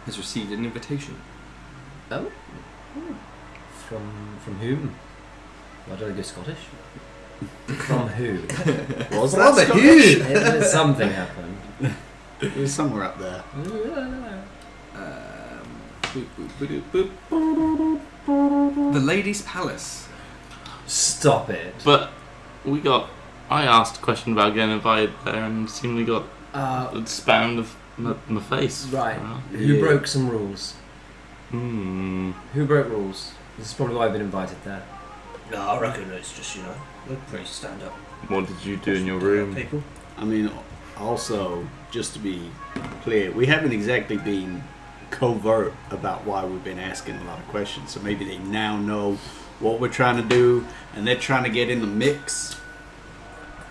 has received an invitation. Oh? From whom? Why do I go Scottish? From who? Was that Scottish? Something happened. It was somewhere up there. The Ladies' Palace. Stop it. But I asked a question about getting invited there and seemingly got spammed of my face. Right. Uh, Who broke some rules? Hmm. Who broke rules? This is probably why I've been invited there. No, I reckon it's just, we're pretty stand up. What did you do in your room? People. I mean, also, just to be clear, we haven't exactly been covert about why we've been asking a lot of questions. So maybe they now know what we're trying to do, and they're trying to get in the mix.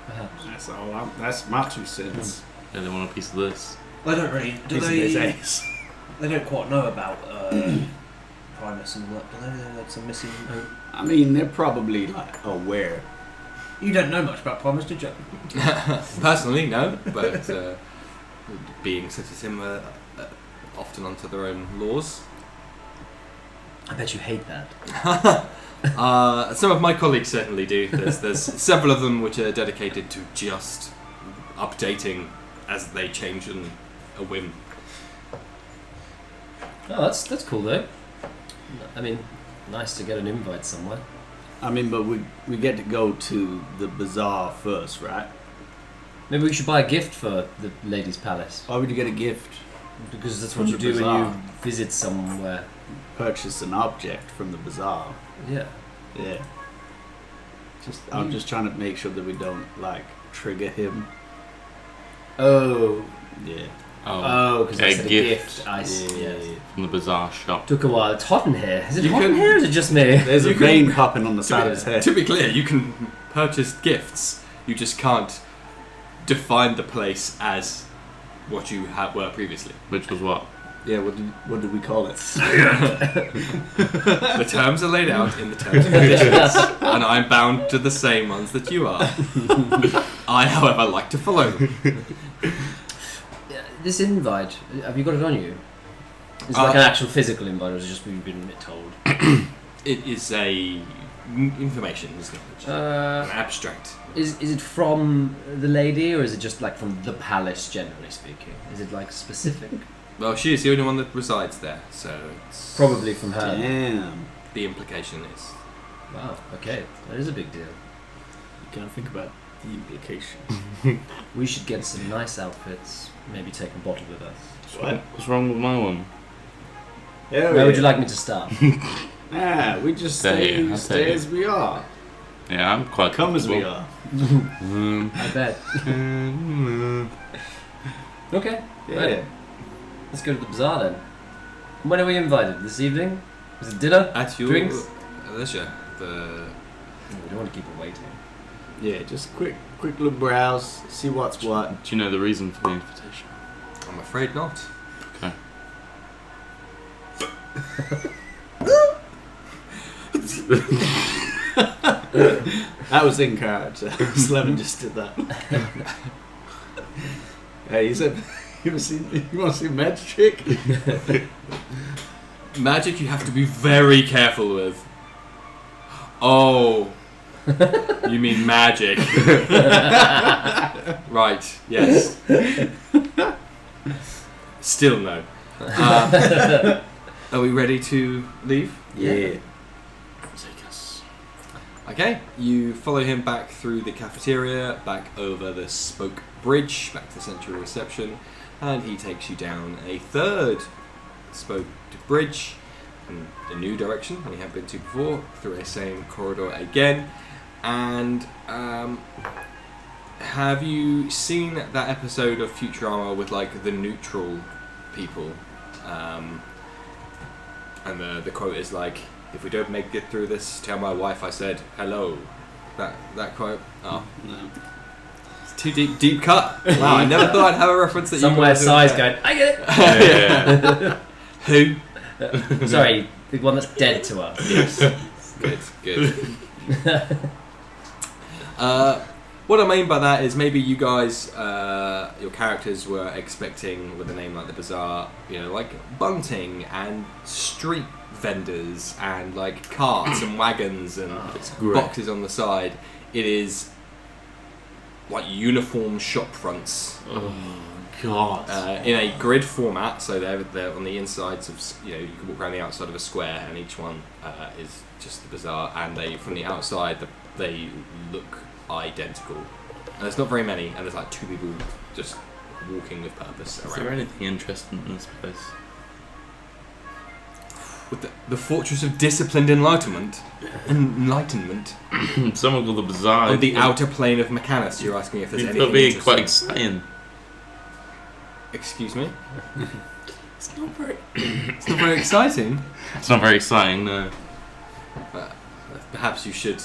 Perhaps. That's all. That's my 2 cents. Yeah, they want a piece of this. They don't really. Do Piece of they? his ass. They don't quite know about Primus and that. Do they? That's a missing. I mean, they're probably like aware. You don't know much about Primus, did you? Personally, no, but beings such as him are often onto their own laws. I bet you hate that. Some of my colleagues certainly do. There's several of them which are dedicated to just updating as they change on a whim. Oh, that's cool though. I mean, nice to get an invite somewhere. I mean, but we get to go to the bazaar first, right? Maybe we should buy a gift for the Ladies' Palace. Why would you get a gift? Because that's From what you the do when bazaar. you visit somewhere. Purchase an object from the bazaar. Yeah. Yeah. I'm just trying to make sure that we don't trigger him. Oh. Yeah. Oh, because a I said gift. a gift. I see. Yes. From the bazaar shop. Took a while. It's hot in here. Is it You hot in can- here or is it just me? There's a You can- vein popping on the side of his head. To be clear, you can purchase gifts. You just can't define the place as what you were previously. Which was what? Yeah, what did we call it? The terms are laid out in the terms and conditions, and I'm bound to the same ones that you are. I, however, like to follow them. This invite, have you got it on you? Is it like an actual physical invite or is it just we've been told? It is information, isn't it? An abstract. Is it from the lady or is it just from the palace generally speaking? Is it specific? Well, she is the only one that resides there, so it's Probably from her. Damn. the implication is. Wow, okay. That is a big deal. You gotta think about the implication. We should get some nice outfits, maybe take a bottle with us. What's wrong with my one? Yeah, Where would you like me to start? Nah, we just Stay here, I'll stay take as we are. Yeah, I'm quite Come as we comfortable. are. I bet. Okay, Yeah. right. Let's go to the bazaar then. When are we invited? This evening? Is it dinner? At your Drinks? leisure. We don't want to keep her waiting. Yeah, just quick little browse, see what's what. Do you know the reason for the invitation? I'm afraid not. Okay. That was in character. Slevin just did that. Hey, he said, you want to see magic? Magic you have to be very careful with. Oh, you mean magic. Right, yes. Still no. Are we ready to leave? Yeah. Take us. Okay, you follow him back through the cafeteria, back over the spoke bridge, back to the central reception, and he takes you down a third spoke bridge in a new direction than you have been to before, through a same corridor again. And have you seen that episode of Futurama with like the neutral people? And the quote is like, "If we don't make it through this, tell my wife I said hello." That quote. Oh, No. it's too deep cut. Wow, I never thought I'd have a reference that Somewhere you guys would Sai's get. going, I get Yeah. Who? it. Sorry, the one that's dead to us. Yes. Good. What I mean by that is maybe you guys, your characters were expecting with a name like the Bazaar, like bunting and street vendors and like carts and wagons and great. boxes on the side. It is like uniform shop fronts. Oh God. In a grid format, so they're on the insides of, you can walk around the outside of a square, and each one is just the Bazaar, and from the outside they look identical. And there's not very many, and there's like 2 people just walking with purpose Is around. there anything interesting in this place? With the Fortress of Disciplined Enlightenment. Someone called the Bazaar. On the outer plane of Mechanus, you're asking if there's anything That'd be interesting. quite exciting. Excuse me? It's not very. It's not very exciting. It's not very exciting, no. Perhaps you should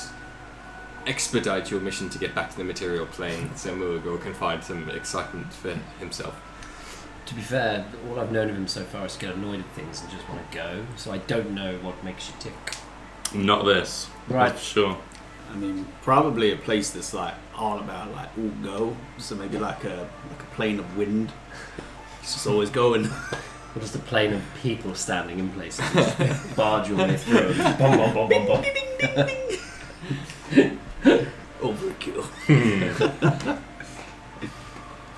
expedite your mission to get back to the material plane so Muagor can find some excitement for himself. To be fair, all I've known of him so far is to get annoyed at things and just want to go, so I don't know what makes you tick. Not this. Right. That's for sure. I mean, probably a place that's like all about like all go. So maybe like a plane of wind. It's just always going. Or just a plane of people standing in places. Just barge your way through. Bom, bom, bom, bom, bom. Overkill.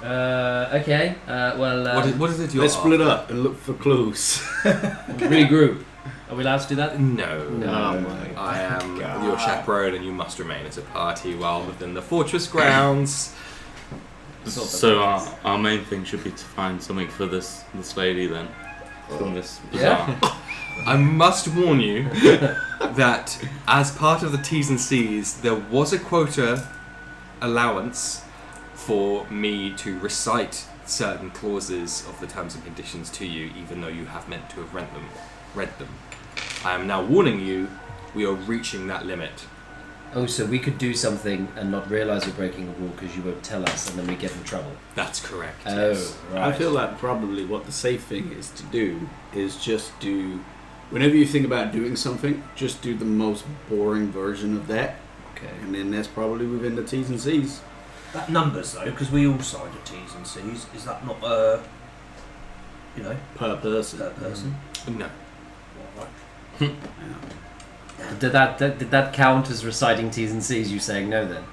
Okay. Well, What is it you're Let's split after? up and look for clues. regroup. Are we allowed to do that? No. No. Oh my I am God. your chaperone, and you must remain as a party while within the fortress grounds. So our main thing should be to find something for this lady then. From this Yeah. Bazaar. I must warn you that as part of the T's and C's, there was a quota allowance for me to recite certain clauses of the terms and conditions to you, even though you have meant to have read them. I am now warning you, we are reaching that limit. Oh, so we could do something and not realise we're breaking a rule because you won't tell us, and then we get in trouble. That's correct. Oh, Yes. right. I feel like probably what the safe thing is to do is just do. Whenever you think about doing something, just do the most boring version of that, Okay. and then that's probably within the T's and C's. That numbers though, because we all signed the T's and C's. Is that not Per person. per person? No. Right. Yeah. Did that count as reciting T's and C's? You saying no then?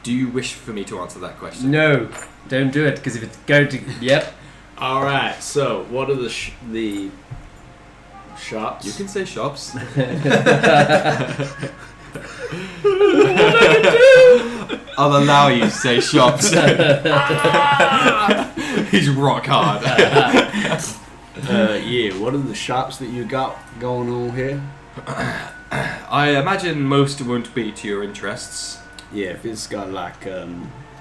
Do you wish for me to answer that question? No, don't do it because if it's going to, yep. All right. So, what are the shops? You can say shops. I'll allow you to say shops. He's rock hard. Yeah. What are the shops that you got going on here? I imagine most won't be to your interests. Yeah, if it's got like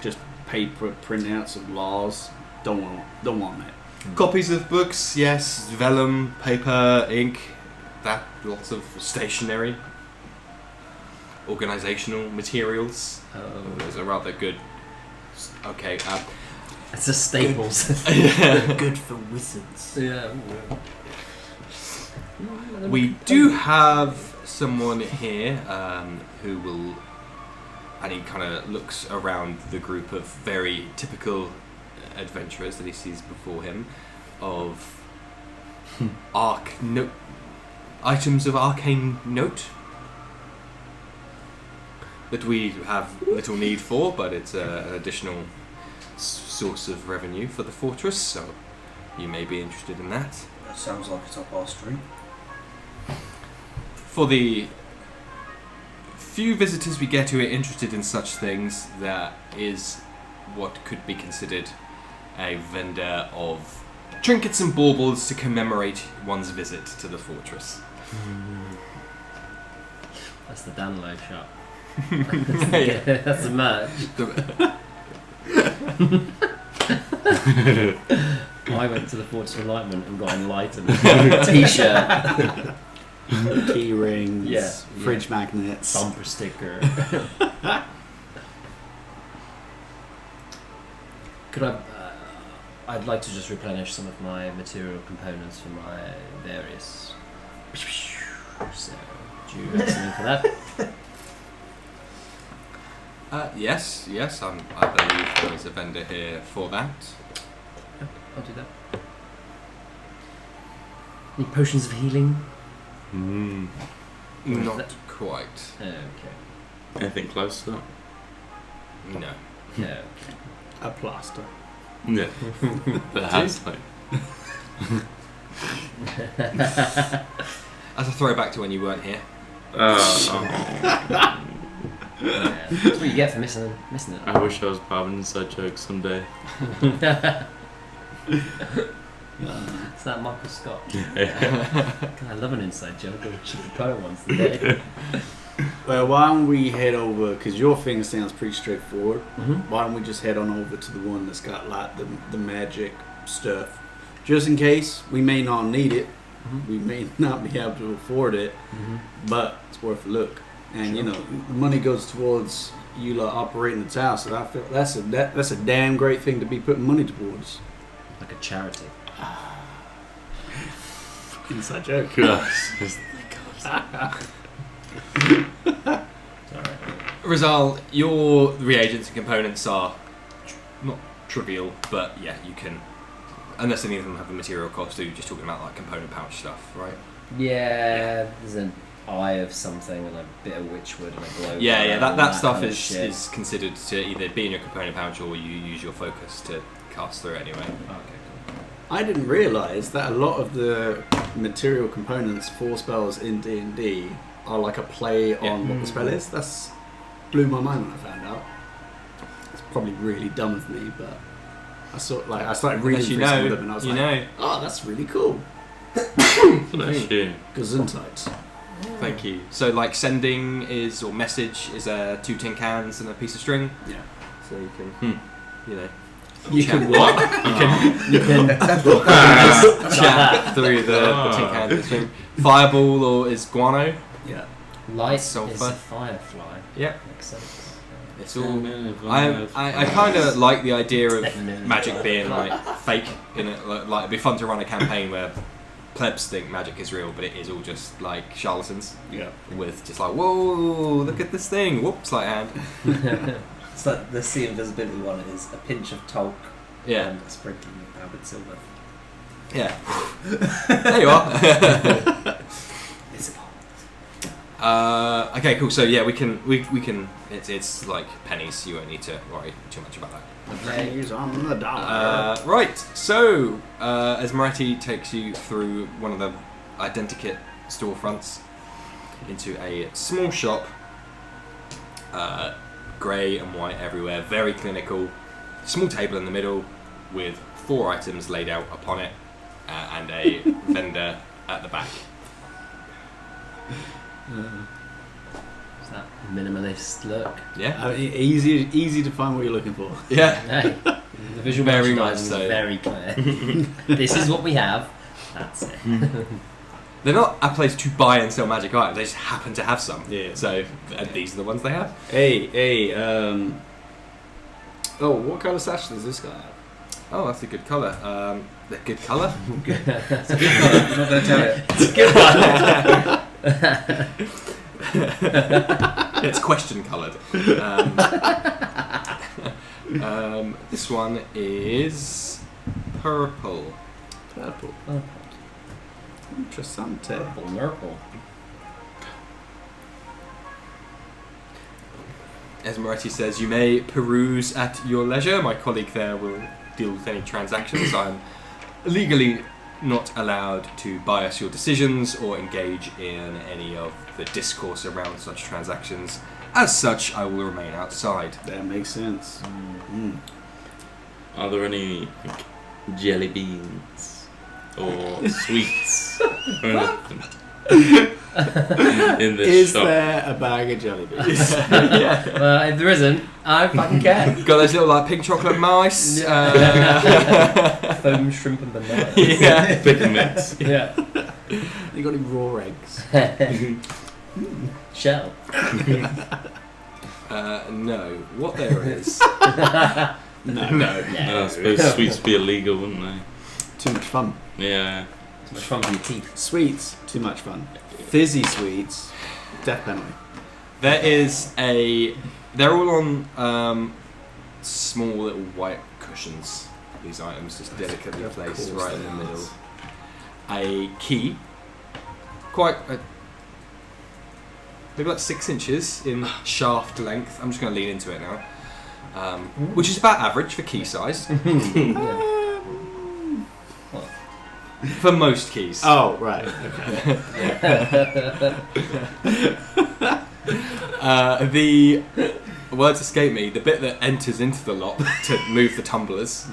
just paper printouts of laws, don't want that. Copies of books, yes. Vellum, paper, ink. Lots of stationery. Organisational materials. Those are rather good. Okay. It's a staples. Good for wizards. Yeah. We do have someone here who will, and he kind of looks around the group of very typical adventurers that he sees before him, of items of arcane note that we have little need for, but it's an additional source of revenue for the fortress, so you may be interested in that. Sounds like it's up our street. For the few visitors we get who are interested in such things, there is what could be considered a vendor of trinkets and baubles to commemorate one's visit to the fortress. That's the Danilo shop. Yeah. That's the merch. I went to the Fortress of Enlightenment and got enlightened. T-shirt, Key rings, Yeah, fridge magnets. bumper sticker. Could I? I'd like to just replenish some of my material components for my various. So, do you have something for that? Yes, I believe there is a vendor here for that. I'll do that. Any potions of healing? Not quite. Okay. Anything close to that? No. No. A plaster. Yeah. That has like. As a throwback to when you weren't here. Yeah. That's what you get for missing it. I wish I was part of an inside joke someday. It's that Michael Scott. Yeah. God, I love an inside joke. I should have put it once today. Well, why don't we head over, because your thing sounds pretty straightforward. Mm-hmm. Why don't we just head on over to the one that's got like the magic stuff, just in case we may not need it, we may not be able to afford it, but it's worth a look. And you know, the money goes towards you lot operating the town, so I feel that's a damn great thing to be putting money towards. Like a charity. Inside joke. Sorry. Rizal, your reagents and components are not trivial, but yeah, you can. Unless any of them have a material cost, you're just talking about like component pouch stuff, right? Yeah, there's an eye of something and a bit of witchwood and a glow. Yeah, that stuff kind of is shit. considered to either be in your component pouch or you use your focus to cast through it anyway. Okay, cool. I didn't realise that a lot of the material components for spells in D&D are like a play on what the spell is. That's blew my mind when I found out. It's probably really dumb of me, but I started reading through some of them and I was oh, that's really cool. Bless you. Gesundheit. Thank you. So like sending is, or message is 2 tin cans and a piece of string. Yeah. So you can, you know. You chat- can what? You can chat through the tin can and string. Fireball or is guano. Yeah. Light Sulfur. is a firefly. Yeah. Makes sense. It's all. I kind of like the idea of magic being like fake in it. Like it'd be fun to run a campaign where plebs think magic is real, but it is all just like charlatans. Yeah. With just like, whoa, look at this thing. Whoops, like hand. It's like the sea invisibility one is a pinch of talc Yeah. and a sprinkling of powdered silver. Yeah. There you are. Okay, cool. So yeah, we can. It's like pennies. You won't need to worry too much about that. Pennies on the dollar. Right. So Esmeretti takes you through one of the identikit storefronts into a small shop. Grey and white everywhere. Very clinical. Small table in the middle with 4 items laid out upon it, and a vendor at the back. Is that minimalist look? Yeah. Easy to find what you're looking for. Yeah. Hey, the visual Very merchandising much so. is very clear. This is what we have. That's it. They're not a place to buy and sell magic items. They just happen to have some. Yeah. So these are the ones they have. Hey, oh, what colour sash does this guy have? Oh, that's a good colour. A good colour? It's a good colour, I'm not going to tell you. It's a good one. It's question coloured. This one is purple. Purple. Interessante. Purple. Esmeretti says, you may peruse at your leisure. My colleague there will deal with any transactions. I'm legally not allowed to bias your decisions or engage in any of the discourse around such transactions. As such, I will remain outside. That makes sense. Are there any jelly beans or sweets or anything in this Is shop? there a bag of jelly beans? If there isn't, I don't fucking care. Got those little like pink chocolate mice. Foam, shrimp, and banana. Yeah. Pick and mix. Yeah. You got any raw eggs? Shell. No. What there is? No. No. I suppose sweets would be illegal, wouldn't they? Too much fun. Yeah. Too much fun for your teeth. Sweets, too much fun. Fizzy sweets, death penalty. They're all on small little white cushions. These items just delicately Of placed course right in they the are. middle. A key, they've got 6 inches in shaft length. I'm just going to lean into it now, which is about average for key size for most keys. Oh, right. Okay. The words escape me. The bit that enters into the lock to move the tumblers.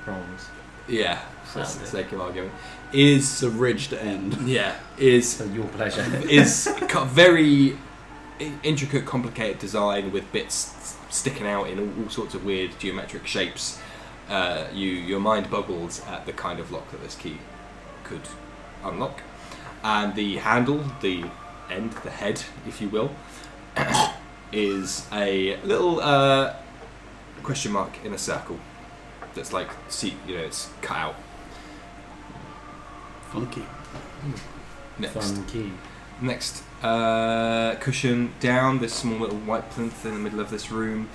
Prongs. Yeah, for the Sounds sake of argument, is It's a ridged end. is For your pleasure. is very intricate, complicated design with bits sticking out in all sorts of weird geometric shapes. Your mind boggles at the kind of lock that this key could unlock, and the handle, the end, the head, if you will, is a little question mark in a circle. That's like, it's cut out. Funky. Next cushion down, this small little white plinth in the middle of this room,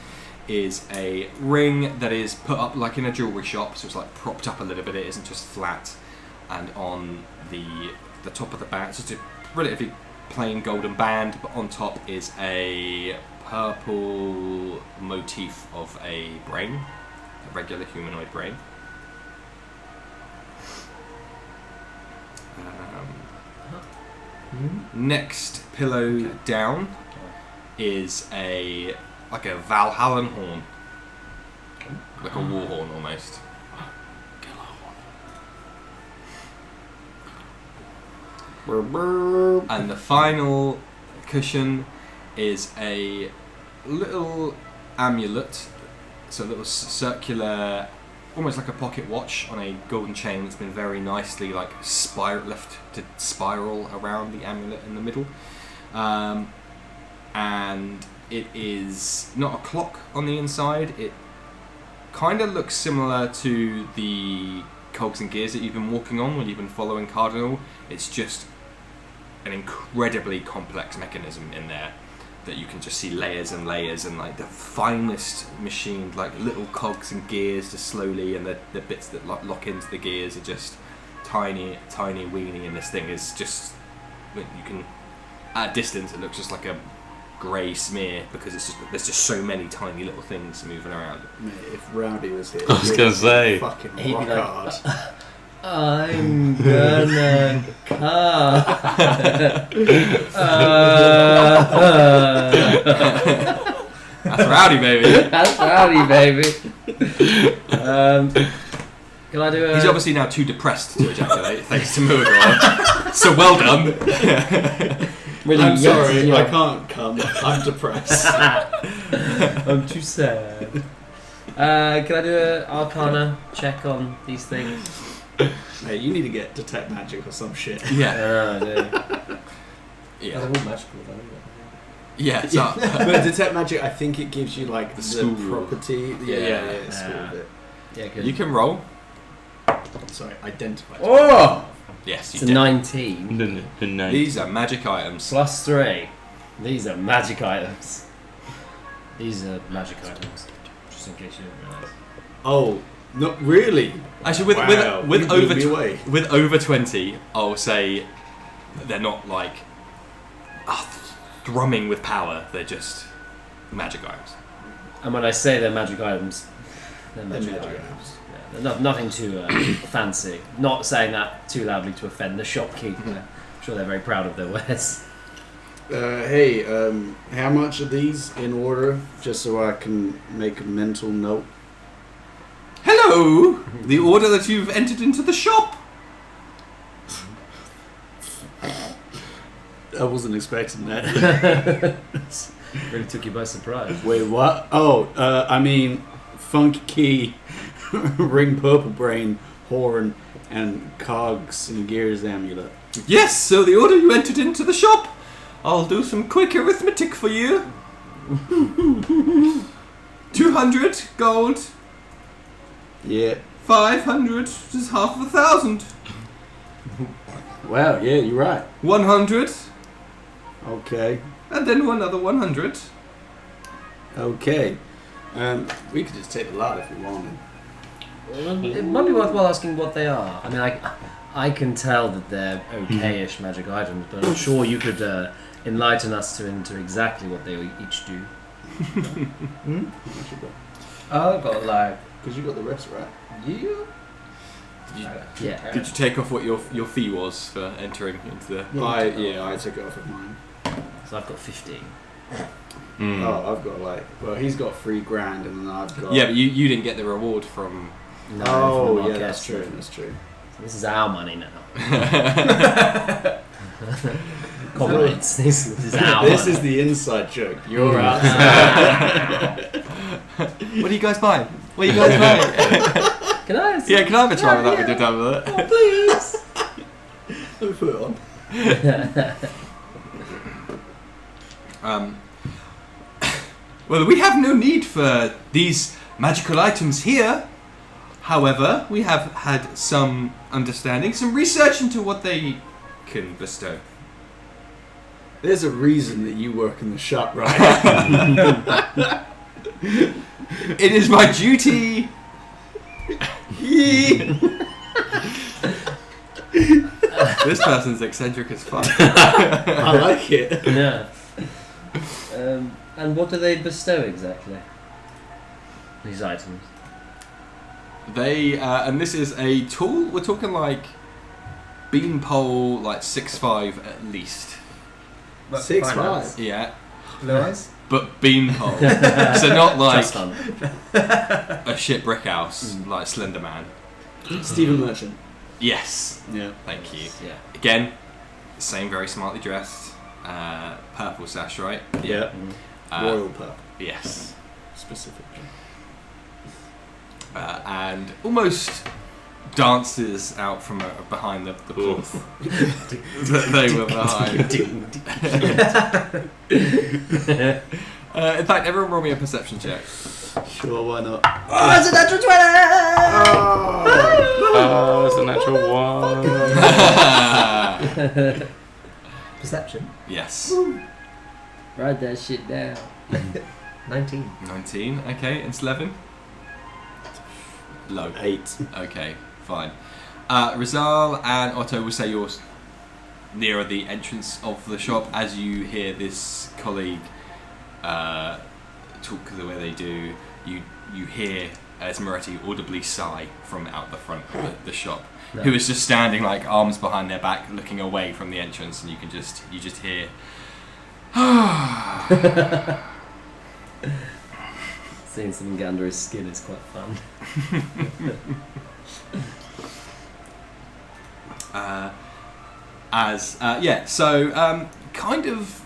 is a ring that is put up like in a jewellery shop, so it's like propped up a little bit, it isn't just flat. And on the top of the band, it's just a relatively plain golden band, but on top is a purple motif of a brain, a regular humanoid brain. Next pillow down is like a Valhallan horn, like a war horn almost. And the final cushion is a little amulet, so a little circular, almost like a pocket watch on a golden chain that's been very nicely like left to spiral around the amulet in the middle. And it is not a clock on the inside. It kind of looks similar to the cogs and gears that you've been walking on when you've been following Cardinal. It's just an incredibly complex mechanism in there that you can just see layers and layers, and like the finest machined like little cogs and gears just slowly, and the bits that lock into the gears are just tiny weeny, and this thing is just, you can, at a distance it looks just like a grey smear because there's just so many tiny little things moving around. Mate, if Rowdy was here, I was gonna say. fucking He'd be rock like, hard. I'm gonna come. That's rowdy, baby. That's rowdy, baby. Can I do a... He's obviously now too depressed to ejaculate, thanks to Muad'Dib. So well done. Really I'm sorry, yeah. I can't come. I'm depressed. I'm too sad. Can I do an Arcana check on these things? Mate, you need to get detect magic or some shit. Yeah. I do. Yeah. They're all magical, though. Yeah. So, But detect magic, I think it gives you like the school property. Yeah. School bit. Yeah, good. you can roll. Sorry, identify. Oh! Yes, It's you a did. 19. No. These are magic items. Plus 3. These are magic items. These are magic items. Just in case you didn't realise. Oh, not really. Actually, Wow, with you blew over me away. with over 20, I'll say they're not like thrumming with power. They're just magic items. And when I say they're magic items, they're magic magic items. Yeah. Nothing too fancy. Not saying that too loudly to offend the shopkeeper. I'm sure they're very proud of their wares. Hey, how much are these in order, just so I can make a mental note? Hello! The order that you've entered into the shop. I wasn't expecting that. Really took you by surprise. Wait, what? Oh, I mean, funky key, ring, purple brain, horn, and cogs and gears amulet. Yes, so the order you entered into the shop. I'll do some quick arithmetic for you. 200 gold. Yeah. 500 is half of 1,000. Wow, yeah, you're right. 100. Okay. And then another 100. Okay. We could just take the lot if we wanted. It might be worthwhile asking what they are. I mean, I can tell that they're okay-ish magic items, but I'm sure you could enlighten us into exactly what they each do. I've got like. Because you got the rest right. Yeah. Did you take off what your fee was for entering into the... I took it off of mine. So I've got 15. Oh, I've got he's got $3,000 and then I've got... Yeah, but you didn't get the reward from... No, Oh, from the yeah, market. that's true, that's true. So this is our money now. Comrades, this is our This money. is the inside joke. You're outside. What are you guys buying? What are you guys buying? Can I? Yeah, can I have a try with that with your tablet? Oh, please. Let me put it on. Well, we have no need for these magical items here. However, we have had some understanding, some research into what they can bestow. There's a reason that you work in the shop, right? It is my duty. This person's eccentric as fuck. I like it. Yeah. And what do they bestow exactly? These items. They and this is a tool. We're talking like beanpole, like 6'5" at least. 6'5". Yeah, Blue eyes? but beanpole. So not like Just on. a shit brick house, like Slender Man. Stephen Merchant. Yes, Yeah. thank you. Yeah. Again, same very smartly dressed, purple sash, right? Yeah. Royal purple, Yes. specifically. And almost dances out from behind the cloth that they were behind. In fact, everyone roll me a perception check. Sure, why not? Oh, it's a natural 20! Oh, it's a natural 1. Perception? Yes. Write that shit down. 19. 19, okay, and Slevin? Low. 8. Okay, fine. Rizal and Otto will say you're nearer the entrance of the shop as you hear this colleague talk the way they do. You hear Esmeretti audibly sigh from out the front of the shop, No. who is just standing like arms behind their back, looking away from the entrance, and you just hear. Seeing something get under his skin is quite fun. Kind of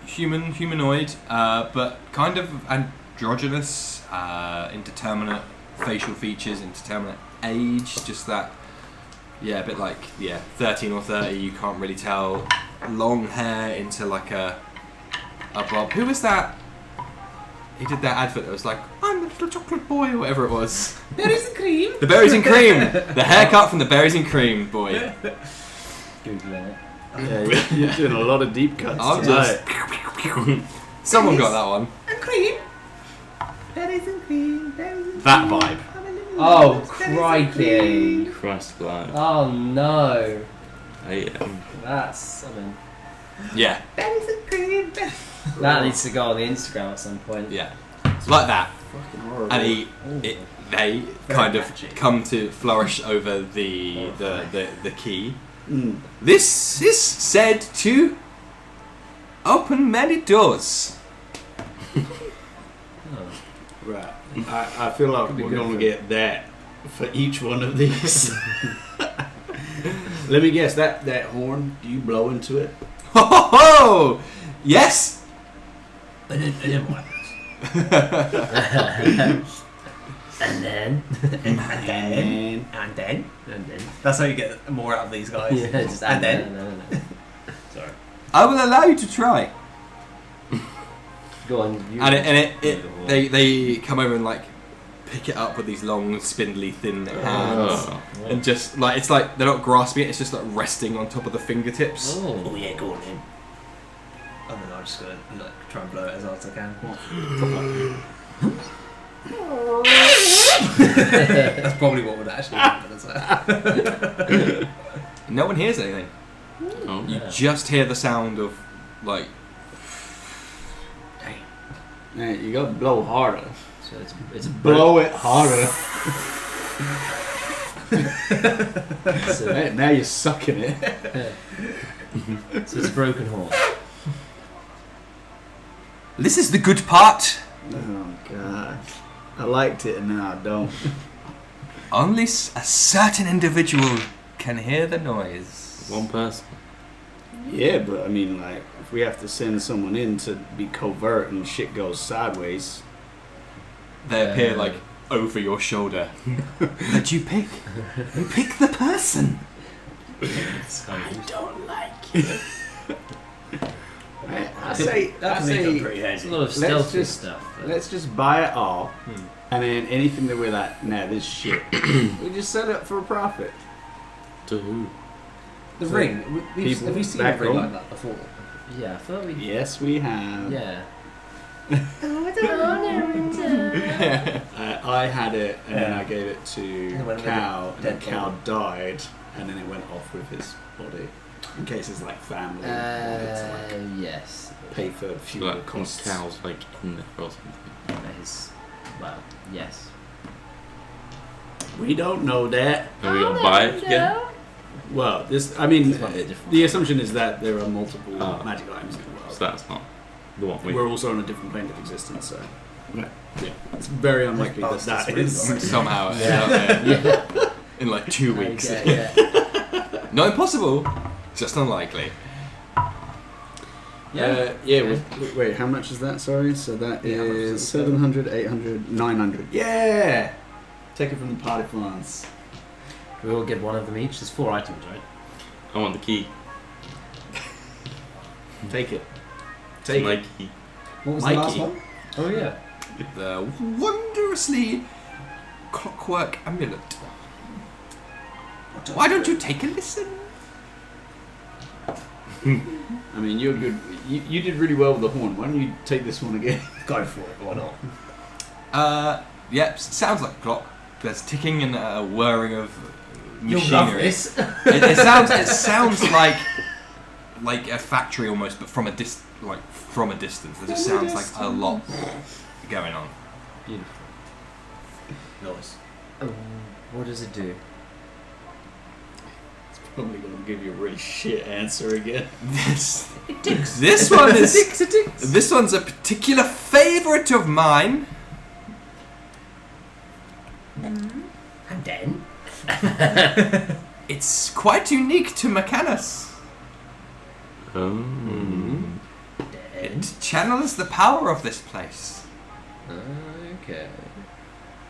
humanoid, but kind of androgynous, indeterminate facial features, indeterminate age, just that, a bit like, 13 or 30, you can't really tell, long hair into like a bob. Who was that? He did that advert that was like, I'm the little chocolate boy, or whatever it was. Berries and cream. The berries and cream! The haircut from the berries and cream boy. Googling it. Yeah, you're doing a lot of deep cuts I'll tonight. Someone got that one. And cream. Berries and cream. Berries and That cream. vibe. Oh, crikey. Christ alive. Oh no. That's something. Yeah, Berries and cream. That needs to go on the Instagram at some point. yeah. Like that. Fucking horrible. And they kind of come to flourish over the key. This is said to open many doors. Right. I feel like we're going to get that for each one of these. Let me guess, that horn, do you blow into it? Ho ho ho! Yes! And then what? And then. And then. That's how you get more out of these guys. Yeah, just and then. No. Sorry. I will allow you to try. Go on. They come over and like pick it up with these long, spindly, thin hands, and just like it's like they're not grasping it; it's just like resting on top of the fingertips. Oh yeah, go on in. And then I'm just gonna try and blow it as hard as I can. That's probably what would actually happen. No one hears anything. Oh. You just hear the sound of like. Man, you gotta blow harder. So it's a Blow it harder. So, Hey, now you're sucking it. so it's a broken horn. This is the good part. Oh god, I liked it and now I don't. Only a certain individual can hear the noise. One person. Yeah, but I mean, like, if we have to send someone in to be covert and shit goes sideways, They appear like over your shoulder. That you pick. You pick the person. I don't like it. I say, pretty It's a heavy. lot of Let's stealthy just- stuff. but- let's just buy it all, and then anything that we're like, nah, this shit, we just set it up for a profit. To who? The So ring. people Have we seen a back ring home? like that before? Yeah, I thought we. Yes, we have. Yeah. I had it, and then I gave it to And when Cal, and then dead Cal body. died, and then it went off with his body, in case it's like family, wanted to, like, Yes. pay for So funeral that costs. cow's like in there or something. His, well, yes. We don't know that. Are we gonna buy it again? Well, this, I mean, It's probably different. the assumption is that there are multiple Oh. magic items in the world. So that's not the one we. We're also on a different plane of existence, so Right. yeah, it's very unlikely that that is. Somehow it's Yeah. out there Yeah. in like 2 weeks. Okay, yeah. Not impossible, just unlikely. Wait, how much is that? Sorry, so that Yeah, how much is is it? 700, 800, 900. Yeah! Take it from the party funds. We all get one of them each. There's 4 items, right? I want the key. Take it. It's Take my it. key. What was Mikey. the last one? Oh yeah. The wondrously clockwork amulet. Why don't you take a listen? I mean, you're good. You did really well with the horn. Why don't you take this one again? Go for it. Why not? Yep, sounds like a clock. There's ticking and a whirring of You'll love machinery. this. It sounds like a factory almost, but from a distance. There just sounds like a lot going on. Beautiful. Nice. What does it do? It's probably going to give you a really shit answer again. This one is this one's a particular favourite of mine. And then? It's quite unique to Mechanus. Oh. It channels the power of this place. Okay.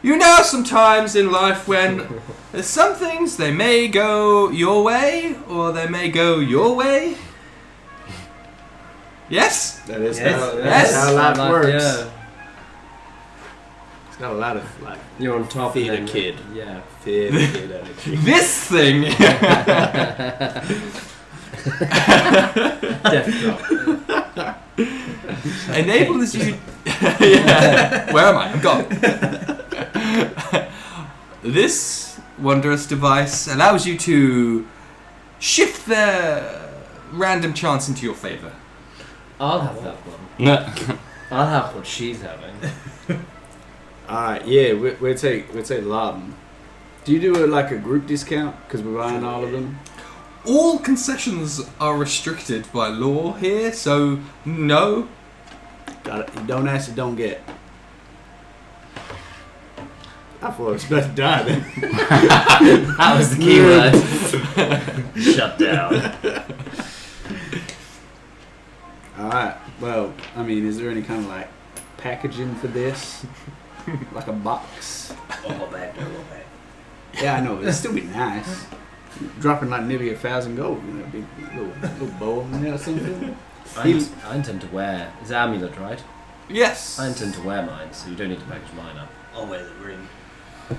You know, sometimes in life when there's some things, they may go your way, or they may go your way. Yes? That is Yes. how, Yes. that's how life Like, works. yeah. It's got a lot of like You're on top Feed of a them. kid. Yeah. fear kid energy. This thing Death drop. enables you. Yeah. Where am I? I'm gone. This wondrous device allows you to shift the random chance into your favor. I'll have that one. No. I'll have what she's having. Alright, yeah, we'll take the Laden. Do you do a group discount because we're buying all of them? All concessions are restricted by law here, so no. Got it. You don't ask, you don't get. I thought I was about to die then. That was the key word. Shut down. Alright, well, I mean, is there any kind of packaging for this? Like a box? Oh, bad. Yeah, I know, but it'd still be nice. Dropping nearly 1,000 gold, big little bow on there or something. I intend to wear. It's an amulet, right? Yes. I intend to wear mine, so you don't need to package mine up. I'll wear the ring.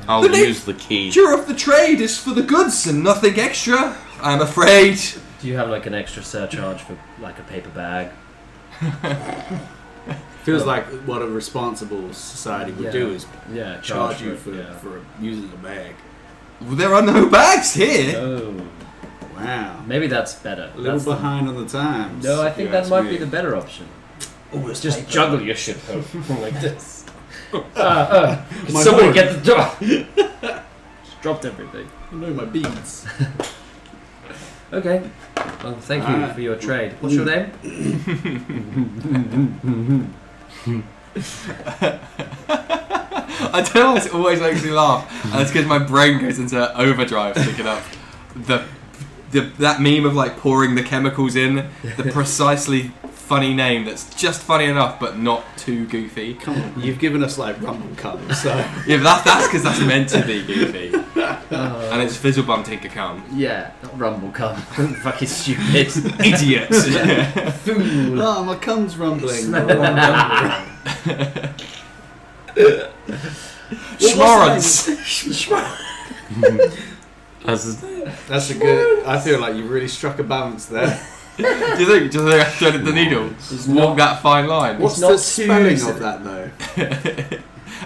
I'll The use the key. nature of the trade is for the goods and nothing extra, I'm afraid. Do you have an extra surcharge for a paper bag? Feels like what a responsible society would do is charge you for using the bag. Well, there are no bags here. Oh, Wow. maybe that's better. A little behind on the times. No, I think you that ask might me. be the better option. Oh, it's Just paper. juggle your shit home like this. My Somebody horn. get the door. Just dropped everything. I know my beads. Okay. Well, thank you Alright. for your trade. What's your name? I don't know why it always makes me laugh, and it's because my brain goes into overdrive thinking up that meme of pouring the chemicals in, the precisely funny name that's just funny enough but not too goofy. Come on, you've given us rumble cum, so Yeah, but that's because that's meant to be goofy, and it's Fizzlebum Tinker Cum. Yeah, not rumble cum. Fucking stupid. Idiot. Fool. oh, my cum's rumbling. Schmorrance. That's his name. That's a good. I feel like you really struck a balance there. Do you think I threaded the needle? Just walk that fine line. What's not the spelling too- of that though?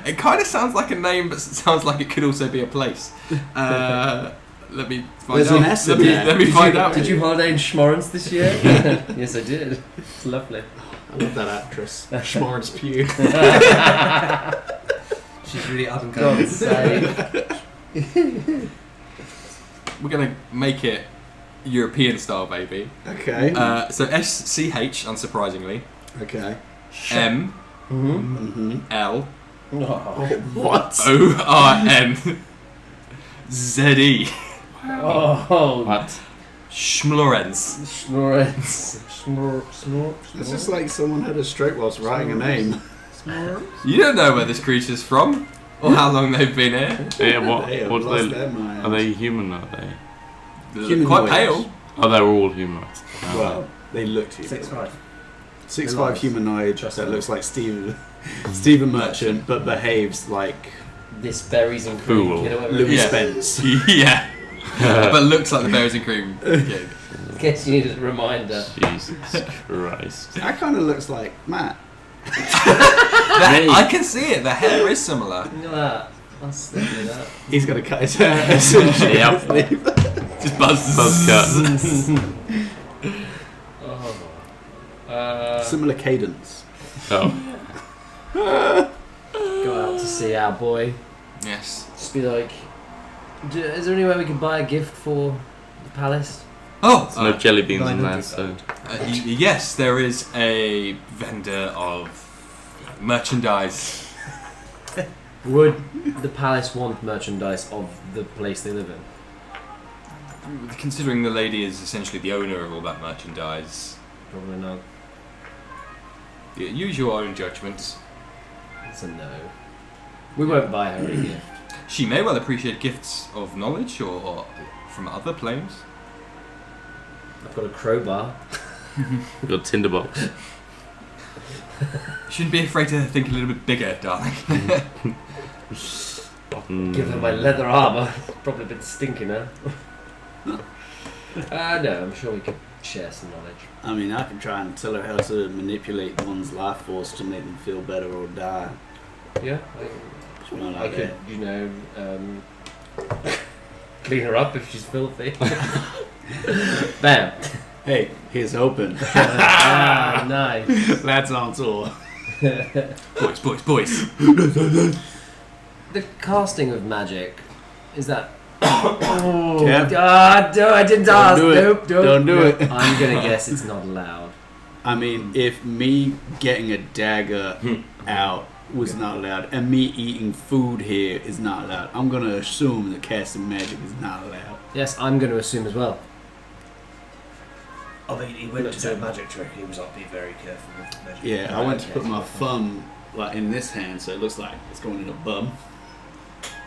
It kind of sounds like a name, but it sounds like it could also be a place. Let me find There's out. an S in there. Let me find out. Did you holiday in Schmorrance this year? Yes, I did. It's lovely. I love that actress, Schmorrance Pugh. She's really up and coming. God's sake. We're gonna make it European style, baby. Okay. So SCH, unsurprisingly, Okay. M Mm-hmm. L What? ORN ZE Oh. What? Schmorrance. Schmorrance. It's just like someone had a stroke whilst writing a name. You don't know where this creature's from or how long they've been here. Yeah, what? They have What lost are they? their minds. Are they human? Are they? They're Humanoids. quite pale. Oh, they're all human. Well, they looked human. 6'5". 6'5" humanoid Trust that me. looks like Stephen Merchant, but behaves like This berries and cream. Fool. You know what Louis Yeah. Spence. Yeah. But looks like the berries and cream kid. In case you needed a reminder. Jesus Christ. That kind of looks like Matt. I can see it. The hair is similar. Look at that. That's definitely that. He's got to cut his hair. essentially. Yep. Just buzz. Buzz cut. Oh. Similar cadence. Oh. Go out to see our boy. Yes. Just be like, is there any way we can buy a gift for the palace? Oh. There's no jelly beans in there, 900 so. Yes, there is a vendor of merchandise. Would the palace want merchandise of the place they live in? Considering the lady is essentially the owner of all that merchandise, Probably not. use your own judgment. It's a no. We won't buy her a gift. She may well appreciate gifts of knowledge or from other planes. I've got a crowbar. Your tinderbox. Shouldn't be afraid to think a little bit bigger, darling. Give her my leather armour. Probably been stinking now. No, I'm sure we could share some knowledge. I mean, I can try and tell her how to manipulate one's life force to make them feel better or die. Yeah, Something I like could, that. clean her up if she's filthy. Bam. Hey, here's open. Nice. Lads on tour. Boys. the casting of magic, is that... Yeah. God, no, I didn't ask. Do it. Nope, Don't do it. I'm going to guess it's not allowed. I mean, if me getting a dagger out was not allowed, and me eating food here is not allowed, I'm going to assume that casting magic is not allowed. Yes, I'm going to assume as well. I mean, he went to do a magic trick. He was like, be very careful with magic. Yeah, I went to put my thumb like in this hand, so it looks like it's going in a bum.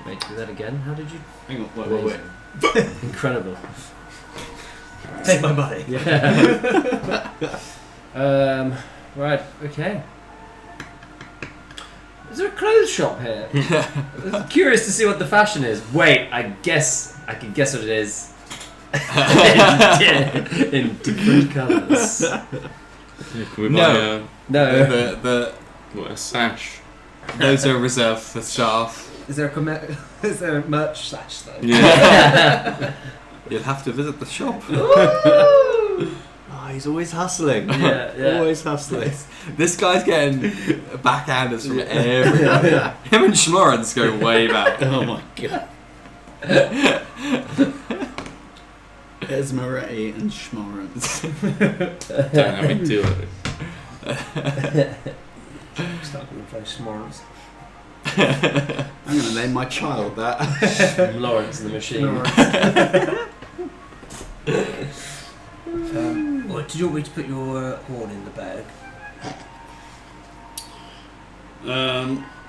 Wait, do that again? How did you... Hang on, wait. Incredible. Take my money. Yeah. Right, okay. Is there a clothes shop here? I'm curious to see what the fashion is. Wait, I can guess what it is. in different colours. Yeah, can we No. buy No. a sash? Those are reserved for staff. Is there a merch sash though? Yeah. You'll have to visit the shop. Oh, he's always hustling. Yeah. Always hustling. This guy's getting backhanders from everywhere. Him and Schmorens go way back. Oh my god. Esmeretti and Schmorens. Don't have me do it. Start going to play S'mores. I'm going to name my child that. Lawrence and the Machine. What, did you want me to put your horn in the bag?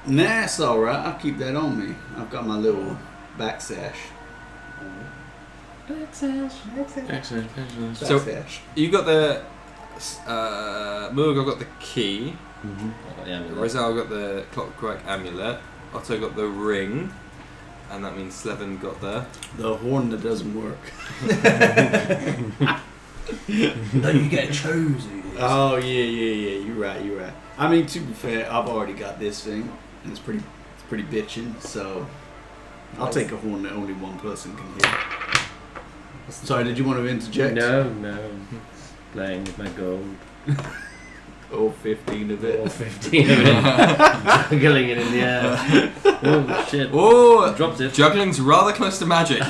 Nah, it's alright. I'll keep that on me. I've got my little back sash. Excellent. So- sash. You got the... Mulga got the key. Rizal got the clockwork amulet. Otto got the ring. And that means Slevin got the... The horn that doesn't work. No, you get chosen. Oh, yeah. You're right. I mean, to be fair, I've already got this thing. And it's pretty bitchin', so... I'll take a horn that only one person can hear. Sorry, did you want to interject? No. Playing with my gold. Oh, 15 of it. Or 15 of it. Juggling it in the air. Oh, shit. Oh! Dropped it. Juggling's rather close to magic.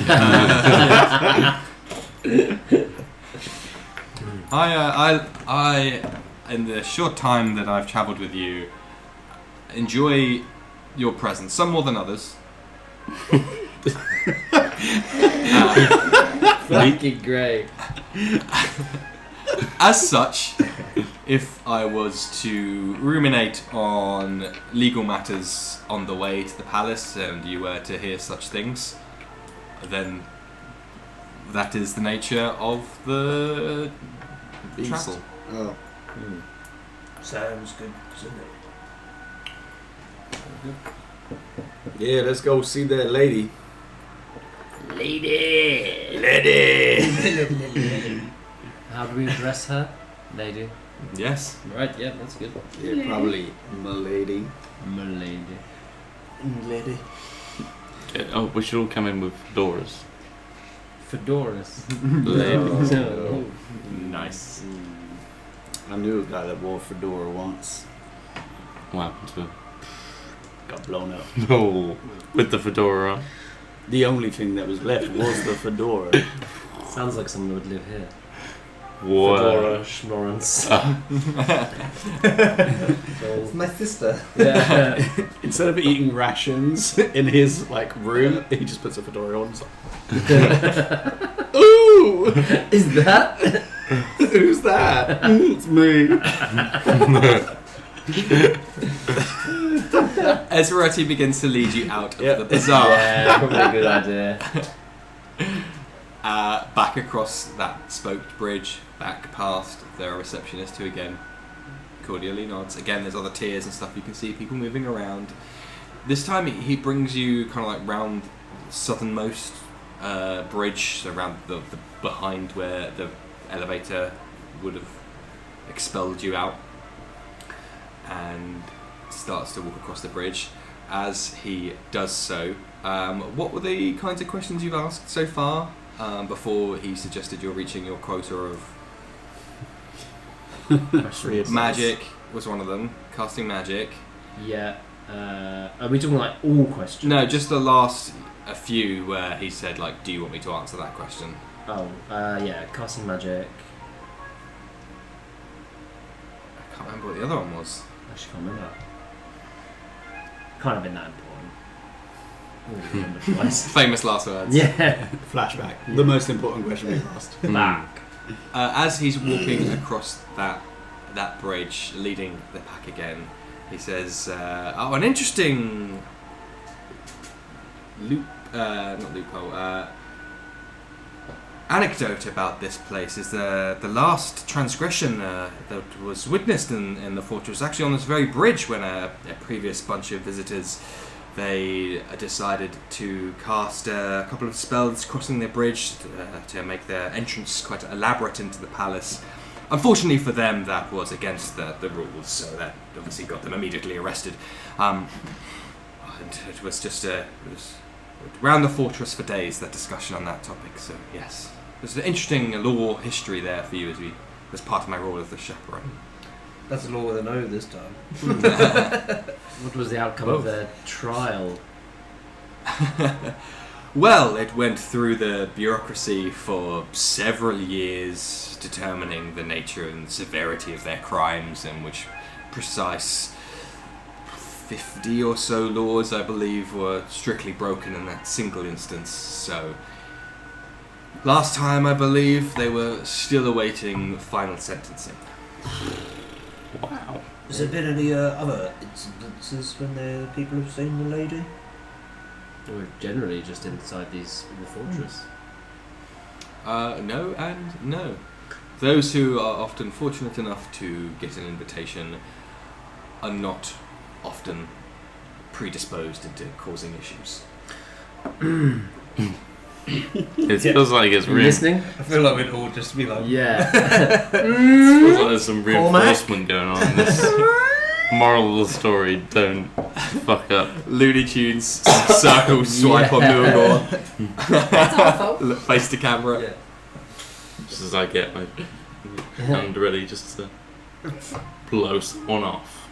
I, in the short time that I've travelled with you, enjoy your presence, some more than others. Fucking great. As such, if I was to ruminate on legal matters on the way to the palace and you were to hear such things, then that is the nature of the Beast. travel. Oh. Sounds good, doesn't it? Yeah, let's go see that lady. Lady! How do we address her? Lady. Yes. Right, yeah, that's good. Yeah, probably milady. Milady. Lady. Yeah, oh, we should all come in with fedoras. Fedoras. Ladies. No. Nice. I knew a guy that wore a fedora once. What happened to him? Got blown up. No, with the fedora on. The only thing that was left was the fedora. Sounds like someone would live here. What? Fedora Schmorens. It's my sister. Yeah. Instead of eating rations in his like room, he just puts a fedora on. Ooh, Is that? who's that? It's me. Esmeretti begins to lead you out of Yep. the bazaar. Yeah, probably a good idea. Back across that spoked bridge, back past their receptionist, who again cordially nods. Again, there's other tiers and stuff. You can see people moving around. This time he brings you kind of like round the southernmost bridge, so around the behind where the elevator would have expelled you out, and starts to walk across the bridge. As he does so, what were the kinds of questions you've asked so far before he suggested you're reaching your quota of magic? Was one of them. Casting magic. Yeah. Are we talking like all questions? No, just the last a few where he said like, "Do you want me to answer that question?" Oh, yeah, casting magic. I can't remember what the other one was. I actually can't remember. Can't have been that important. Already remembered twice. Famous last words. Yeah. Flashback. The most important question we've asked. Back. As he's walking across that bridge, leading the pack again, he says, "Oh, an interesting anecdote about this place is the last transgression that was witnessed in the fortress, actually on this very bridge, when a previous bunch of visitors, they decided to cast a couple of spells crossing the bridge to make their entrance quite elaborate into the palace. Unfortunately for them, that was against the rules, so that obviously got them immediately arrested. And it was just it was around the fortress for days, that discussion on that topic. So yes, there's an interesting lore history there for you as part of my role as the chaperone." That's a law with an O this time. What was the outcome of the trial? Well, it went through the bureaucracy for several years, determining the nature and severity of their crimes, in which precise 50 or so laws, I believe, were strictly broken in that single instance. So, last time, I believe, they were still awaiting final sentencing. Wow. Has there been any other incidences when the people have seen the lady? Or generally just inside the fortress? No and no. Those who are often fortunate enough to get an invitation are not often predisposed into causing issues. It feels like it's You real. listening? I feel like we'd all just be like, Yeah. It feels like there's some Cormac? reinforcement going on in this. Moral of the story: don't fuck up. Looney Tunes circle swipe on Luagor. That's our fault. Look face to camera. Yeah. Just as I get my hand ready, just to blow someone off.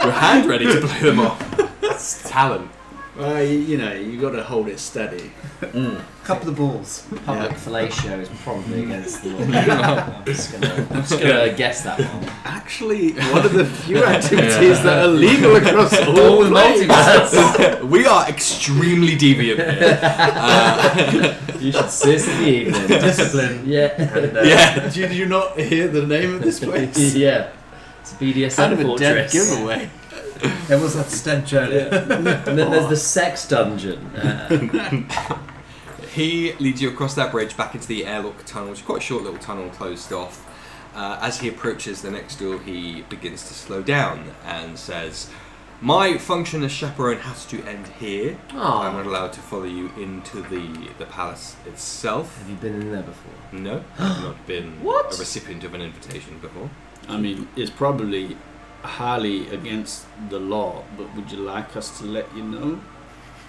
Your hand ready to blow them off. It's talent. Well, you know, you got to hold it steady. Cup the balls. Public fellatio is probably against the law. I'm just gonna guess that one. Actually, one of the few activities that are legal across all All the planes. multiverse. We are extremely deviant here. You should sis in the evening. Discipline. Yeah. And, Yeah. Did you not hear the name of this place? Yeah. It's a BDSM Kind of a dead fortress. giveaway. There was that stench earlier. And then there's the sex dungeon. He leads you across that bridge back into the airlock tunnel, which is quite a short little tunnel closed off. As he approaches the next door, he begins to slow down and says, "My function as chaperone has to end here. I'm not allowed to follow you into the palace itself." Have you been in there before? No, I've not been What? a recipient of an invitation before. I mean, it's probably highly against the law, but would you like us to let you know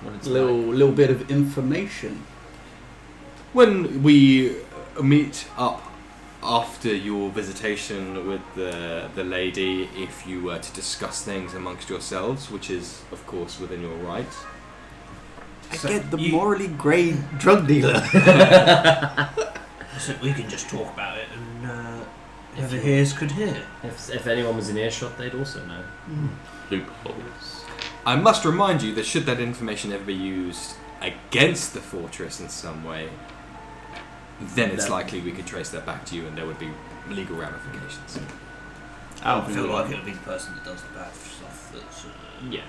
What it's a little bit of information? When we meet up after your visitation with the lady, if you were to discuss things amongst yourselves, which is, of course, within your right. So Get the you- morally grey drug dealer. So we can just talk about it and whoever hears could hear. If anyone was in earshot, they'd also know. Loopholes. I must remind you that should that information ever be used against the fortress in some way, then it's No. likely we could trace that back to you and there would be legal ramifications. I feel like it would be the person that does the bad stuff that's... Yeah.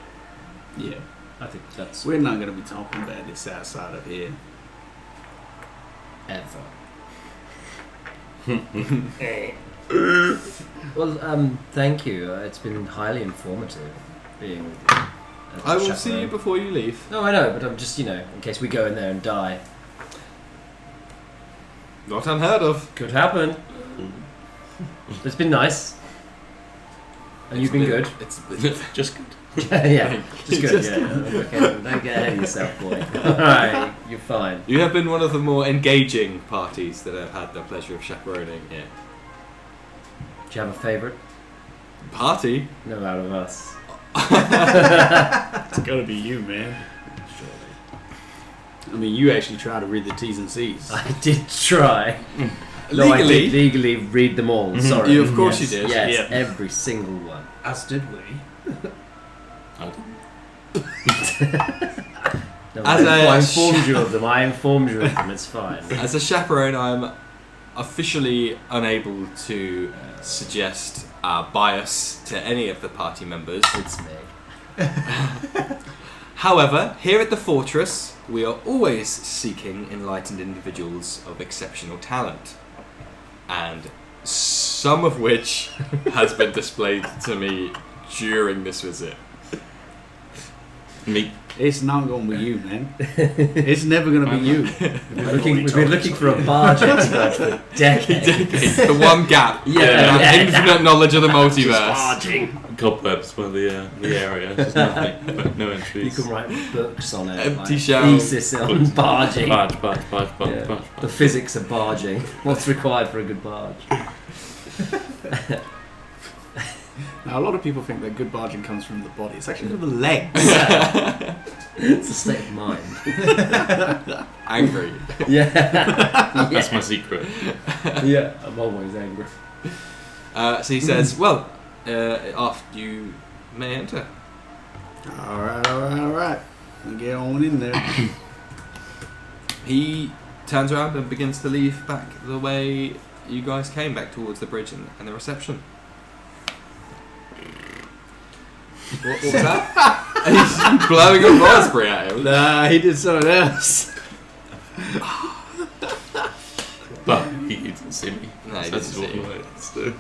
Yeah. I think that's We're not going to be talking about this outside of here. ever. Well, thank you. It's been highly informative being with you. as a I will chaperone. see you before you leave. No, I know, but I'm just, in case we go in there and die. Not unheard of. Could happen. It's been nice. And you've been good. It's been Just good. Yeah, just good. Okay, don't get ahead of yourself, boy. Alright, you're fine. You have been one of the more engaging parties that I've had the pleasure of chaperoning here. Do you have a favourite? Party? No out of us. It's gotta be you, man. I mean, you actually try to read the T's and C's. I did try. No, I did legally read them all. Sorry. Of course you did. Yes, Yeah. every single one. As did we. No, As I a informed you of them. I informed you of them. It's fine. As a chaperone, I'm officially unable to suggest bias to any of the party members. It's me. However, here at the Fortress, we are always seeking enlightened individuals of exceptional talent, and some of which has been displayed to me during this visit. Me. It's not gonna be you, man. It's never gonna be you. We've been looking for a barge expert for decades. The one gap. Yeah. Infinite knowledge of the Just multiverse. barging. Cobwebs were the area. Just nothing, but no You entries. can write books on it. Empty like shell. Thesis on barging. Barge. Yeah. The physics of barging. What's required for a good barge? Now, a lot of people think that good barging comes from the body. It's actually from the legs. It's a state of mind. Angry. Yeah. That's my secret. Yeah. I'm always angry. So he says, well, after you may enter. Alright. Get on in there. He turns around and begins to leave back the way you guys came, back towards the bridge and the reception. What was that? He's blowing a raspberry at him. Nah, he did something else. But he didn't see me. No, he So didn't see you. So.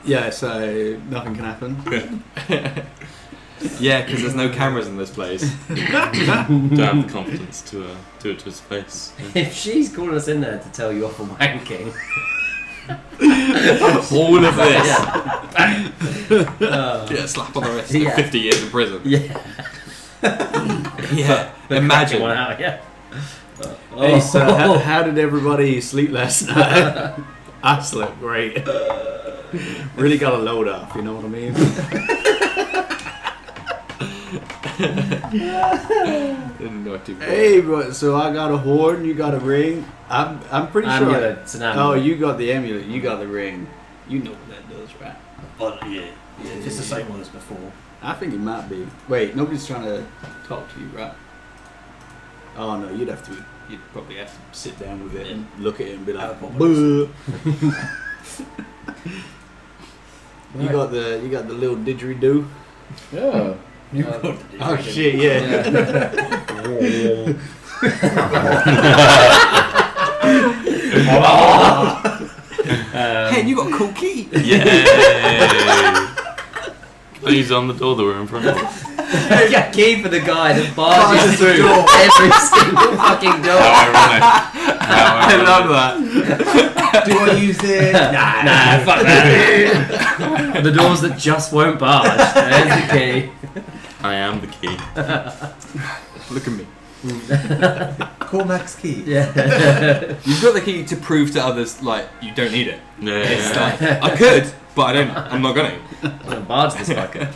Yeah, so nothing can happen. Yeah, because there's no cameras in this place. Don't have the confidence to do it to his face. Yeah. If she's calling us in there to tell you off for wanking, All of this. yeah. Get a slap on the wrist. Yeah. 50 years in prison. Yeah. Yeah. Imagine. One out, yeah. Hey, so how did everybody sleep last night? I slept great. Really got a load off, you know what I mean? Naughty boy. Hey, but so I got a horn, you got a ring. I'm pretty sure. Amulet, it's an Oh, amulet. you got the amulet, you got the ring. You know what that does, right? But yeah, if it's the same one as before. I think it might be. Wait, nobody's trying to talk to you, right? Oh no, you'd probably have to sit down with it and look at it and be like, "Buh." You got the little didgeridoo. Yeah. You got it. Oh shit, yeah. Hey, you got a cool key. Yay! Please on the door that we're in front of. Yeah, key for the guy that barges through every single fucking door. How ironic. I love that. Do I use it? Nah, fuck that. The doors that just won't barge. There's the key. I am the key. Look at me. Call Max Key. Yeah. You've got the key to prove to others, like, you don't need it. It's Yeah. like, I could, but I don't. I'm not going to. I'm gonna barge this fucker.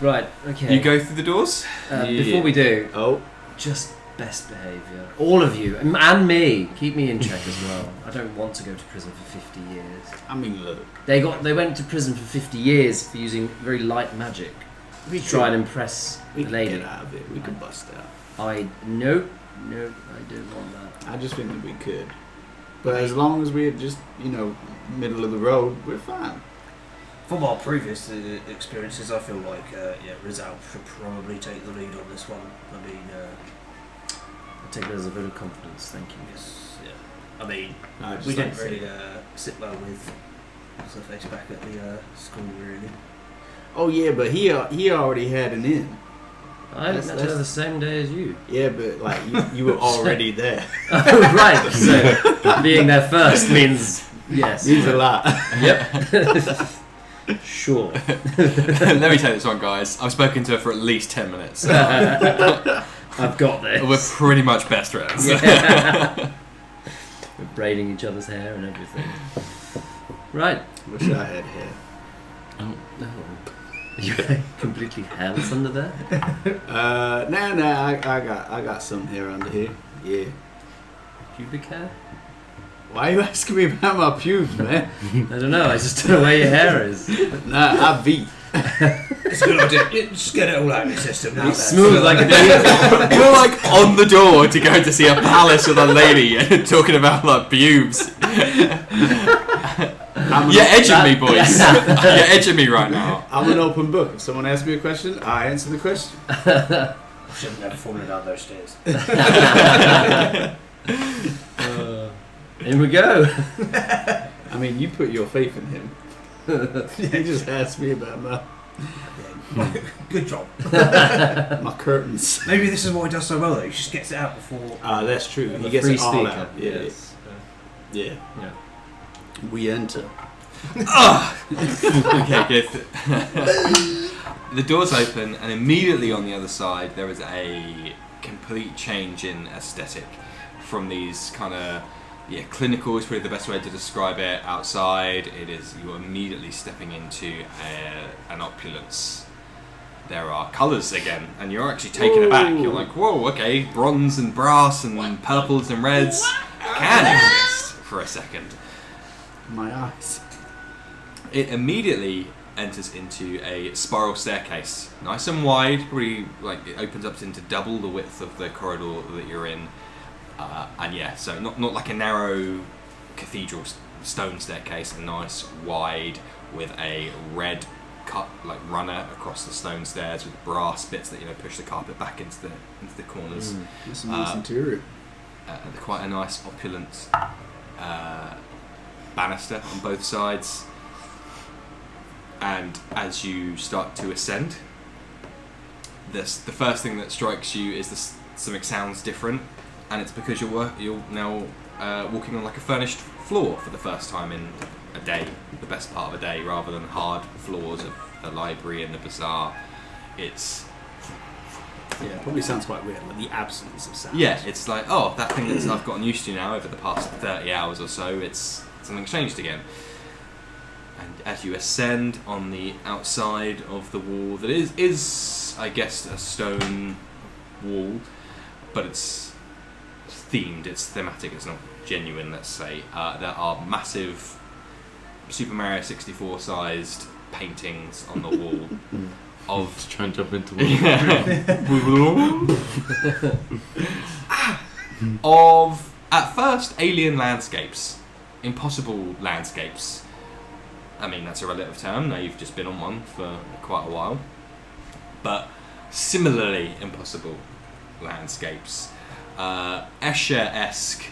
Right, okay. You go through the doors? Before we do, Oh, just best behaviour. All of you, and me. Keep me in check as well. I don't want to go to prison for 50 years. I mean, look. They went to prison for 50 years for using very light magic to try and impress We the can lady. get out of it. We can bust out. Nope, I don't want that. I just think that we could. But as long as we're just, middle of the road, we're fine. From our previous experiences, I feel like Rizal should probably take the lead on this one. I mean, I take that as a vote of confidence, thank you. yes, yeah. I mean, I just we like didn't to really see- sit well with what's her face back at the school, really. Oh yeah, but he already had an in. I met her the same day as you. Yeah, but like you were already there. Oh, right. So being there first means yes. Means a lot. Yep. Sure. Let me take this one, guys. I've spoken to her for at least 10 minutes. I've got this. We're pretty much best friends. Yeah. We're braiding each other's hair and everything. Right. Wish I had hair. Oh. No. You completely hells under there? I got some hair under here. Yeah. Pubic hair? Why are you asking me about my pubes, man? I don't know, I just don't know where your hair is. Nah, I beat. It's a good idea. Just get it all out of your system now. Smooth like a We're like on the door to go to see a palace with a lady and talking about like pubes. You're edging me, boys. You're edging me right now. I'm an open book. If someone asks me a question, I answer the question. I should have never fallen down those stairs. Here we go. I mean, you put your faith in him. You just asked me about Good job. my curtains. Maybe this is what he does so well though. He just gets it out before. That's true. The He gets free it all speaker. out. Yeah. Yes. Yeah. Yeah. We enter. Okay, good. The doors open, and immediately on the other side there is a complete change in aesthetic from these kind of clinical is probably the best way to describe it. Outside, it is you're immediately stepping into an opulence. There are colours again, and you're actually taken aback. You're like, whoa, okay, bronze and brass and purples and reds can exist for a second. My eyes. It immediately enters into a spiral staircase, nice and wide. Probably like it opens up into double the width of the corridor that you're in, so not like a narrow cathedral stone staircase. A nice wide with a red cut like runner across the stone stairs with brass bits that push the carpet back into the corners. That's a nice interior. Quite a nice opulent banister on both sides. And as you start to ascend, the first thing that strikes you is something sounds different, and it's because you're now walking on like a furnished floor for the first time in a day, the best part of a day, rather than hard floors of the library and the bazaar. It's It probably sounds quite weird, like the absence of sound. yeah, it's like that thing that I've gotten used to now over the past 30 hours or so. It's something changed again. And as you ascend on the outside of the wall, that is I guess a stone wall, but it's themed, it's thematic, it's not genuine, let's say. There are massive Super Mario 64 sized paintings on the wall of Just try and jump into one. of at first alien landscapes, impossible landscapes. I mean, that's a relative term. Now you've just been on one for quite a while, but similarly impossible landscapes. Escher-esque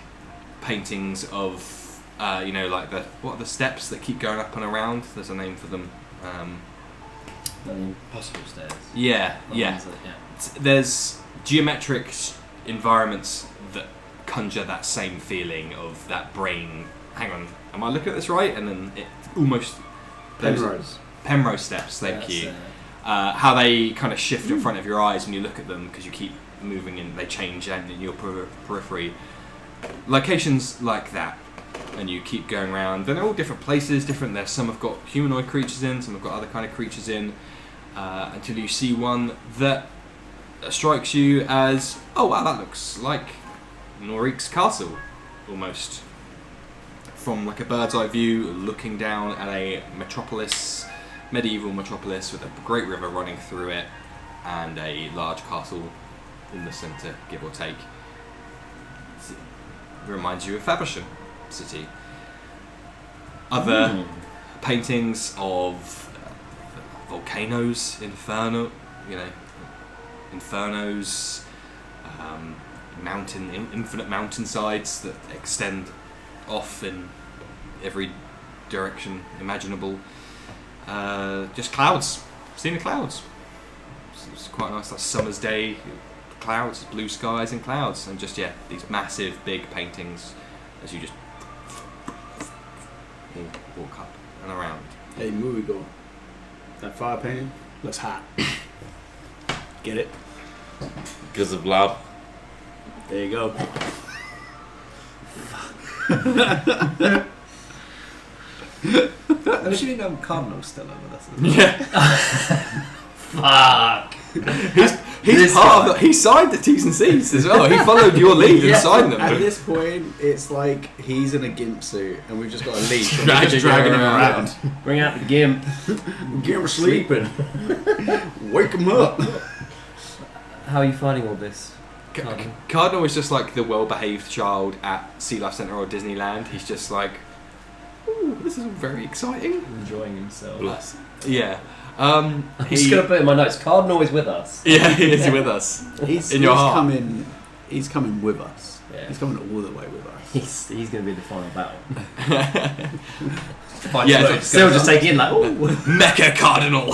paintings of, like what are the steps that keep going up and around? There's a name for them. The impossible stairs. Yeah. There's geometric environments that conjure that same feeling of that brain. Hang on, am I looking at this right? And then it almost Penrose steps. Thank you. How they kind of shift in front of your eyes when you look at them because you keep moving and they change in your periphery. Locations like that, and you keep going around. They're all different places. There's some have got humanoid creatures in, some have got other kind of creatures in. Until you see one that strikes you as, oh wow, that looks like Norik's castle, almost. From like a bird's eye view, looking down at a metropolis, medieval metropolis with a great river running through it, and a large castle in the centre, give or take. It reminds you of Faversham City. Other paintings of volcanoes, infernos, infinite mountainsides that extend off in every direction imaginable. Just clouds. Seen the clouds. It's quite nice. That summer's day, clouds, blue skies and clouds, and just these massive big paintings as you just walk up and around. Hey, movie go. That fire painting looks hot. Get it? Because of love. There you go. I'm assuming Cardinal's still over this. Isn't he? Yeah. Fuck. He's This part guy. of he signed the T's and C's as well. He followed your lead Yeah. and signed them. At this point, it's like he's in a gimp suit and we've just got a leash. And we're Dragging just dragging him him around. Bring out the gimp. Gimp sleeping. Wake him up. How are you finding all this? Cardinal is just like the well-behaved child at Sea Life Centre or Disneyland. He's just like, ooh, this is all very exciting. Enjoying himself. Bless. Yeah. I'm just gonna put in my notes. Cardinal is with us. Yeah, he is with us. He's In your heart. coming. He's coming with us. Yeah. He's coming all the way with us. He's gonna be the final battle. Yeah, Still just take it in like, ooh. Mecha Cardinal.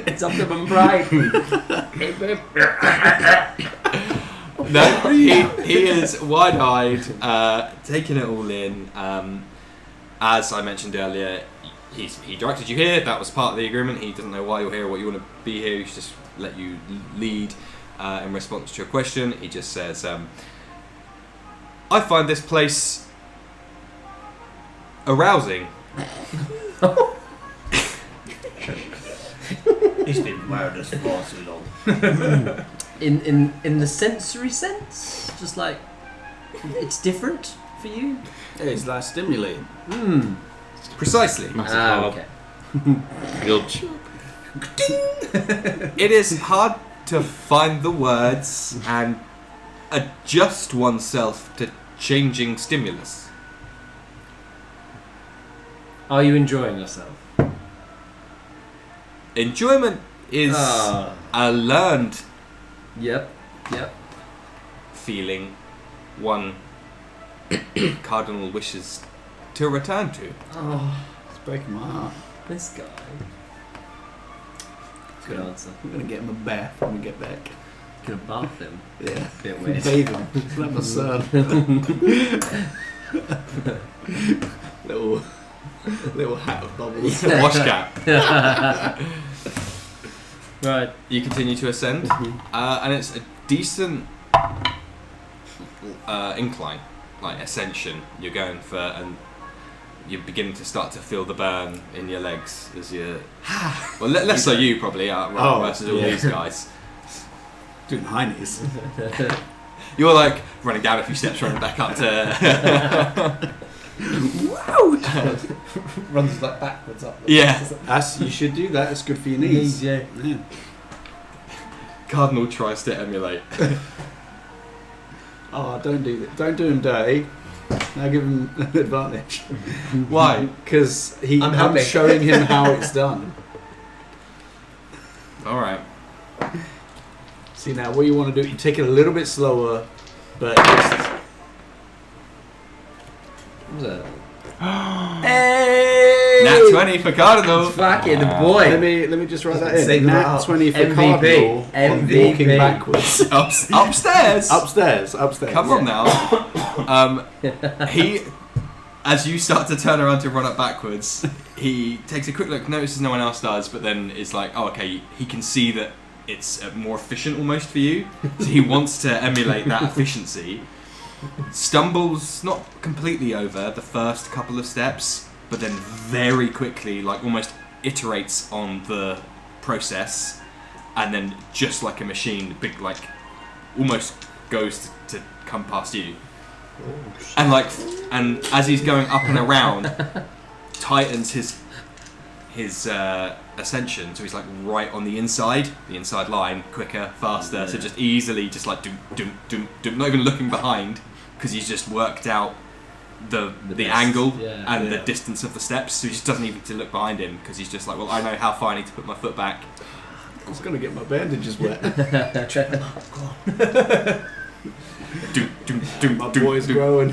It's Optimum Pride. No, he is wide-eyed, taking it all in. As I mentioned earlier, he directed you here. That was part of the agreement. He doesn't know why you're here or what you want to be here. He's just let you lead in response to your question. He just says, I find this place arousing. He's been wearing this for far too long. In the sensory sense, just like it's different for you. It's like stimulating. Precisely. Okay. Good job. It is hard to find the words and adjust oneself to changing stimulus. Are you enjoying yourself? Enjoyment is a learned Yep. feeling one Cardinal wishes to return to. Oh, It's breaking my heart. this guy. Good answer. I'm gonna get him a bath when we get back. Gonna bath him. Yeah. Bit weird. Bathe him. It's like my son. little hat of bubbles. Wash cap. Right. You continue to ascend, and it's a decent incline, like ascension. You're going for, and you're beginning to start to feel the burn in your legs as you. Well, less so you probably versus all yeah. these guys. Doing high knees. You're like running down a few steps, running back up to. Runs like backwards up. Yeah. You should do that. It's good for your knees. Yeah. Yeah. Cardinal tries to emulate. Oh, don't do that. Don't do him dirty. Now give him an advantage. Why? Because I'm I'm helping. showing him how it's done. All right. See, now what you want to do, you take it a little bit slower, but just... What was that? Hey! Nat 20 for Cardinal. Fucking boy. Let me just write that in. Save that Nat up. 20 for MVP. Cardinal on MVP. walking backwards. Upstairs. Upstairs. Come on now. He, as you start to turn around to run up backwards, he takes a quick look, notices no one else does, but then is like, oh, okay, he can see that it's more efficient almost for you. So he wants to emulate that efficiency. Stumbles not completely over the first couple of steps, but then very quickly, like almost iterates on the process, and then just like a machine, big like almost goes to come past you. And and as he's going up and around, tightens his ascension, so he's like right on the inside line, quicker, faster, so just easily, just like doom, not even looking behind, because he's just worked out the best, angle yeah. and the distance of the steps, so he just doesn't even need to look behind him, because he's just like, well, I know how far I need to put my foot back. I was going to get my bandages wet. My boy's growing.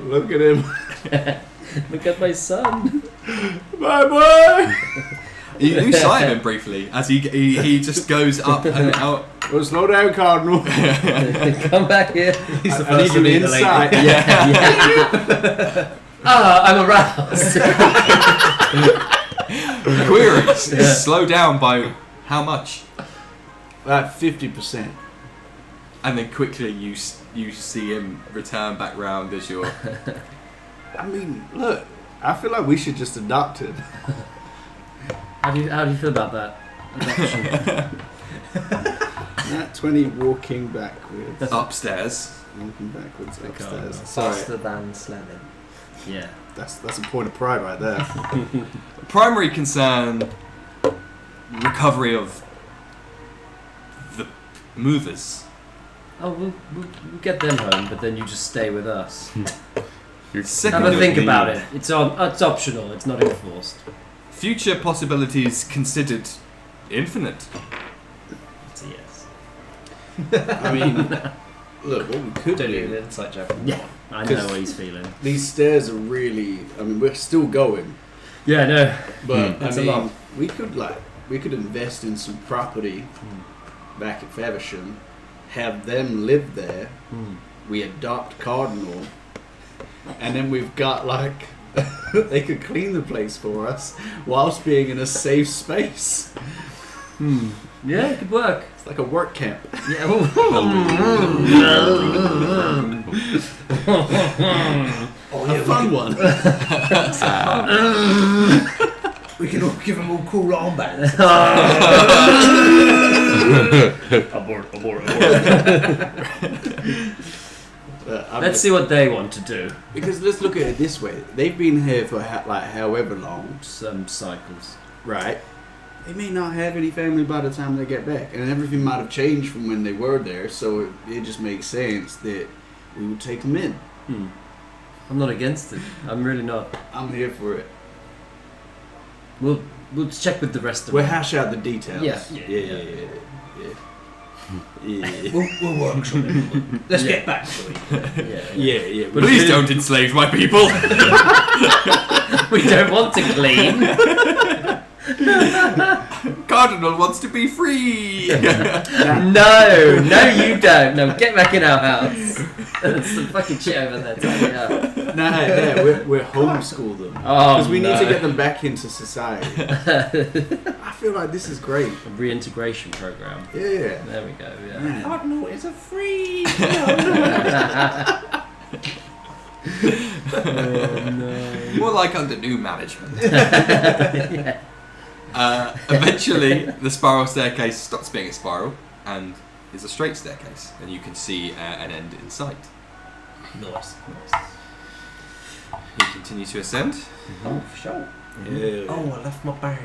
Look at him. Look at my son. My boy! You lose sight of him briefly as he just goes up and out. Well, slow down, Cardinal. Come back here. He's the I need first you to meet the lady. inside. Yeah. I'm aroused. Queries slow down by how much? 50%. And then quickly you see him return back round as you're... I mean, look, I feel like we should just adopt him. How do you feel about that? Adoption? Nat 20 walking backwards. upstairs. Walking backwards Okay. upstairs. Sorry, Faster than slamming. Yeah. that's a point of pride right there. Primary concern, recovery of the movers. Oh, we'll get them home, but then you just stay with us. Have Secondly, a think about it. It's optional. It's not enforced. future possibilities considered infinite. It's a yes. I mean, look, what we could Don't need do. an inside joke. Yeah, I know what he's feeling. These stairs are really. I mean, we're still going, Yeah, no. but That's I a mean, lot. we could invest in some property back at Faversham, have them live there. We adopt Cardinal, and then we've got like they could clean the place for us whilst being in a safe space. Yeah, it could work. It's like a work camp. Yeah. A fun one. We can all give them all cool armbands. Abort. I Let's see what they want to do. Because let's look at it this way: they've been here for however long, Some cycles. right? They may not have any family by the time they get back, and everything might have changed from when they were there. So it just makes sense that we would take them in. I'm not against it. I'm really not. I'm here for it. We'll check with the rest of We'll them. hash out the details. Yeah. Yeah. We'll work something. Let's Yeah. get back to it. Yeah. But Please we- don't enslave my people. We don't want to clean. Cardinal wants to be free. No, you don't. No, get back in our house. There's some fucking shit over there. Tidy it up. No, we're homeschool them. Oh, Because we need to no. get them back into society. I feel like this is great. A reintegration program. Yeah. There we go. Yeah. Man. Cardinal is a free. Oh no. More like under new management. Yeah. Eventually, the spiral staircase stops being a spiral and is a straight staircase, and you can see an end in sight. Nice. You continue to ascend. Oh, for sure. Yeah. Oh, I left my bag.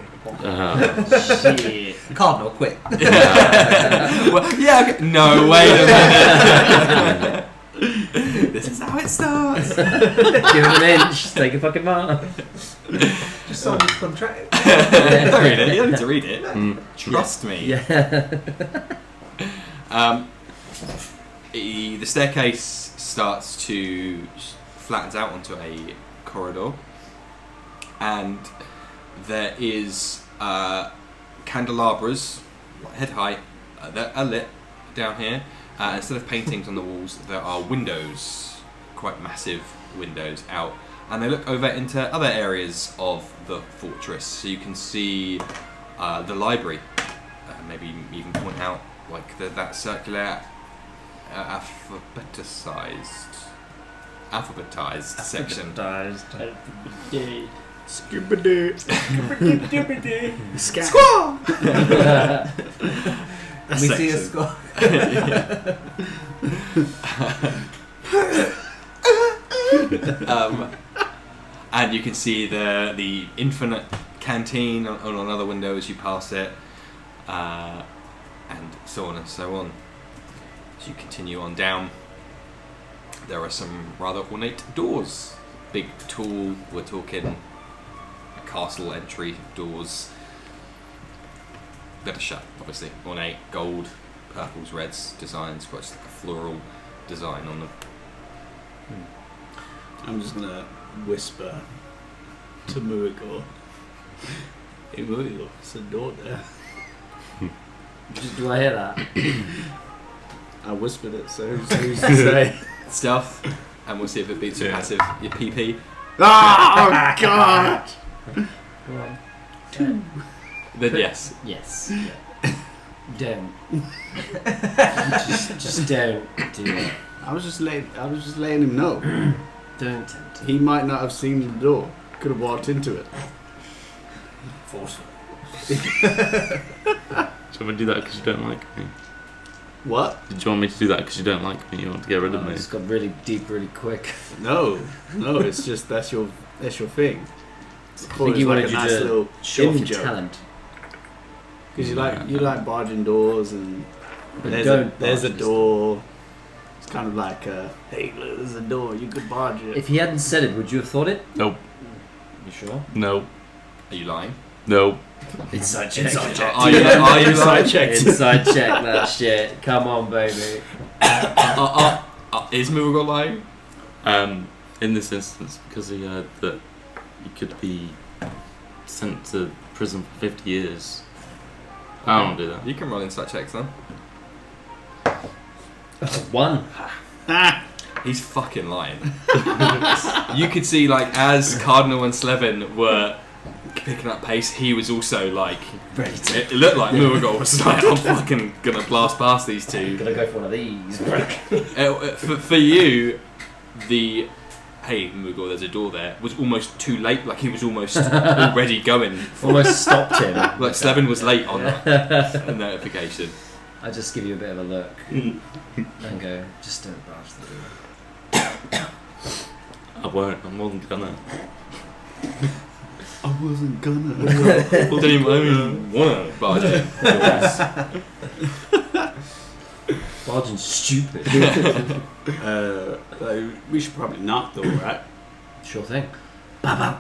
Shit. Cardinal, quick. Well, yeah. Okay. No, wait a minute. This is how it starts. Give him an inch. Take a fucking mark. Just sign this contract. Don't read it. You don't need to read it. Trust me. Yeah. The staircase starts to flattens out onto a corridor, and there is candelabras, head height, that are lit down here. Instead of paintings on the walls, there are windows, quite massive windows out, and they look over into other areas of the fortress. So you can see the library. Maybe even point out like that circular alphabetized section. Skibbity. Squaw! We see a score. And you can see the infinite canteen on another window as you pass it, and so on and so on. As you continue on down, there are some rather ornate doors. Big, tall, we're talking castle entry doors. Better shut, obviously. Ornate, gold, purples, reds designs, quite just like a floral design on them. I'm just gonna whisper to Muigor. Hey Muigor, it's a door there. Do I hear that? I whispered it, so who's to say? Stealth, and we'll see if it beats your passive, your PP. Oh God! Then yes. Yes. Don't. Just don't do it. I was just letting him know. Don't tempt him. He might not have seen the door. Could have walked into it. Forceful. Do you want me to do that because you don't like me? What? Did you want me to do that because you don't like me? You want to get rid of me? It's got really deep, really quick. No. It's just that's your thing. I think he wanted you to show off your joke. talent. Because you like barging doors and But there's a barge door. It's kind of like hey, look, there's a door. You could barge it. If he hadn't said it, would you have thought it? Nope. You sure? No. Are you lying? No. Inside check. Are you lying? Inside check. Inside check that shit. Come on, baby. Is Murugol lying? In this instance, because he heard that he could be sent to prison for 50 years. I don't want to do that. You can roll insight checks then. 1. He's fucking lying. You could see, like, as Cardinal and Slevin were picking up pace, he was also like Ready to. it looked like Murugol was like, I'm fucking gonna blast past these two. Gonna go for one of these. For you, the hey Murugol, there's a door there was almost too late. Like he was almost already going. Almost stopped him. Like Slevin was late on a notification. I just give you a bit of a look and go, just don't barge the door. I won't. I'm more than gonna. I wasn't gonna. Didn't even wanna barge in. Barging's stupid. We should probably knock though, right? Sure thing. Bam.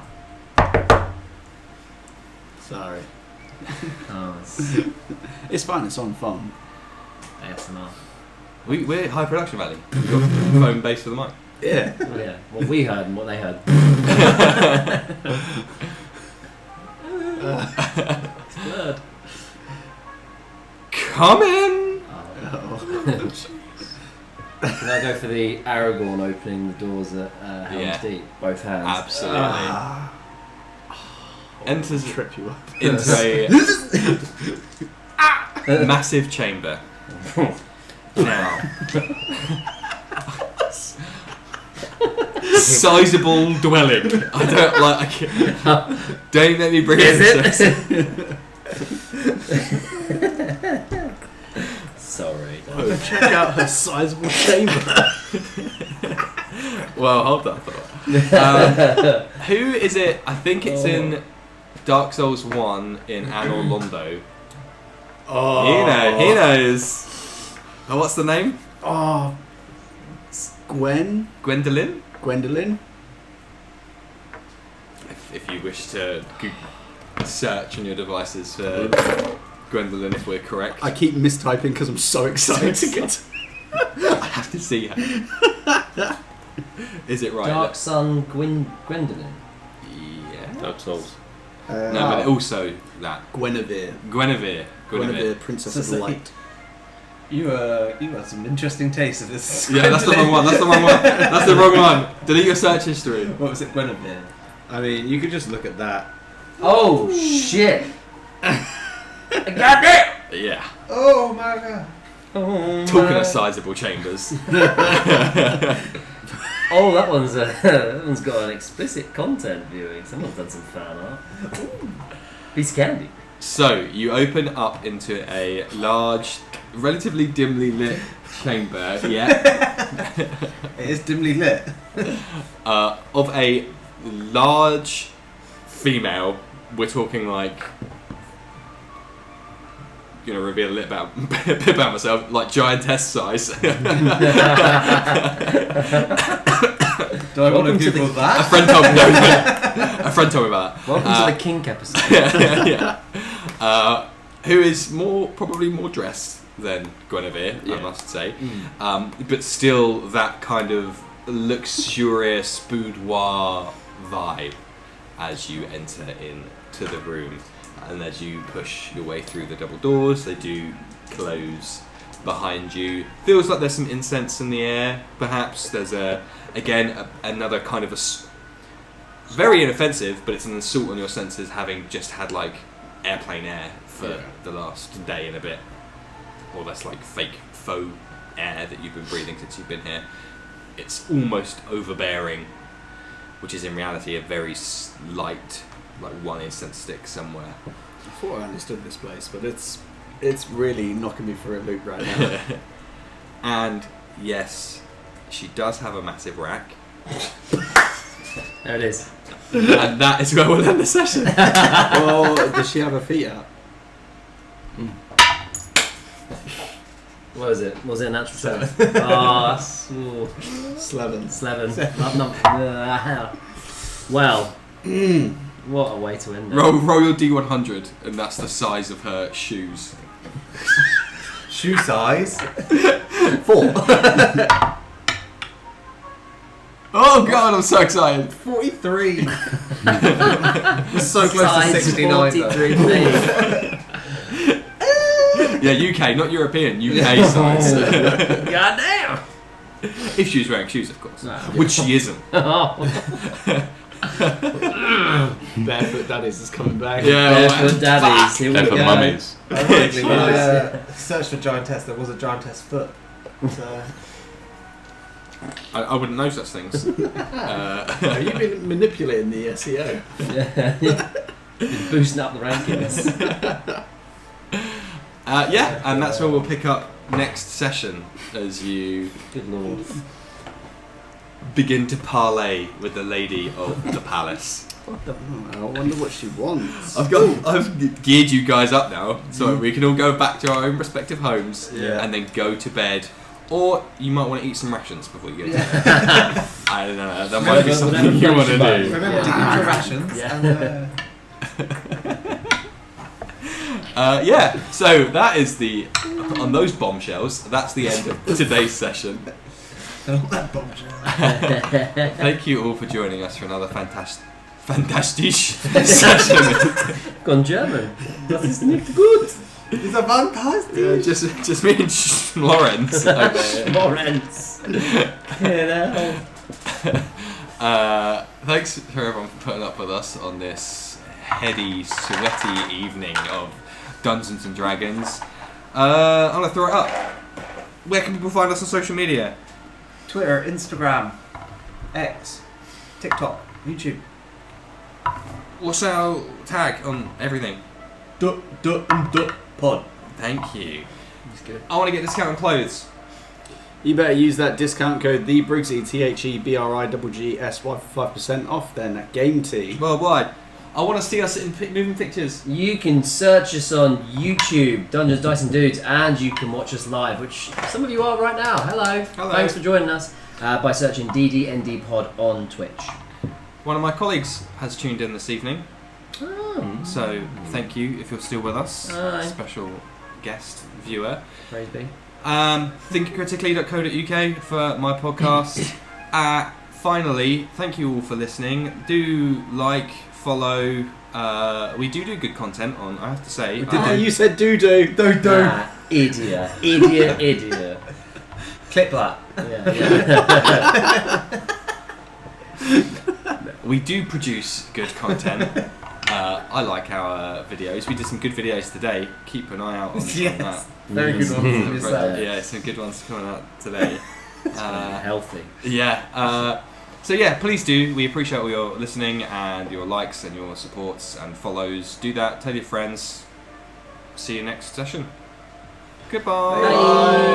Sorry. Oh, It's fine. It's on phone. ASMR. We're high production value. Phone base for the mic. Yeah. Oh, yeah. What we heard and what they heard. It's blurred. Come in. Can I go for the Aragorn opening the doors at Helm's Deep? Both hands. Absolutely. Enters Trip you up. into a massive chamber. Now, sizable dwelling. I don't like. Don't let me bring Is it. Sorry. Oh, check out her sizable chamber. Well, hold that thought. Who is it? I think it's in Dark Souls 1 in Anor Londo. Oh. He knows. Oh, what's the name? Oh. Gwendolyn? Gwendolyn. If you wish to search on your devices for Gwendolyn, if we're correct. I keep mistyping because I'm so excited to get. I have to see her. Is it right? Dark Sun Gwendolyn. Yeah. Dark Souls. No, but also that. Guinevere, Guinevere. Princess of the Light. You had some interesting taste of this. Yeah, that's the wrong one. That's the wrong one. Delete your search history. What was it, Guinevere? I mean, you could just look at that. Oh shit! I got it! Yeah. Oh my god. Oh, Talking of sizable chambers. Oh, that one's got an explicit content viewing. Someone's done some fan art. Piece of candy. So, you open up into a large, relatively dimly lit chamber. Yeah. It is dimly lit. Of a large female. We're talking like. Gonna reveal a bit about myself, like giantess size. Do I want to Google A that? friend told me. A friend told me about that. Welcome to the kink episode. Yeah. Who is probably more dressed than Guinevere, I must say, but still that kind of luxurious boudoir vibe as you enter into the room. And as you push your way through the double doors, they do close behind you. Feels like there's some incense in the air. Perhaps there's another kind of very inoffensive, but it's an assault on your senses, having just had like airplane air for the last day and a bit. or this like fake faux air that you've been breathing since you've been here. It's almost overbearing, which is in reality a very light, like 1 incense stick somewhere. I thought I understood this place, but it's really knocking me for a loop right now. And yes, she does have a massive rack. There it is. And that is where we'll end the session. Well, does she have her feet out? What was it? Was it a natural 7? Oh, Slevin. 11. Well, what a way to end it. Roll your D100, and that's the size of her shoes. Shoe size. 4. Oh god, I'm so excited. 43. We're so close to 69 though. 43 feet. Yeah, UK, not European. UK size. God damn! If she was wearing shoes, of course. No. Which she isn't. Barefoot Daddies is coming back. Yeah, Barefoot daddies. Here we They're for go. mummies. Ironically, when I searched for giantess, there was a giantess foot. So, I wouldn't know such things. Have you been manipulating the SEO? Just boosting up the rankings. Yeah, and that's where we'll pick up next session as you Good lord. begin to parlay with the lady of the palace. I wonder what she wants. I've geared you guys up now, so we can all go back to our own respective homes and then go to bed. Or you might want to eat some rations before you go to bed. I don't know. That might be something you want to do. remember to eat your rations. Yeah. And, Yeah, so that is on those bombshells, that's the end of today's session. Thank you all for joining us for another fantastic session. Gone German. Das ist nicht gut. it's a fantastic. Just me and Lawrence over here. Lawrence. Thanks for everyone for putting up with us on this heady, sweaty evening of Dungeons and Dragons. I'm gonna throw it up. Where can people find us on social media? Twitter, Instagram, X, TikTok, YouTube. What's our tag on everything? Pod. Thank you. He's good. I want to get discount on clothes. You better use that discount code TheBriggsy, TheBriggsy for 5% off then at Game Tea. Worldwide. I want to see us in moving pictures. You can search us on YouTube, Dungeons, Dice and Dudes, and you can watch us live, which some of you are right now. Hello. Hello. Thanks for joining us by searching DDND Pod on Twitch. One of my colleagues has tuned in this evening, so thank you if you're still with us. Aye. Special guest viewer. Praise be. Thinkcritically.co.uk for my podcast. Finally, thank you all for listening. Do like, follow. We do good content on, I have to say. You said do. Idiot. Clip that. Yeah. We do produce good content. I like our videos. We did some good videos today. Keep an eye out on that. Very good one for yourself. Yeah, some good ones coming out today. Healthy. Yeah. So yeah, please do. We appreciate all your listening and your likes and your supports and follows. Do that. Tell your friends. See you next session. Goodbye. Bye.